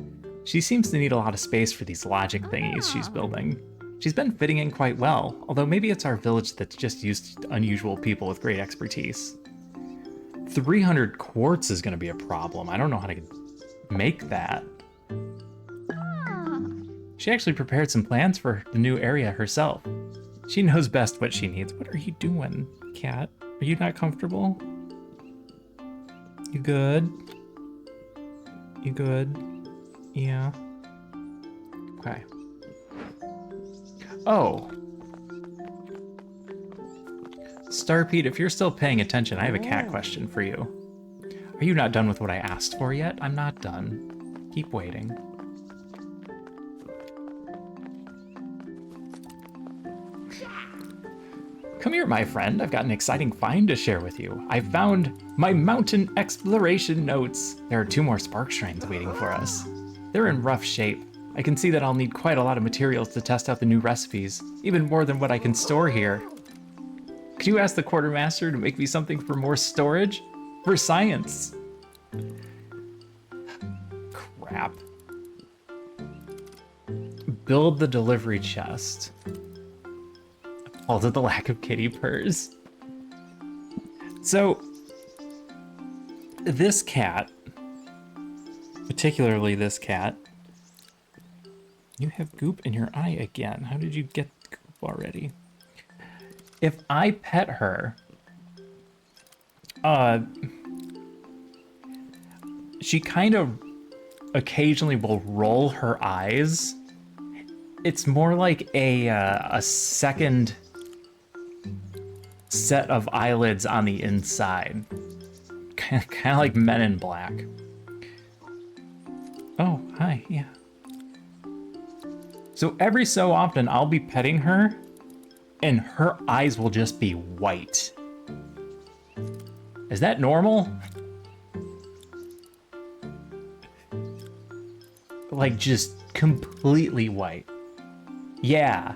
She seems to need a lot of space for these logic thingies she's building. She's been fitting in quite well, although maybe it's our village that's just used to unusual people with great expertise. 300 quartz is gonna be a problem. I don't know how to make that. She actually prepared some plans for the new area herself. She knows best what she needs. What are you doing, cat? Are you not comfortable? You good? You good? Yeah. Okay. Oh. Starpede, if you're still paying attention, I have a cat question for you. Are you not done with what I asked for yet? I'm not done. Keep waiting. Come here, my friend. I've got an exciting find to share with you. I found my mountain exploration notes. There are 2 more spark shrines waiting for us. They're in rough shape. I can see that I'll need quite a lot of materials to test out the new recipes, even more than what I can store here. Could you ask the quartermaster to make me something for more storage? For science. Crap. Build the delivery chest. Appalled at the lack of kitty purrs. So, this cat, particularly this cat, you have goop in your eye again. How did you get goop already? If I pet her, she kind of occasionally will roll her eyes. It's more like a second set of eyelids on the inside. Kind of like Men in Black. Oh, hi, yeah. So every so often I'll be petting her and her eyes will just be white. Is that normal? Like just completely white. Yeah,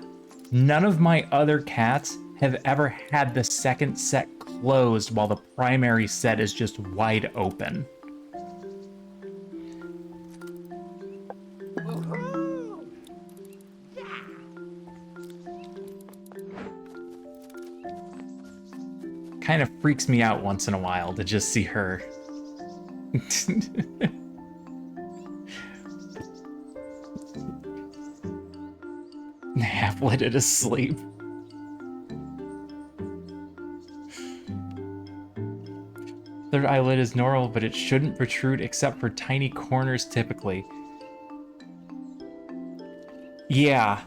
none of my other cats have ever had the second set closed while the primary set is just wide open. Kind of freaks me out once in a while to just see her. Half-witted asleep. Third eyelid is normal, but it shouldn't protrude except for tiny corners typically. Yeah,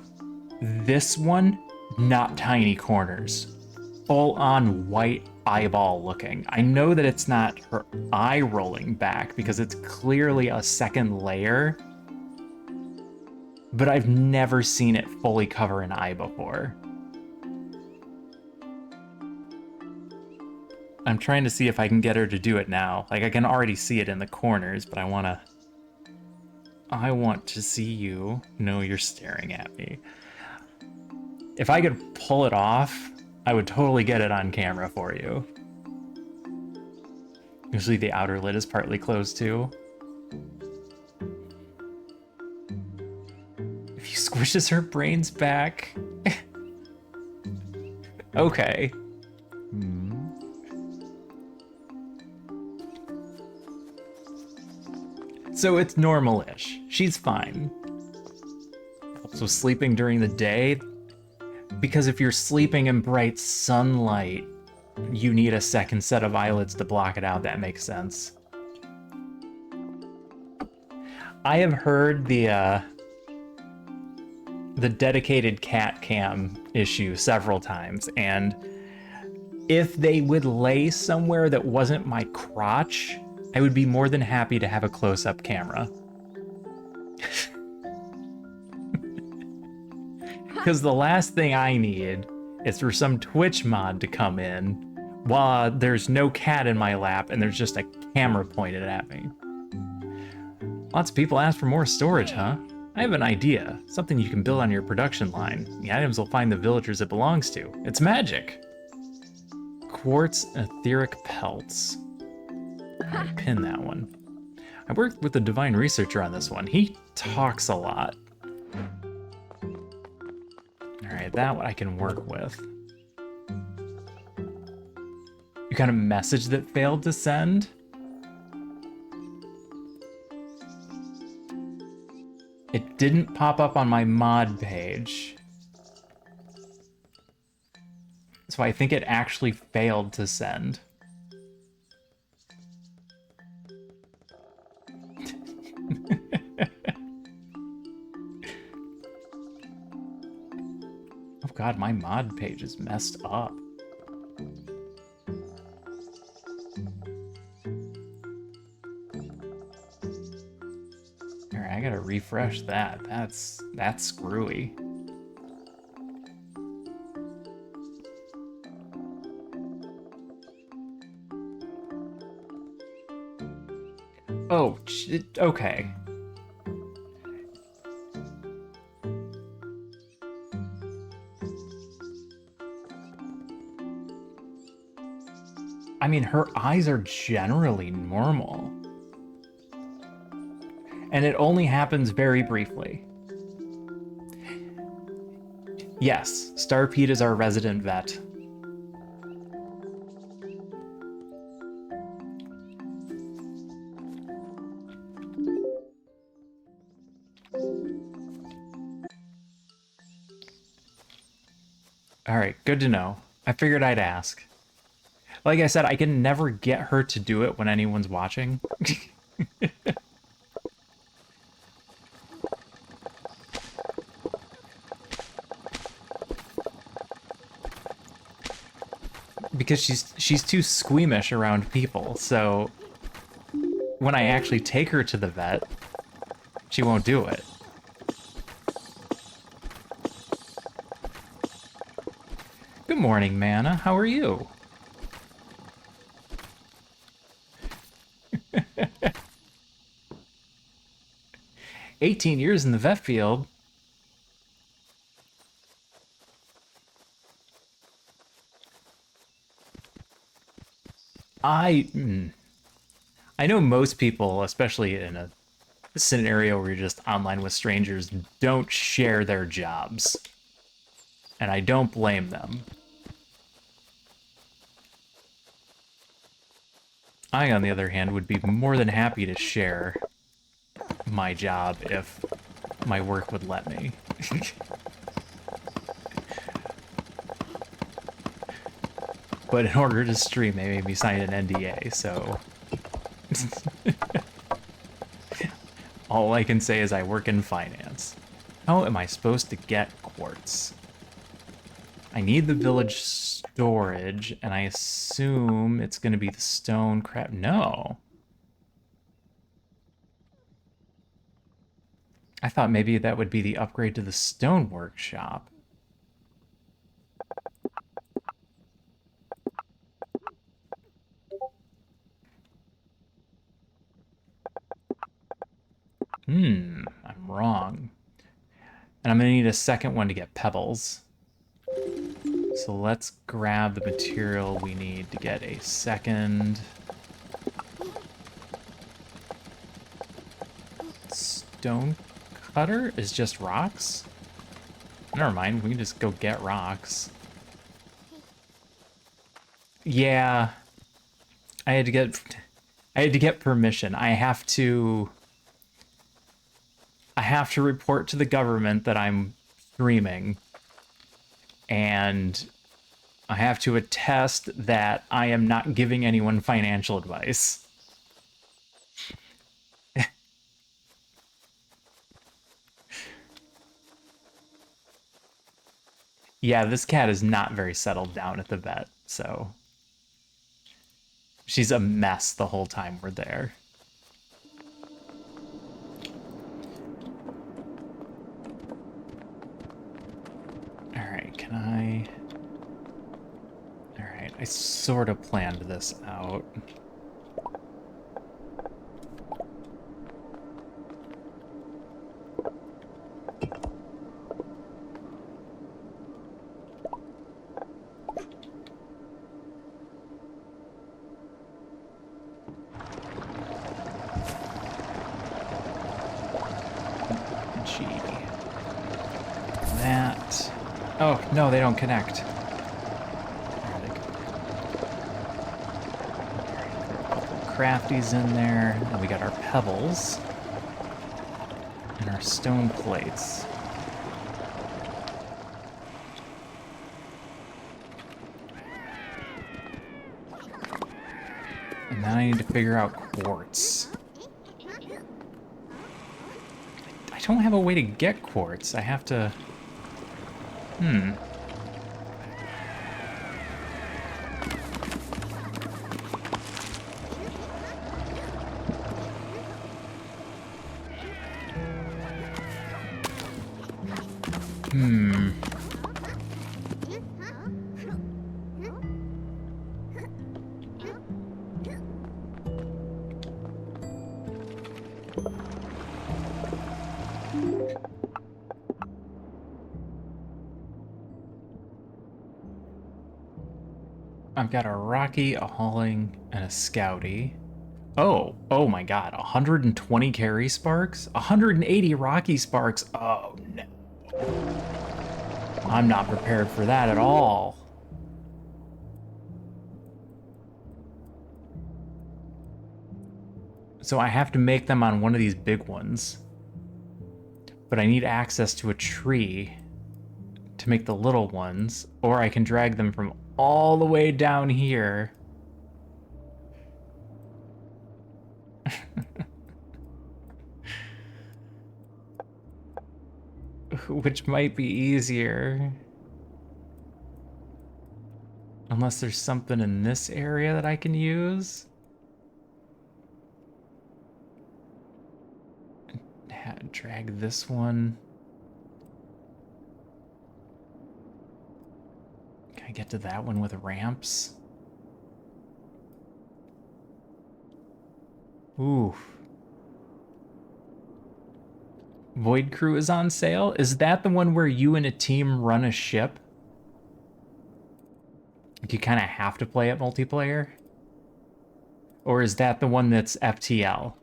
this one, not tiny corners. Full-on white eyeball looking. I know that it's not her eye rolling back because it's clearly a second layer, but I've never seen it fully cover an eye before. I'm trying to see if I can get her to do it now. Like, I can already see it in the corners, but I want to see you know you're staring at me. If I could pull it off, I would totally get it on camera for you. Usually the outer lid is partly closed too. If he squishes her brains back. Okay. So it's normal-ish. She's fine. Also sleeping during the day, because if you're sleeping in bright sunlight, you need a second set of eyelids to block it out. That makes sense. I have heard the dedicated cat cam issue several times, and if they would lay somewhere that wasn't my crotch, I would be more than happy to have a close-up camera. Because the last thing I need is for some Twitch mod to come in while there's no cat in my lap and there's just a camera pointed at me. Lots of people ask for more storage, huh? I have an idea. Something you can build on your production line. The items will find the villagers it belongs to. It's magic! Quartz etheric pelts. I'll pin that one. I worked with the divine researcher on this one. He talks a lot. Alright, that one I can work with. You got a message that failed to send? It didn't pop up on my mod page. So I think it actually failed to send. Oh god, my mod page is messed up. Alright, I gotta refresh that. That's screwy. Oh, okay. I mean, her eyes are generally normal. And it only happens very briefly. Yes, Starpede is our resident vet. Alright, good to know. I figured I'd ask. Like I said, I can never get her to do it when anyone's watching. because she's too squeamish around people. So when I actually take her to the vet, she won't do it. Good morning, Manna. How are you? 18 years in the vet field. I know most people, especially in a scenario where you're just online with strangers, don't share their jobs. And I don't blame them. I, on the other hand, would be more than happy to share my job if my work would let me. But in order to stream, they made me sign an NDA, so... all I can say is I work in finance. How am I supposed to get quartz? I need the village storage, and I assume it's going to be the stone crap. No. I thought maybe that would be the upgrade to the stone workshop. I'm wrong. And I'm going to need a second one to get pebbles. So let's grab the material we need to get a second stone cutter. Is just rocks? Never mind, we can just go get rocks. Yeah. I had to get permission. I have to report to the government that I'm streaming, and I have to attest that I am not giving anyone financial advice. Yeah, this cat is not very settled down at the vet, so she's a mess the whole time we're there. Alright, I sort of planned this out. That. Oh, no, they don't connect. Crafties in there, and we got our pebbles and our stone plates. And then I need to figure out quartz. I don't have a way to get quartz. I have to... I've got a Rocky, a Hauling, and a Scouty. Oh my god, 120 carry sparks? 180 Rocky sparks? Oh no. I'm not prepared for that at all. So I have to make them on one of these big ones. But I need access to a tree to make the little ones, or I can drag them from all the way down here. Which might be easier. Unless there's something in this area that I can use. Drag this one. Can I get to that one with ramps? Ooh. Void Crew is on sale? Is that the one where you and a team run a ship? Like you kind of have to play it multiplayer? Or is that the one that's FTL?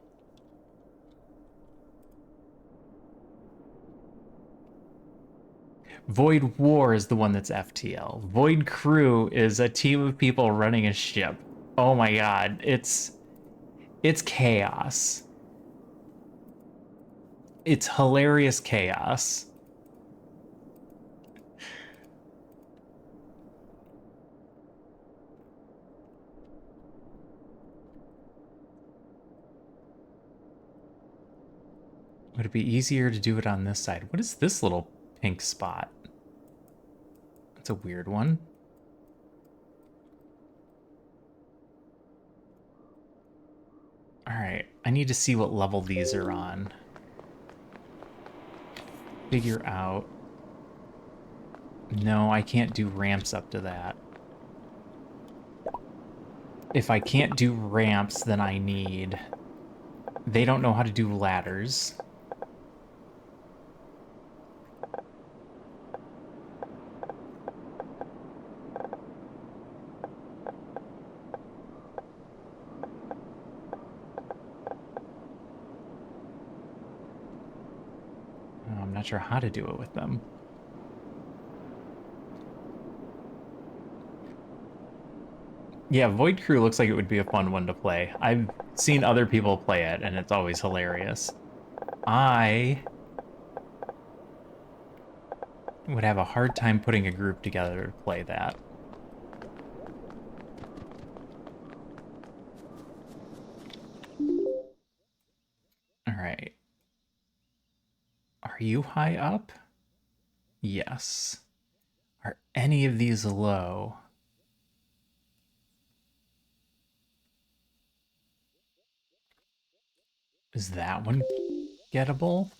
Void War is the one that's FTL. Void Crew is a team of people running a ship. Oh my god, it's chaos. It's hilarious chaos. Would it be easier to do it on this side? What is this little pink spot? That's a weird one. All right, I need to see what level these are on. Figure out. No, I can't do ramps up to that. If I can't do ramps, then I need... They don't know how to do ladders. I'm not sure how to do it with them. Yeah, Void Crew looks like it would be a fun one to play. I've seen other people play it, and it's always hilarious. I would have a hard time putting a group together to play that. All right. Are you high up? Yes. Are any of these low? Is that one gettable?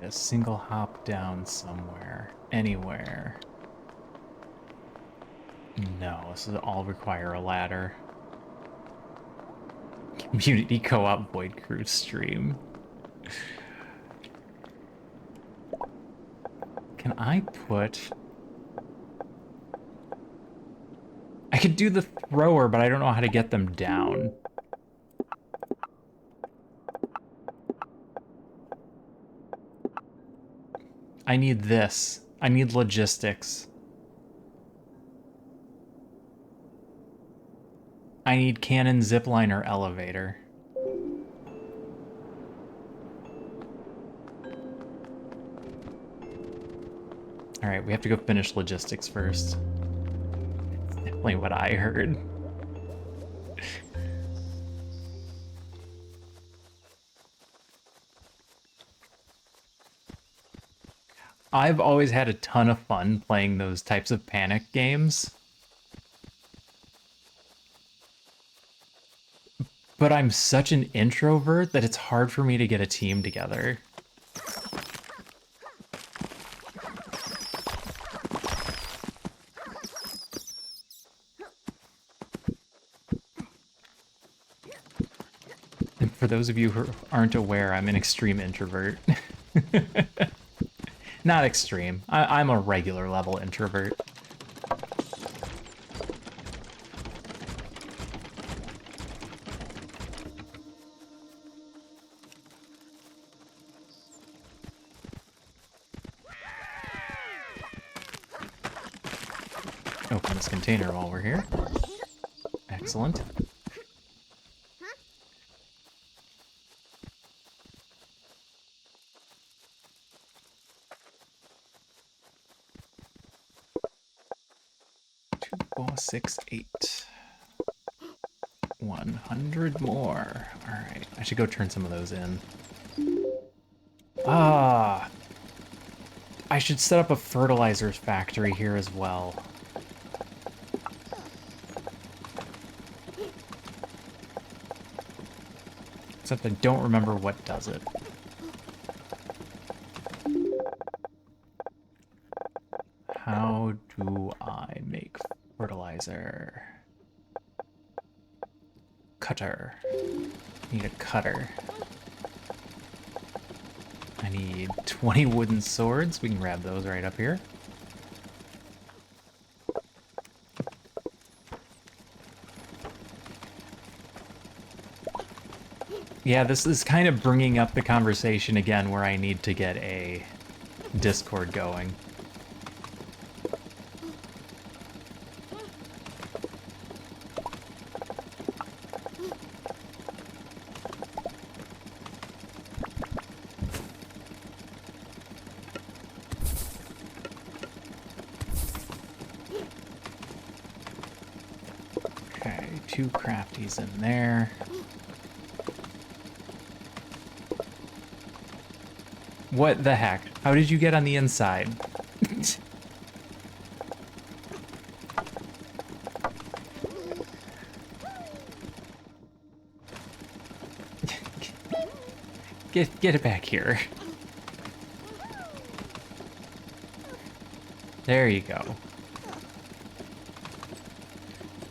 A single hop down somewhere. Anywhere. No, this will all require a ladder. Community co-op Void Crew stream. Can I put... I could do the thrower, but I don't know how to get them down. I need this. I need logistics. I need cannon, zipline, or elevator. Alright, we have to go finish logistics first. That's definitely what I heard. I've always had a ton of fun playing those types of panic games. But I'm such an introvert that it's hard for me to get a team together. And for those of you who aren't aware, I'm an extreme introvert. Not extreme. I'm a regular level introvert. Open this container while we're here. Excellent. 6, 8. 100 more. Alright, I should go turn some of those in. Ah! I should set up a fertilizers factory here as well. Except I don't remember what does it. How do I make fertilizer? Cutter. Need a cutter. I need 20 wooden swords. We can grab those right up here. Yeah, this is kind of bringing up the conversation again where I need to get a Discord going. Okay, 2 crafties in there. What the heck? How did you get on the inside? Get it back here. There you go.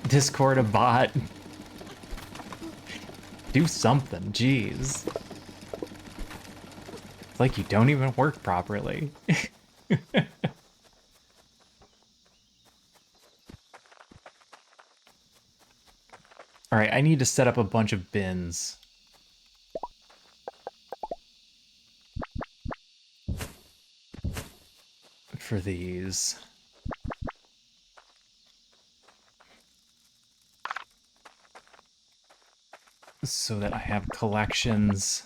Discord a bot. Do something, jeez. It's like you don't even work properly. Alright, I need to set up a bunch of bins. For these. So that I have collections.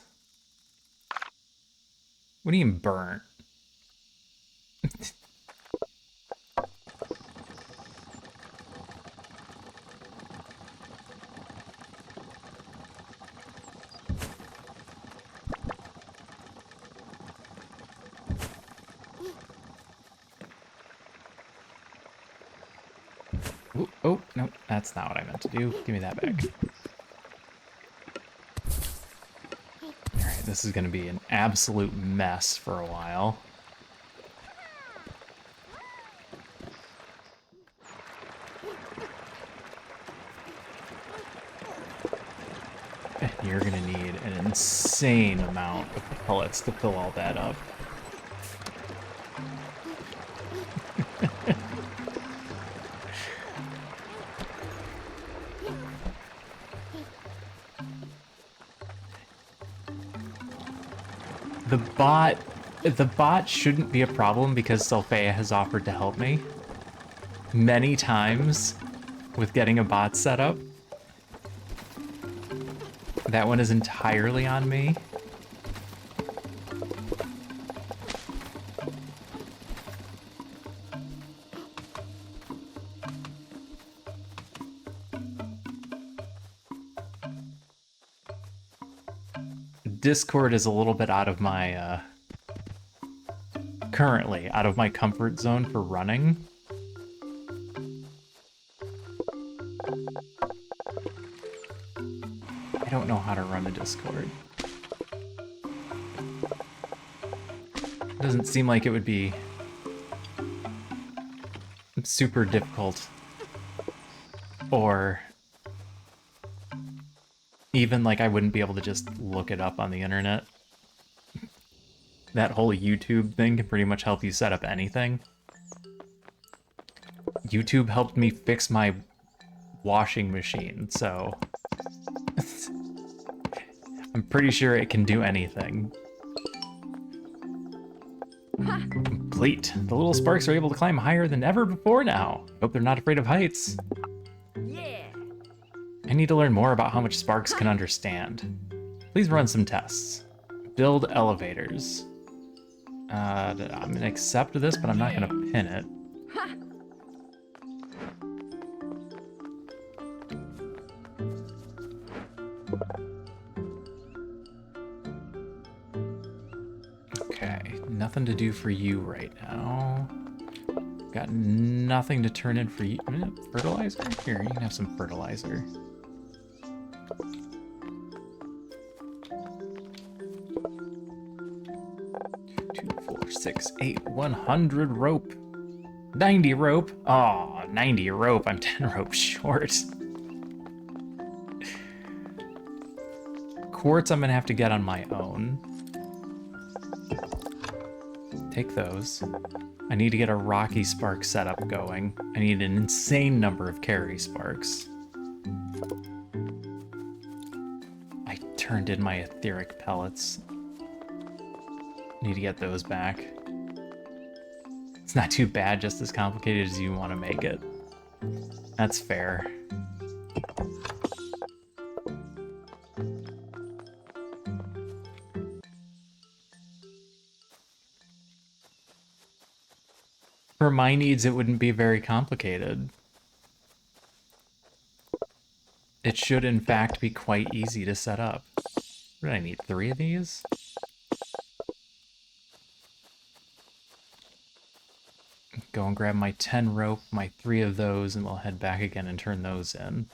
What do you mean burnt? Ooh, oh, no, that's not what I meant to do. Give me that back. Alright, this is gonna be an absolute mess for a while. And you're gonna need an insane amount of pellets to fill all that up. The bot shouldn't be a problem because Sulfea has offered to help me many times with getting a bot set up. That one is entirely on me. Discord is a little bit out of my, currently out of my comfort zone for running. I don't know how to run a Discord. It doesn't seem like it would be super difficult or even like I wouldn't be able to just look it up on the internet. That whole YouTube thing can pretty much help you set up anything. YouTube helped me fix my washing machine, so I'm pretty sure it can do anything. Complete. The little sparks are able to climb higher than ever before now. Hope they're not afraid of heights. Yeah. I need to learn more about how much sparks can understand. Please run some tests. Build elevators. I'm gonna accept this, but I'm not gonna pin it. Okay, nothing to do for you right now. Got nothing to turn in for you. Fertilizer? Here, you can have some fertilizer. Two, 4, 6, 8, 100 rope. 90 rope. Oh, 90 rope. I'm 10 rope short. Quartz I'm gonna have to get on my own. Take those. I need to get a rocky spark setup going. I need an insane number of carry sparks. I turned in my etheric pellets. Need to get those back. It's not too bad, just as complicated as you want to make it. That's fair. For my needs, it wouldn't be very complicated. It should, in fact, be quite easy to set up. What do I need? 3 of these? Go and grab my 10 rope, my 3 of those, and we'll head back again and turn those in.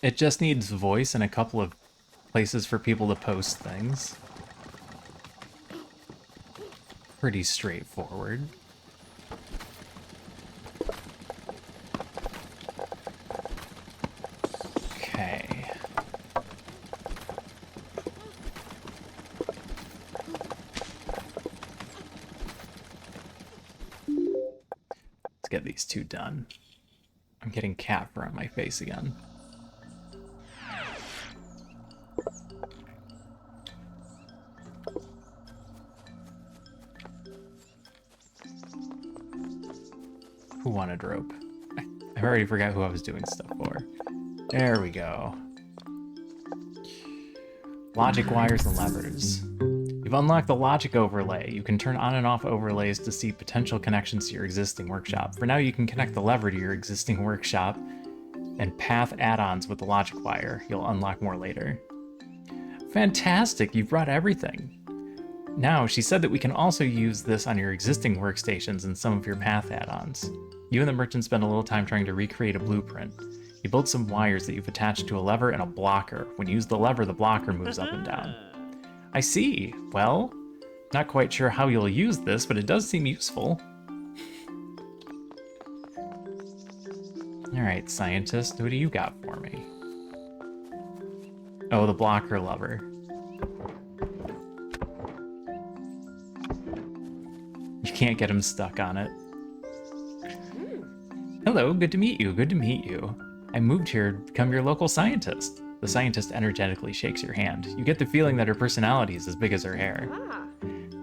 It just needs voice and a couple of places for people to post things. Pretty straightforward. Okay. Let's get these 2 done. I'm getting cat fur on my face again. Who wanted rope? I already forgot who I was doing stuff for. There we go. Logic wires and levers. You've unlocked the logic overlay. You can turn on and off overlays to see potential connections to your existing workshop. For now, you can connect the lever to your existing workshop and path add-ons with the logic wire. You'll unlock more later. Fantastic, you've brought everything. Now, she said that we can also use this on your existing workstations and some of your path add-ons. You and the merchant spend a little time trying to recreate a blueprint. You build some wires that you've attached to a lever and a blocker. When you use the lever, the blocker moves up and down. I see. Well, not quite sure how you'll use this, but it does seem useful. Alright, scientist, what do you got for me? Oh, the blocker lever. You can't get him stuck on it. Hello, good to meet you, good to meet you. I moved here to become your local scientist. The scientist energetically shakes your hand. You get the feeling that her personality is as big as her hair.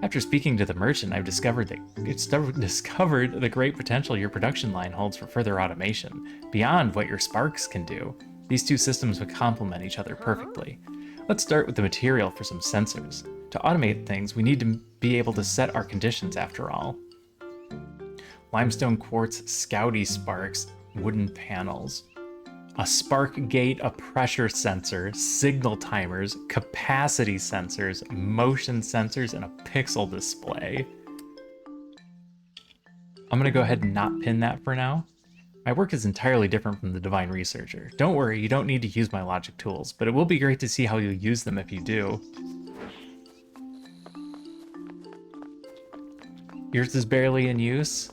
After speaking to the merchant, I've discovered the great potential your production line holds for further automation, beyond what your sparks can do. These 2 systems would complement each other perfectly. Let's start with the material for some sensors. To automate things, we need to be able to set our conditions after all. Limestone quartz, scouty sparks, wooden panels. A spark gate, a pressure sensor, signal timers, capacity sensors, motion sensors, and a pixel display. I'm gonna go ahead and not pin that for now. My work is entirely different from the Divine Researcher. Don't worry, you don't need to use my logic tools, but it will be great to see how you'll use them if you do. Yours is barely in use.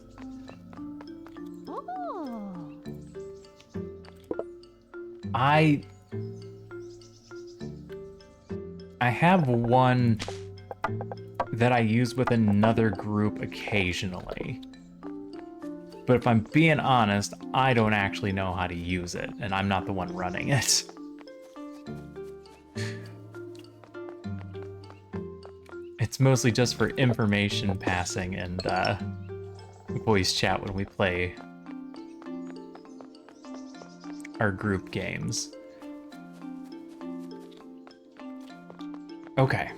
I have one that I use with another group occasionally. But if I'm being honest, I don't actually know how to use it, and I'm not the one running it. It's mostly just for information passing and voice chat when we play our group games. Okay.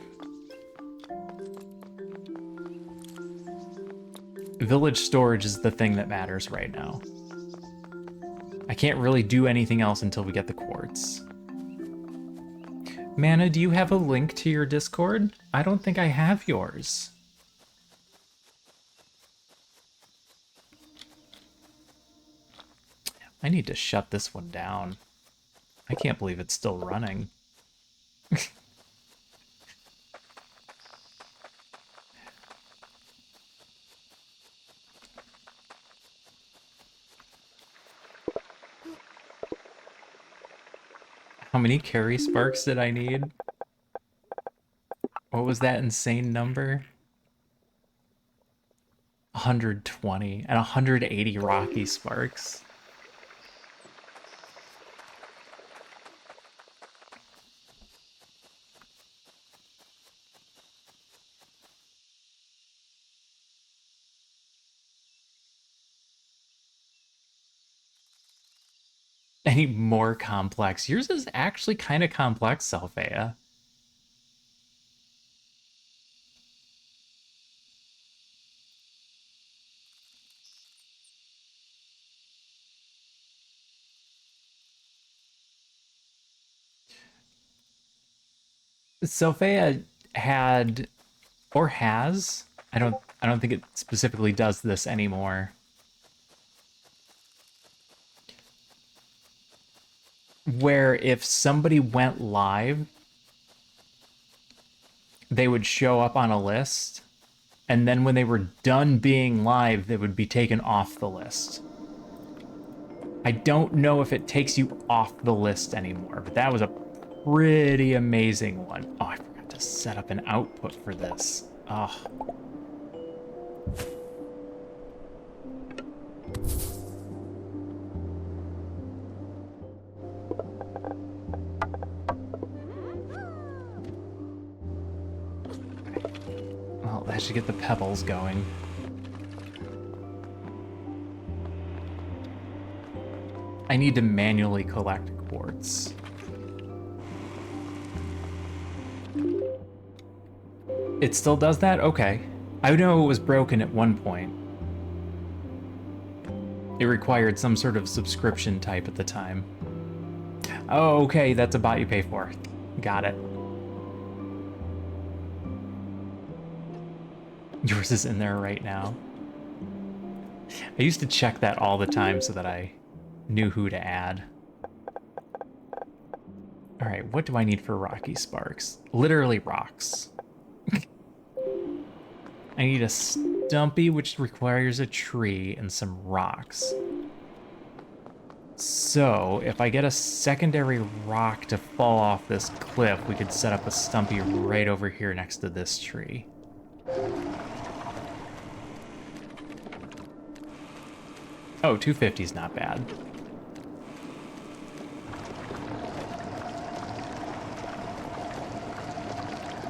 Village storage is the thing that matters right now. I can't really do anything else until we get the quartz. Mana, do you have a link to your Discord? I don't think I have yours. I need to shut this one down. I can't believe it's still running. How many carry sparks did I need? What was that insane number? 120 and 180 rocky sparks. Any more complex? Yours is actually kind of complex, Selphea. Selphea had or has. I don't think it specifically does this anymore. Where if somebody went live, they would show up on a list, and then when they were done being live, they would be taken off the list. I don't know if it takes you off the list anymore, but that was a pretty amazing one. Oh, I forgot to set up an output for this. Oh. Well, that should get the pebbles going. I need to manually collect quartz. It still does that? Okay. I know it was broken at one point. It required some sort of subscription type at the time. Oh, okay, that's a bot you pay for. Got it. Yours is in there right now. I used to check that all the time so that I knew who to add. All right, what do I need for rocky sparks? Literally rocks. I need a stumpy, which requires a tree and some rocks. So, if I get a secondary rock to fall off this cliff, we could set up a stumpy right over here next to this tree. Oh, 250 is not bad.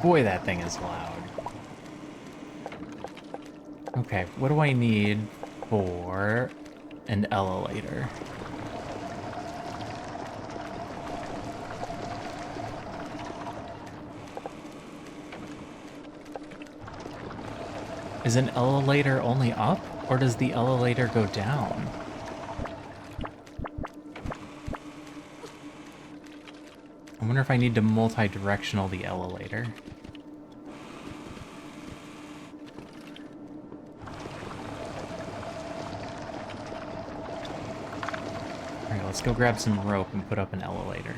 Boy, that thing is loud. Okay, what do I need for an elevator? Is an elevator only up, or does the elevator go down? I wonder if I need to multi-directional the elevator. Alright, let's go grab some rope and put up an elevator.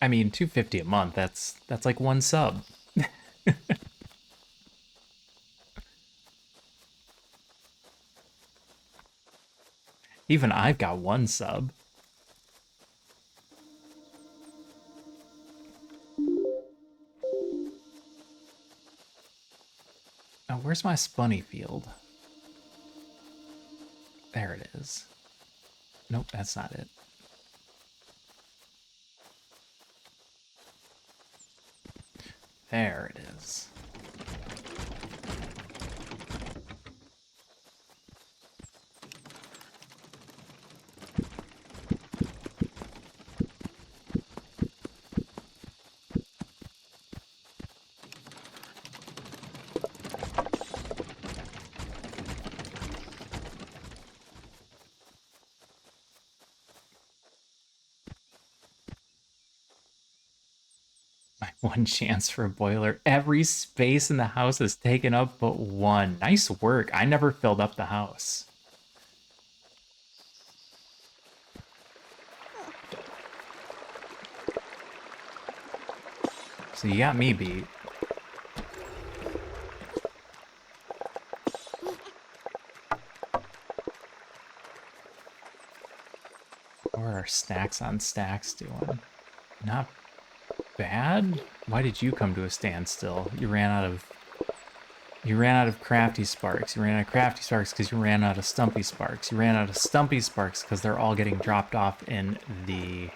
I mean, $250 a month, that's like one sub. Even I've got one sub. Now, where's my spunny field? There it is. Nope, that's not it. There it is. One chance for a boiler. Every space in the house is taken up but one. Nice work. I never filled up the house. So you got me beat. What are our stacks on stacks doing? Not bad. Why did you come to a standstill? You ran out of crafty sparks. You ran out of crafty sparks because you ran out of stumpy sparks. You ran out of stumpy sparks because they're all getting dropped off in the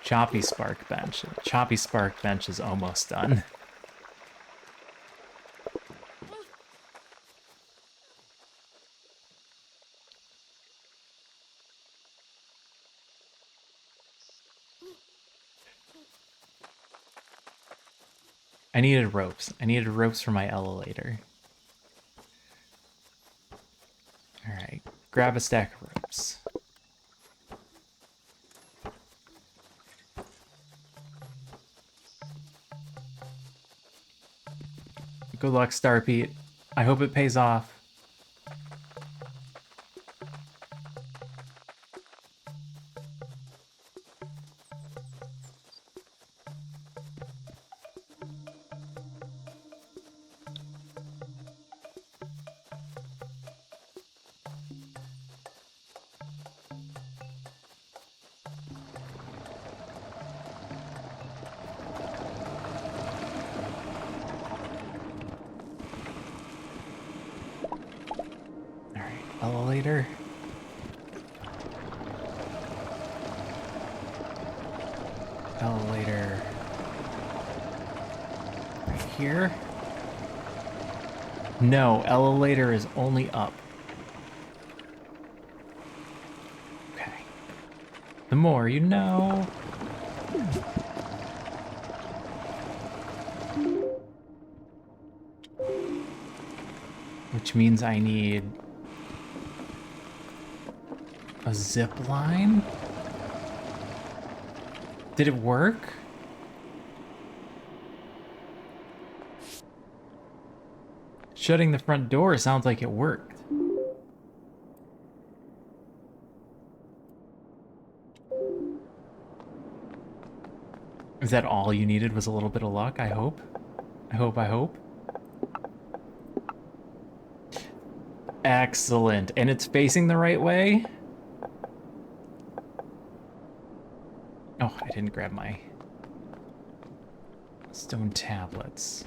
choppy spark bench. The choppy spark bench is almost done. I needed ropes. I needed ropes for my elevator. Alright, grab a stack of ropes. Good luck, Star Pete. I hope it pays off. Elevator. Elevator. Right here. No, elevator is only up. Okay. The more you know. Which means I need a zip line? Did it work? Shutting the front door sounds like it worked. Is that all you needed was a little bit of luck? I hope. I hope. Excellent. And it's facing the right way? Oh, I didn't grab my stone tablets.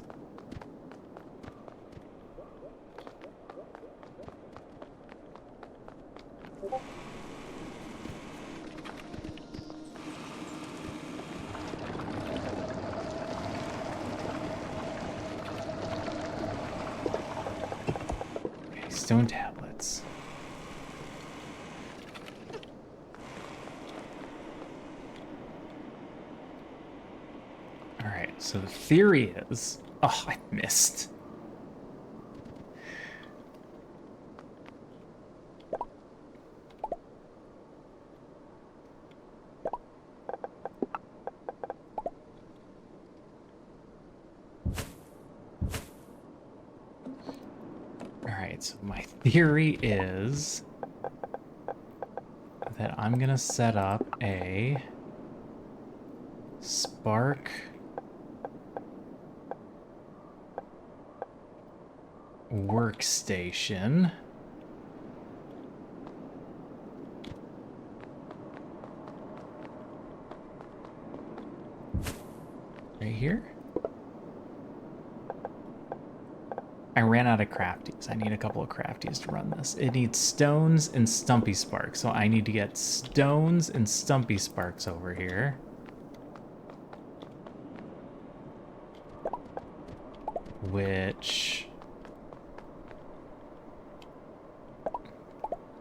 Okay, stone tablets. Alright, so the theory is... Oh, I missed. Alright, so my theory is that I'm gonna set up a spark workstation. Right here. I ran out of crafties. I need a couple of crafties to run this. It needs stones and stumpy sparks, so I need to get stones and stumpy sparks over here. Which...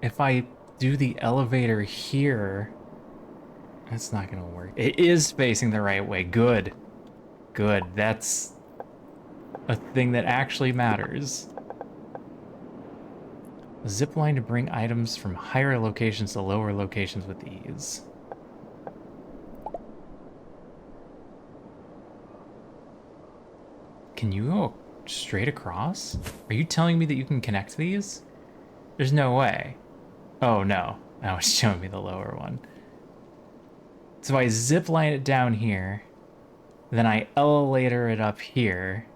if I do the elevator here, that's not gonna work. It is facing the right way. Good. Good. That's a thing that actually matters. A zip line to bring items from higher locations to lower locations with ease. Can you go straight across? Are you telling me that you can connect these? There's no way. Oh, no. That was showing me the lower one. So I zip line it down here. Then I elevator it up here.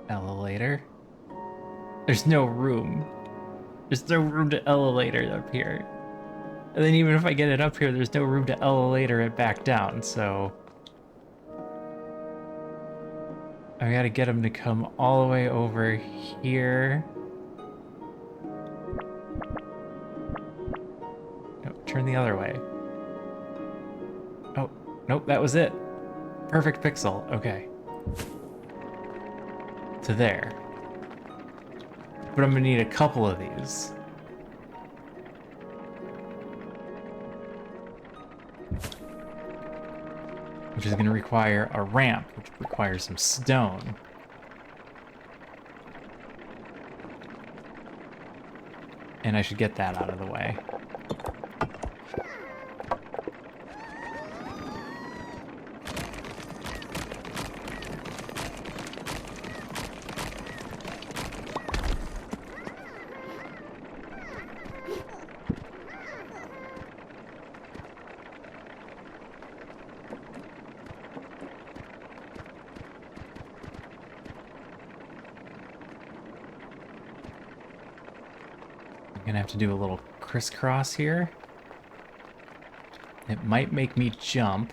Elevator. There's no room. There's no room to elevator up here. And then even if I get it up here, there's no room to elevator it back down, so... I gotta get him to come all the way over here. No, turn the other way. Oh, nope, that was it. Perfect pixel, okay. To there. But I'm gonna need a couple of these. Which is gonna require a ramp, which requires some stone. And I should get that out of the way. I'm gonna have to do a little crisscross here. It might make me jump.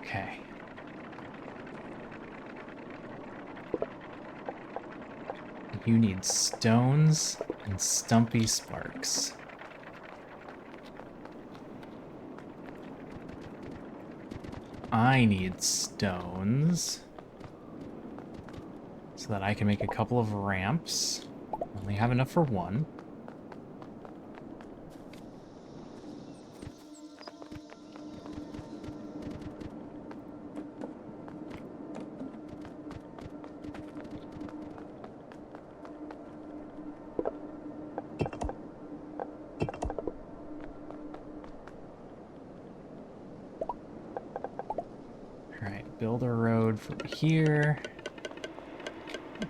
Okay. You need stones and stumpy sparks. I need stones so that I can make a couple of ramps. Only have enough for one. Build a road from here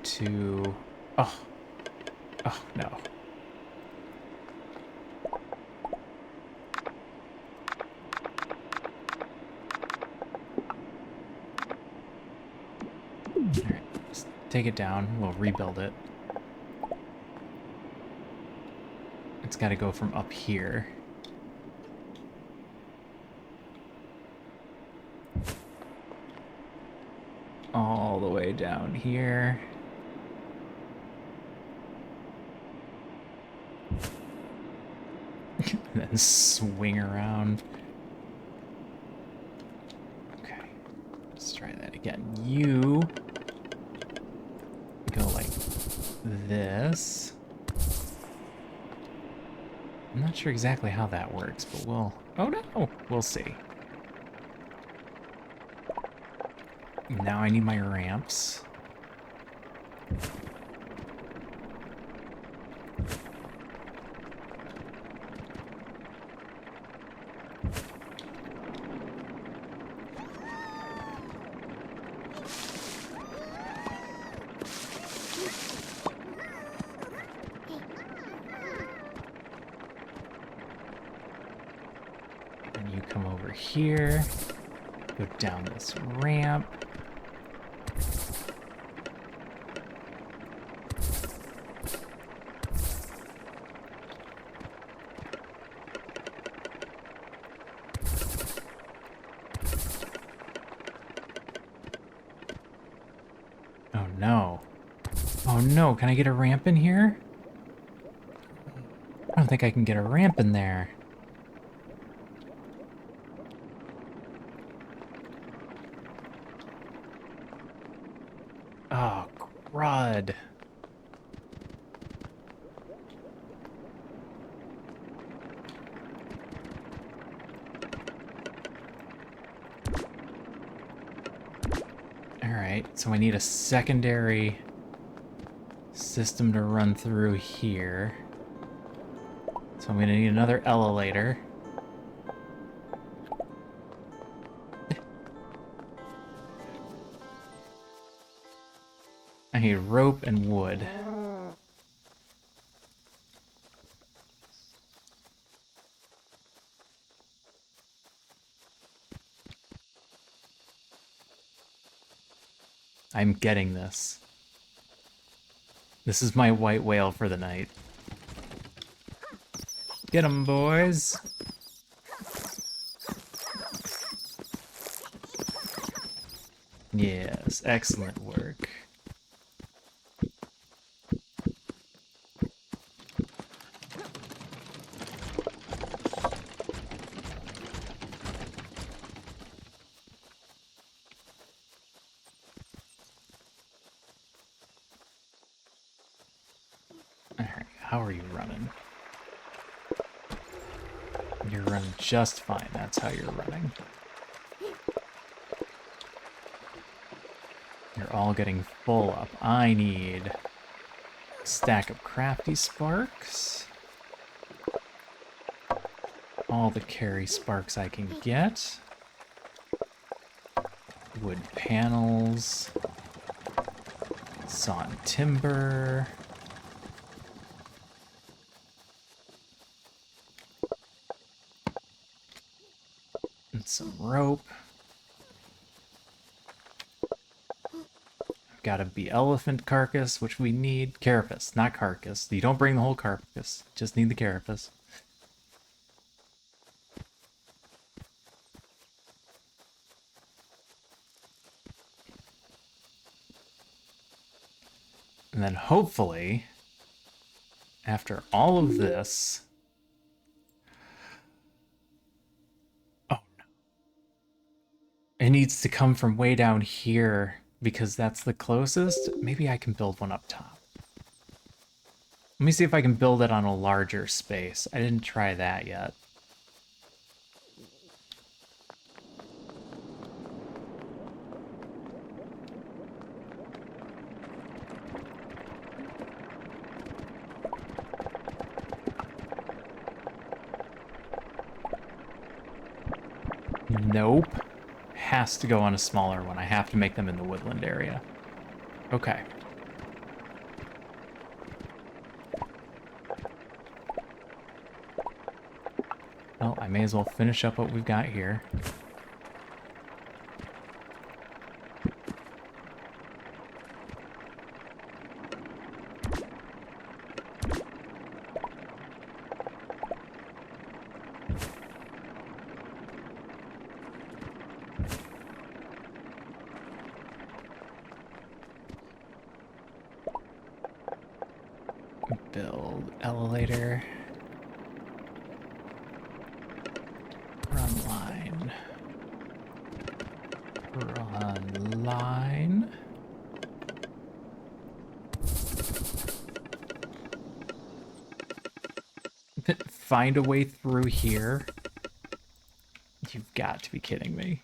to... Oh. Oh, no. Alright, just take it down. We'll rebuild it. It's got to go from up here. All the way down here. And then swing around. Okay, let's try that again. You go like this. I'm not sure exactly how that works, but we'll... Oh no! We'll see. Now I need my ramps. And you come over here, go down this ramp. Oh no. Oh no, can I get a ramp in here? I don't think I can get a ramp in there. Oh, crud. Alright, so I need a secondary system to run through here. So I'm gonna need another elevator. I need rope and wood. I'm getting this. This is my white whale for the night. Get 'em, boys! Yes, excellent work. Alright, how are you running? You're running just fine, that's how you're running. You're all getting full up. I need a stack of crafty sparks. All the carry sparks I can get. Wood panels. Sawn timber. And some rope. Got a bee elephant carcass, which we need. Carapace, not carcass. You don't bring the whole carcass, just need the carapace. And then hopefully, after all of this... Oh no. It needs to come from way down here, because that's the closest. Maybe I can build one up top. Let me see if I can build it on a larger space. I didn't try that yet. Nope. Has to go on a smaller one. I have to make them in the woodland area. Okay. Well, I may as well finish up what we've got here. Build elevator. Run line. Run line. Find a way through here. You've got to be kidding me.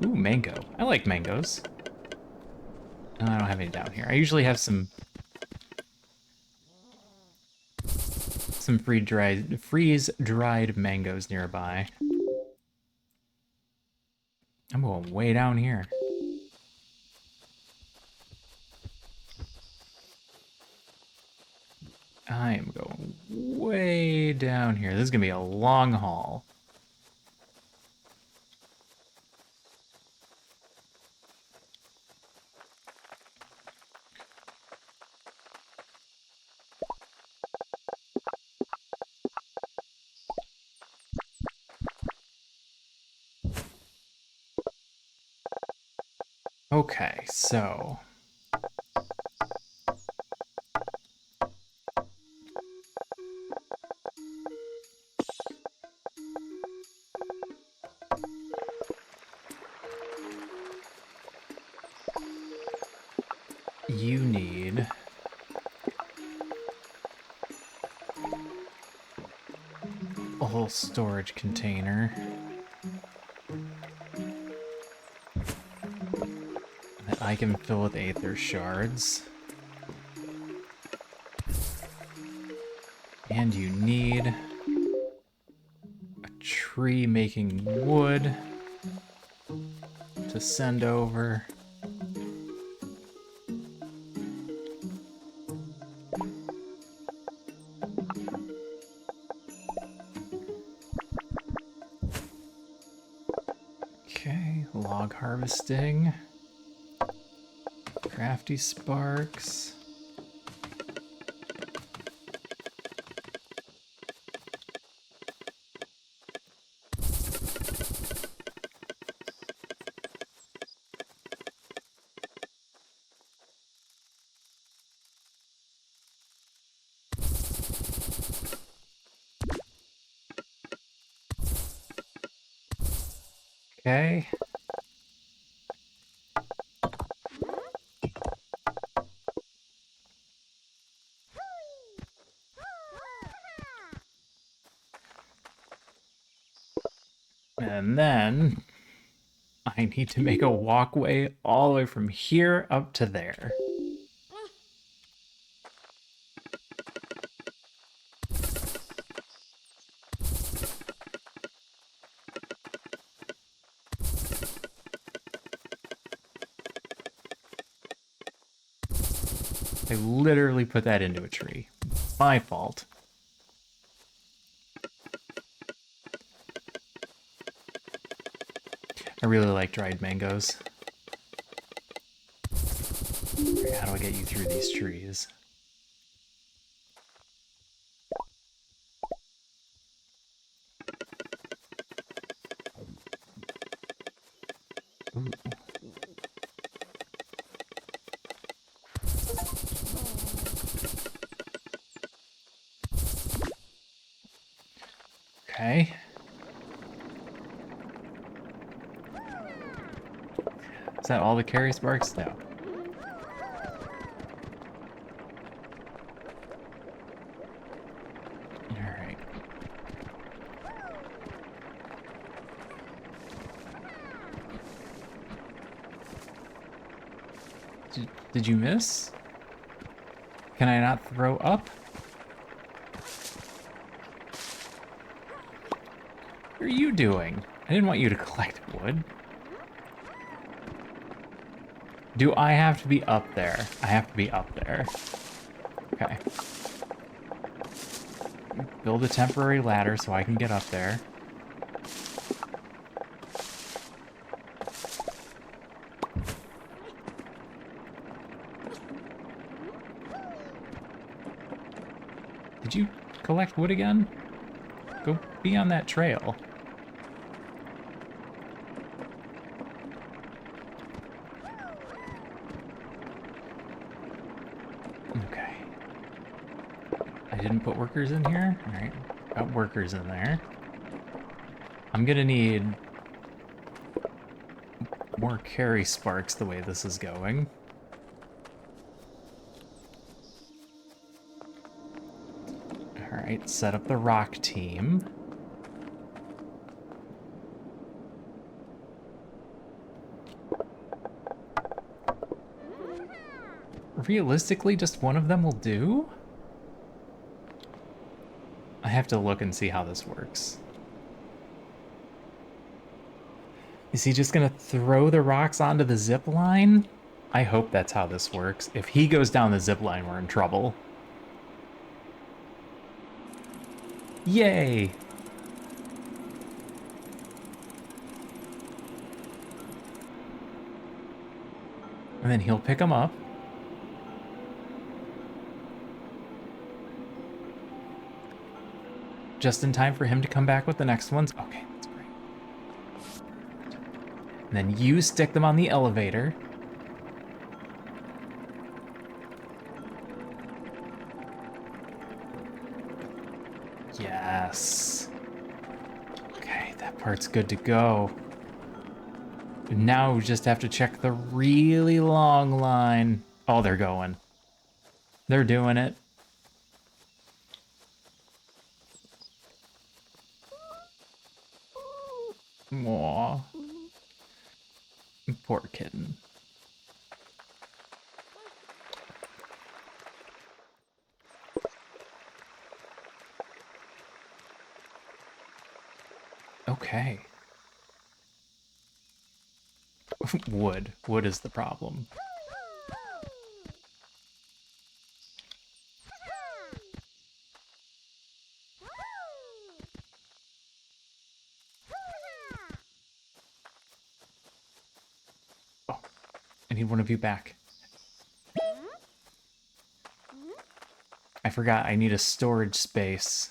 Ooh, mango. I like mangoes. No, I don't have any down here. I usually have some freeze-dried mangoes nearby. I'm going way down here. I am going way down here. This is gonna be a long haul. Okay, so... you need whole storage container that I can fill with aether shards. And you need a tree making wood to send over. Okay, log harvesting. Crafty sparks. Okay. And then I need to make a walkway all the way from here up to there. I literally put that into a tree. My fault. I really like dried mangoes. Okay, how do I get you through these trees? Ooh. Okay. Is that all the carry sparks? No. Alright. Did you miss? Can I not throw up? What are you doing? I didn't want you to collect wood. Do I have to be up there? I have to be up there. Okay. Build a temporary ladder so I can get up there. Did you collect wood again? Go be on that trail. Okay. I didn't put workers in here? Alright, got workers in there. I'm gonna need more carry sparks the way this is going. Alright, set up the rock team. Realistically, just one of them will do? I have to look and see how this works. Is he just gonna throw the rocks onto the zip line? I hope that's how this works. If he goes down the zip line, we're in trouble. Yay! And then he'll pick them up. Just in time for him to come back with the next ones. Okay, that's great. And then you stick them on the elevator. Yes. Okay, that part's good to go. Now we just have to check the really long line. Oh, they're going. They're doing it. Aw. Poor kitten. Okay. Wood. Wood is the problem. Oh, I need one of you back. I forgot I need a storage space.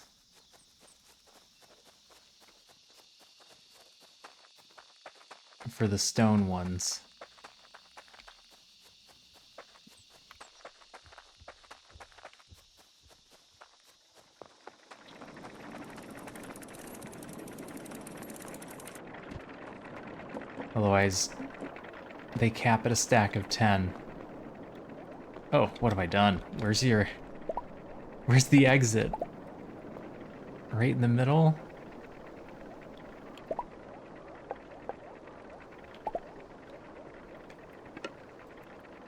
For the stone ones. Otherwise, they cap at a stack of 10. Oh, what have I done? Where's the exit? Right in the middle?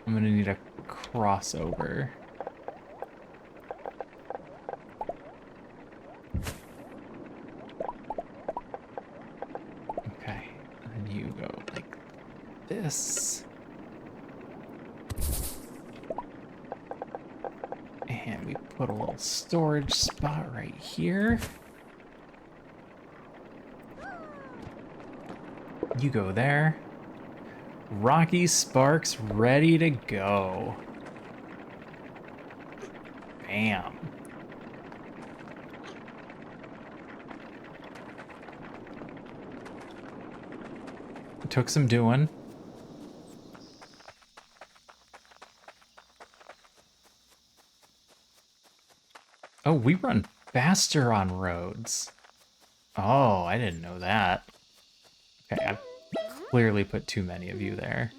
I'm gonna need a crossover. Okay, and then you go like this. And we put a little storage spot right here. You go there. Rocky Sparks ready to go. Bam. Took some doing. Oh, we run faster on roads. Oh, I didn't know that. Okay, I've clearly put too many of you there.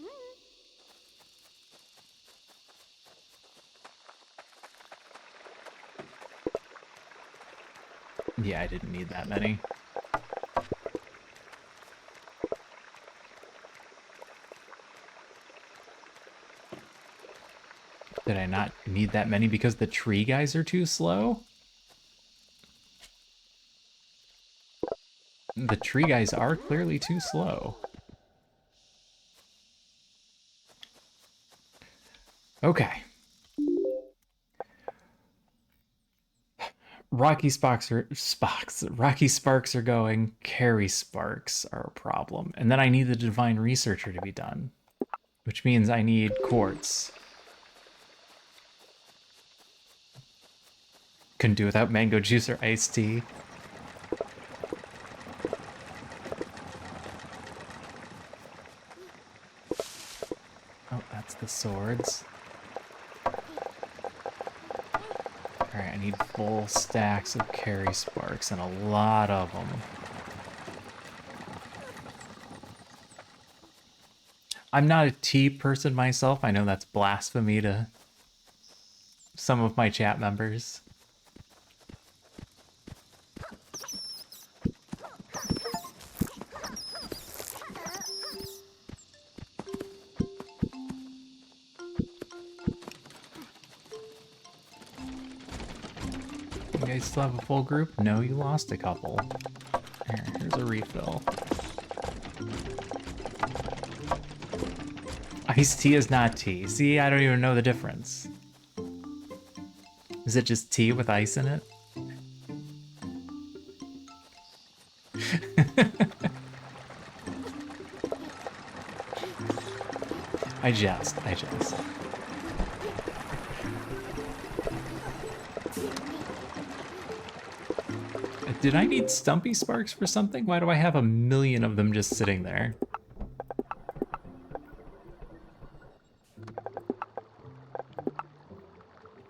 Yeah, I didn't need that many. Did I not need that many because the tree guys are too slow? The tree guys are clearly too slow. Okay. Rocky Sparks are going, Carry Sparks are a problem. And then I need the Divine Researcher to be done. Which means I need quartz. Couldn't do without mango juice or iced tea. Oh, that's the swords. Alright, I need full stacks of Carry Sparks, and a lot of them. I'm not a tea person myself. I know that's blasphemy to some of my chat members. You guys still have a full group? No, you lost a couple. Here's a refill. Iced tea is not tea. See, I don't even know the difference. Is it just tea with ice in it? I jest. Did I need Stumpy Sparks for something? Why do I have a million of them just sitting there?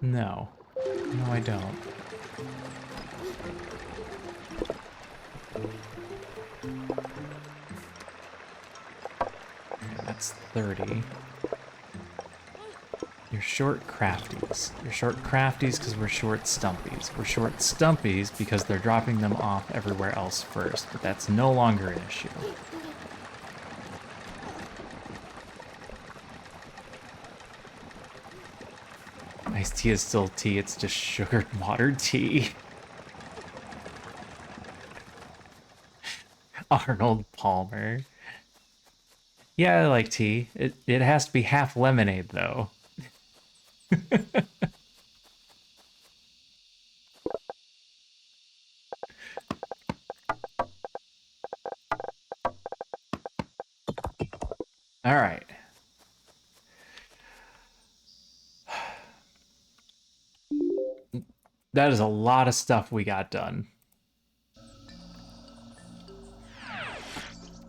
No. No, I don't. Okay, that's 30. You're You're short crafties. You're short crafties because we're short stumpies. We're short stumpies because they're dropping them off everywhere else first, but that's no longer an issue. Iced tea is still tea, it's just sugared water tea. Arnold Palmer. Yeah, I like tea. It has to be half lemonade, though. All right. That is a lot of stuff we got done.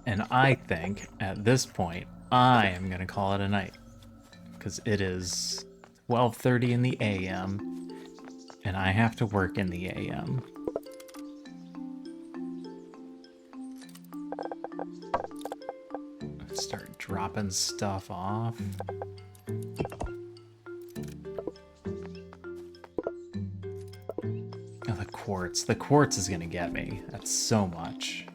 And I think, at this point, I am going to call it a night. Because it is 12:30 in the AM, and I have to work in the AM. Start dropping stuff off. Oh, the quartz. The quartz is going to get me. That's so much.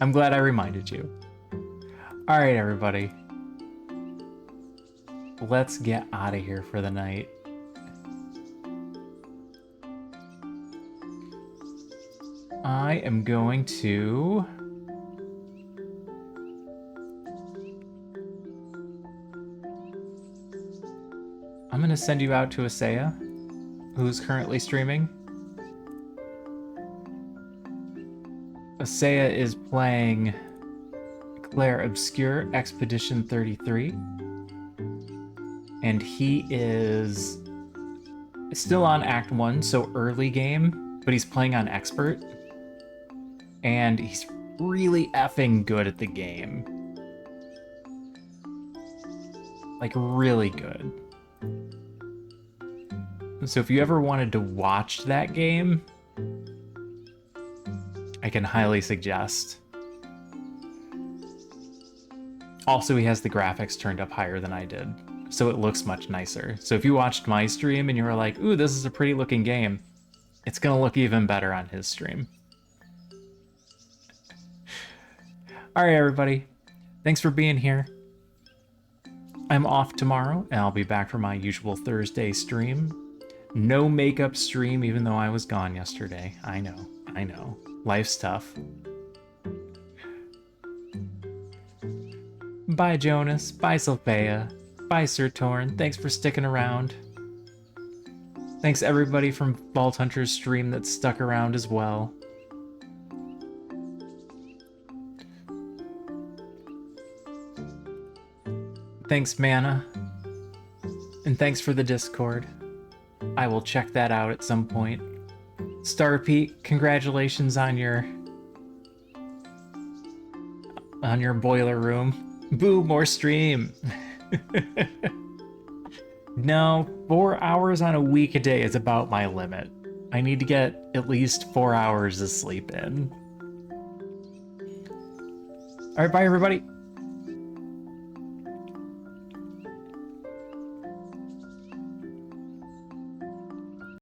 I'm glad I reminded you. All right, everybody. Let's get out of here for the night. I am going to... I'm going to send you out to Asaya, who's currently streaming. Asaya is playing Claire Obscure Expedition 33. And he is still on Act 1, so early game, but he's playing on Expert. And he's really effing good at the game. Like, really good. So if you ever wanted to watch that game, I can highly suggest. Also, he has the graphics turned up higher than I did, so it looks much nicer. So if you watched my stream and you were like, ooh, this is a pretty looking game, it's gonna look even better on his stream. All right, everybody. Thanks for being here. I'm off tomorrow, and I'll be back for my usual Thursday stream. No makeup stream, even though I was gone yesterday. I know. Life's tough. Bye, Jonas. Bye, Sylphea. Bye, Sir Torn. Thanks for sticking around. Thanks, everybody from Vault Hunter's stream that stuck around as well. Thanks, Mana. And thanks for the Discord. I will check that out at some point. Star Pete, congratulations on your boiler room. Boo, more stream. No, 4 hours on a weekday is about my limit. I need to get at least 4 hours of sleep in. All right, bye everybody.